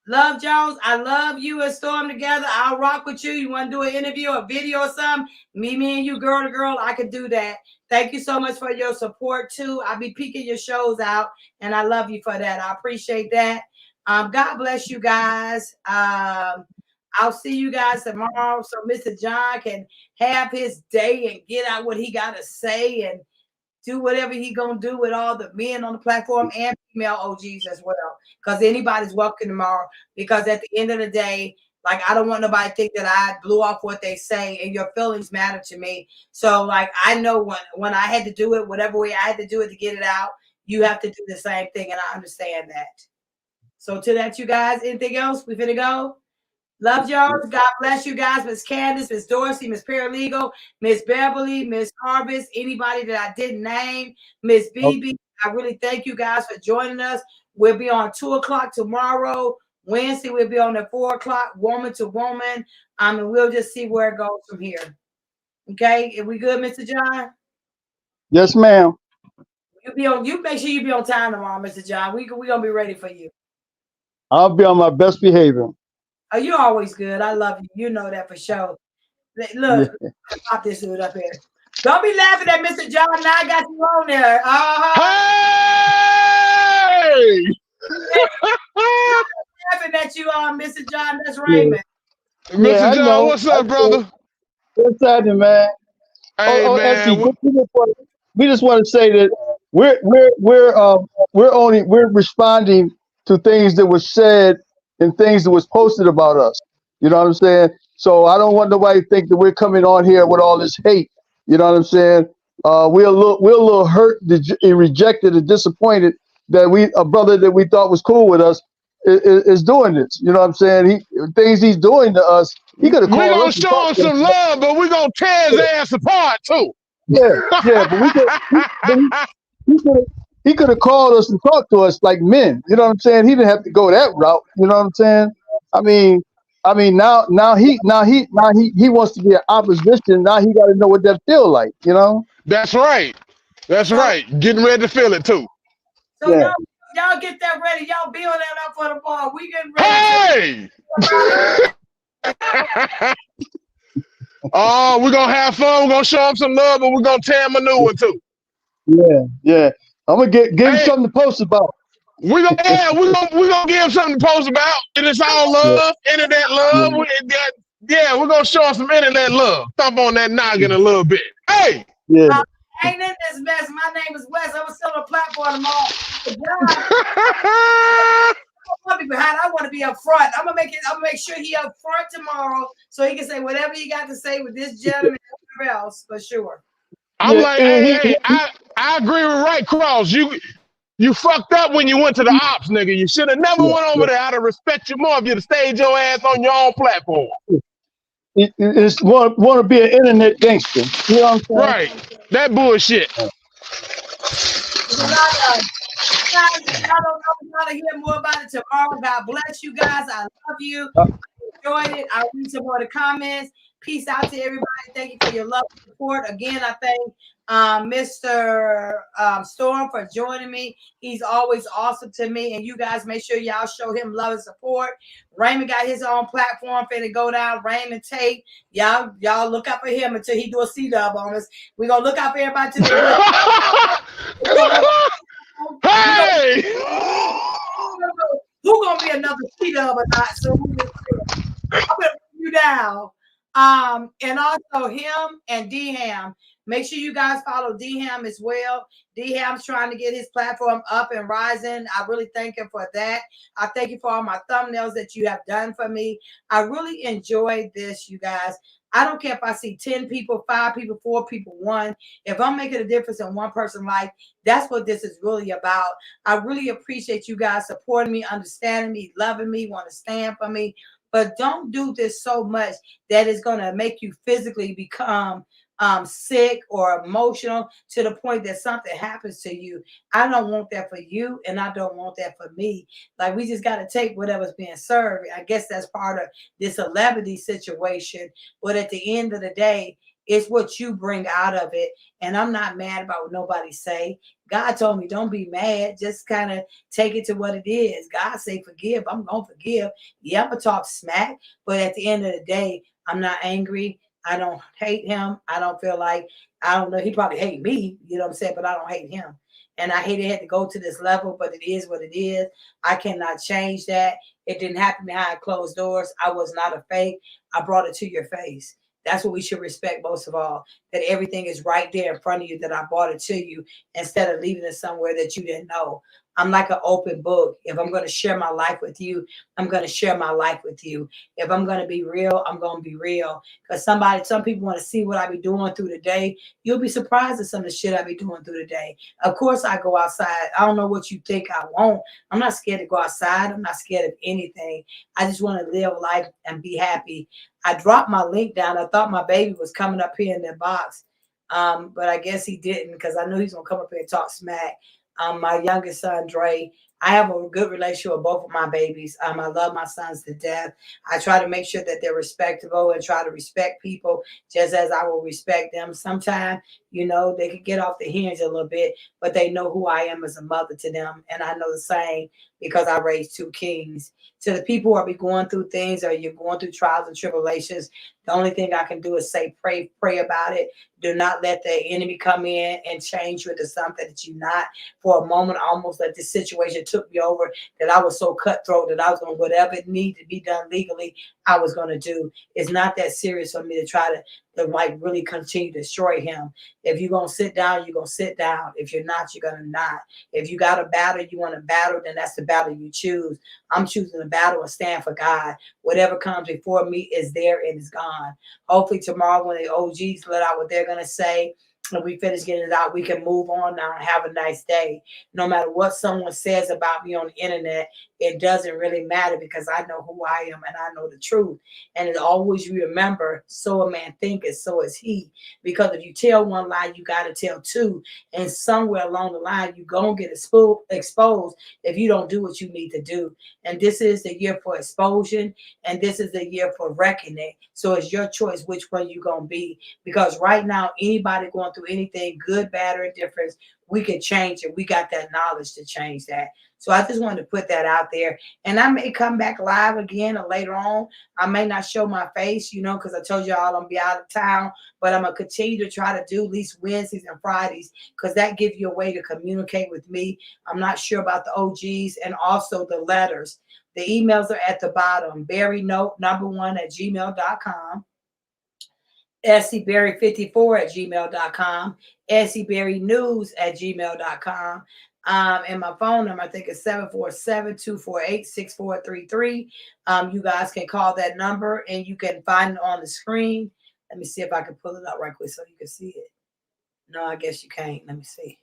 Love Jones. I love you and Storm together. I'll rock with you. You want to do an interview, a video or something? Me and you, girl to girl, I could do that. Thank you so much for your support too. I'll be peeking your shows out, and I love you for that. I appreciate that. God bless you guys. I'll see you guys tomorrow so Mr. John can have his day and get out what he got to say and do whatever he gonna do with all the men on the platform and female OGs as well. Because anybody's welcome tomorrow. Because at the end of the day, like I don't want nobody to think that I blew off what they say, and your feelings matter to me. So like I know when I had to do it, whatever way I had to do it to get it out, you have to do the same thing, and I understand that. So to that, you guys, anything else? We finna go. Love y'all. God bless you guys. Miss Candace, Miss Dorsey, Miss Paralegal, Miss Beverly, Miss Harvest, anybody that I didn't name, Miss Okay. BB. I really thank you guys for joining us. We'll be on 2:00 tomorrow. Wednesday, we'll be on at 4:00, woman to woman. And we'll just see where it goes from here. Okay. Are we good, Mr. John? Yes, ma'am. You make sure you be on time tomorrow, Mr. John. We gonna be ready for you. I'll be on my best behavior. Oh, you're always good. I love you. You know that for sure. Yeah. Look, pop this dude up here. Don't be laughing at Mr. John. Now I got you on there. Hey! Laughing at you, Mr. John. That's Yeah, Raymond. yeah, Mr. I John, know. what's up, brother? What's happening, man? Hey, Essie, man. we just want to say that we're responding to things that were said and things that was posted about us. You know what I'm saying? So I don't want nobody to think that we're coming on here with all this hate. You know what I'm saying? We're a little hurt and rejected and disappointed that a brother that we thought was cool with us is doing this. You know what I'm saying? Things he's doing to us. He could have We called gonna us and show talked him to us. some love, but we gonna tear his ass apart too. Yeah, but he could have called us and talked to us like men. You know what I'm saying? He didn't have to go that route. You know what I'm saying? I mean, now he wants to be in opposition. Now he got to know what that feel like. You know? That's right. That's So, right. Getting ready to feel it too. so Yeah. y'all get that ready. Y'all build that up for the ball. We getting ready Hey! Oh, we're gonna have fun. We're gonna show him some love, but we're gonna tear him a new one too. Yeah. I'm gonna give him Hey, something to post about. we gonna give him something to post about. And it's all Yeah, love, internet love. We're gonna show him some internet love. Thump on that noggin a little bit. Hey! yeah. ain't in this mess. My name is Wes. I'm still on a platform tomorrow. I want to be behind. I want to be up front. I'm gonna make sure he up front tomorrow, so he can say whatever he got to say with this gentleman and whatever else for sure. I'm Yeah, like, and hey, I agree with Right Cross. You fucked up when you went to the ops, nigga. You should have never went over there. I'd have respect you more if you'd have stayed your ass on your own platform. it's want to be an internet gangster. You know what I'm Right. That bullshit. Y'all don't know. Y'all to hear more about it tomorrow. God bless you guys. I love you. saying? Enjoyed it. I'll read some more of the comments. Peace out to everybody. Thank you for your love and support. Again, I thank Mr. Storm for joining me. He's always awesome to me. And you guys make sure y'all show him love and support. Raymond got his own platform finna go down. Raymond Tate. Y'all look out for him until he do a C-dub on us. We're gonna look out for everybody till they Hey! who gonna be another C-dub or not? So I'm gonna put you down. And also him and D-Ham. Make sure you guys follow D-Ham as well. D-Ham's trying to get his platform up and rising. I really thank him for that. I thank you for all my thumbnails that you have done for me. I really enjoyed this, you guys. I don't care if I see 10 people, 5 people, 4 people, 1. If I'm making a difference in one person's life, that's what this is really about. I really appreciate you guys supporting me, understanding me, loving me, want to stand for me. But don't do this so much that it's going to make you physically become sick or emotional to the point that something happens to you. I don't want that for you, and I don't want that for me. Like, we just got to take whatever's being served. I guess that's part of this celebrity situation. But at the end of the day, it's what you bring out of it. And I'm not mad about what nobody say. God told me, don't be mad. Just kind of take it to what it is. God say, forgive. I'm going to forgive. Yeah, I'm going to talk smack. But at the end of the day, I'm not angry. I don't hate him. I don't feel like, I don't know. He probably hate me, you know what I'm saying? But I don't hate him. And I hate it had to go to this level, but it is what it is. I cannot change that. It didn't happen behind closed doors. I was not a fake. I brought it to your face. That's what we should respect most of all, that everything is right there in front of you, that I brought it to you instead of leaving it somewhere that you didn't know. I'm like an open book. If I'm going to share my life with you, I'm going to share my life with you. If I'm going to be real, I'm going to be real. Because some people want to see what I be doing through the day. You'll be surprised at some of the shit I be doing through the day. Of course, I go outside. I don't know what you think I won't. I'm not scared to go outside. I'm not scared of anything. I just want to live life and be happy. I dropped my link down. I thought my baby was coming up here in that box. But I guess he didn't, because I knew he's going to come up here and talk smack. My youngest son, Dre, I have a good relationship with both of my babies. I love my sons to death. I try to make sure that they're respectable and try to respect people just as I will respect them. Sometimes, they could get off the hinge a little bit, but they know who I am as a mother to them. And I know the same because I raised 2 kings. To the people who are going through things, or you're going through trials and tribulations, the only thing I can do is say, pray about it. Do not let the enemy come in and change you into something that you're not. For a moment, I almost let this situation took me over, that I was so cutthroat that I was going to, whatever it needed to be done legally, I was going to do. It's not that serious for me to try to really continue to destroy him. If you're going to sit down, you're going to sit down. If you're not, you're going to not. If you got a battle, you want to battle, then that's the battle you choose. I'm choosing to battle and stand for God. Whatever comes before me is there and is gone. Hopefully tomorrow when the OGs let out what they're going to say, and we finish getting it out, we can move on now and have a nice day. No matter what someone says about me on the internet, it doesn't really matter because I know who I am and I know the truth. And it always remember, so a man thinketh, so is he. Because if you tell one lie, you got to tell two. And somewhere along the line, you're going to get exposed if you don't do what you need to do. And this is the year for exposure, and this is the year for reckoning. So it's your choice which one you're going to be. Because right now, anybody going through anything, good, bad, or indifference, we can change it. We got that knowledge to change that. So I just wanted to put that out there. And I may come back live again or later on. I may not show my face, because I told y'all I'm going to be out of town. But I'm going to continue to try to do at least Wednesdays and Fridays because that gives you a way to communicate with me. I'm not sure about the OGs and also the letters. The emails are at the bottom. berrynote1@gmail.com. Essie Berry 54@gmail.com. Essie Berry News@gmail.com. And my phone number, I think it's 747-248-6433. You guys can call that number and you can find it on the screen. Let me see if I can pull it up right quick so you can see it. No, I guess you can't. Let me see.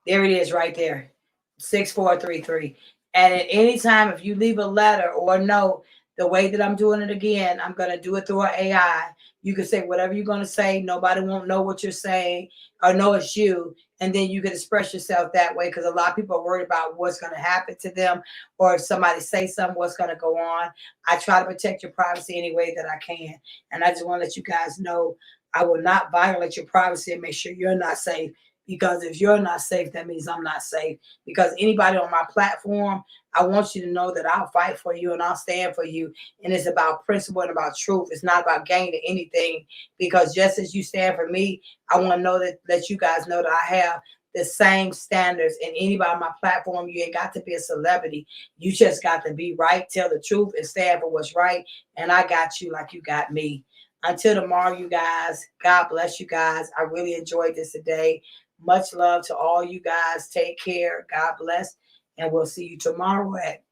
There it is right there. 6433. And at any time, if you leave a letter or a note, the way that I'm doing it again, I'm going to do it through an AI. You can say whatever you're going to say. Nobody won't know what you're saying or know it's you. And then you can express yourself that way because a lot of people are worried about what's going to happen to them or if somebody say something, what's going to go on. I try to protect your privacy any way that I can. And I just want to let you guys know I will not violate your privacy and make sure you're not safe. Because if you're not safe, that means I'm not safe. Because anybody on my platform, I want you to know that I'll fight for you and I'll stand for you. And it's about principle and about truth. It's not about gaining anything. Because just as you stand for me, I want to know that let you guys know that I have the same standards. And anybody on my platform, you ain't got to be a celebrity. You just got to be right, tell the truth, and stand for what's right. And I got you like you got me. Until tomorrow, you guys, God bless you guys. I really enjoyed this today. Much love to all you guys. Take care. God bless. And we'll see you tomorrow at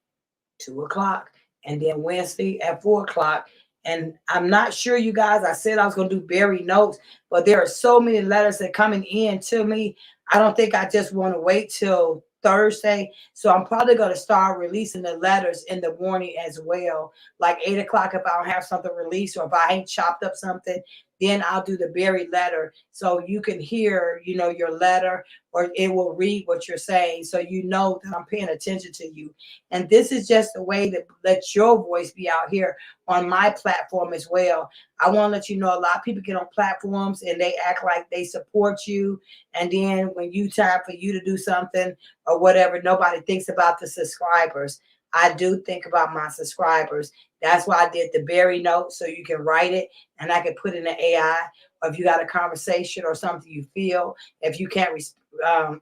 2 o'clock. And then Wednesday at 4 o'clock. And I'm not sure, you guys. I said I was going to do Berry notes. But there are so many letters that are coming in to me. I don't think I just want to wait till Thursday. So I'm probably going to start releasing the letters in the morning as well. Like 8 o'clock if I don't have something released or if I ain't chopped up something. Then I'll do the Berry letter so you can hear, your letter or it will read what you're saying. So you know that I'm paying attention to you. And this is just a way to let your voice be out here on my platform as well. I want to let you know a lot of people get on platforms and they act like they support you. And then when time for you to do something or whatever, nobody thinks about the subscribers. I do think about my subscribers. That's why I did the Berry note so you can write it and I can put in an AI. Or if you got a conversation or something you feel, if you can't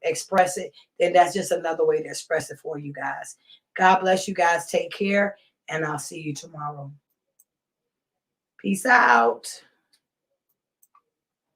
express it, then that's just another way to express it for you guys. God bless you guys. Take care, and I'll see you tomorrow. Peace out.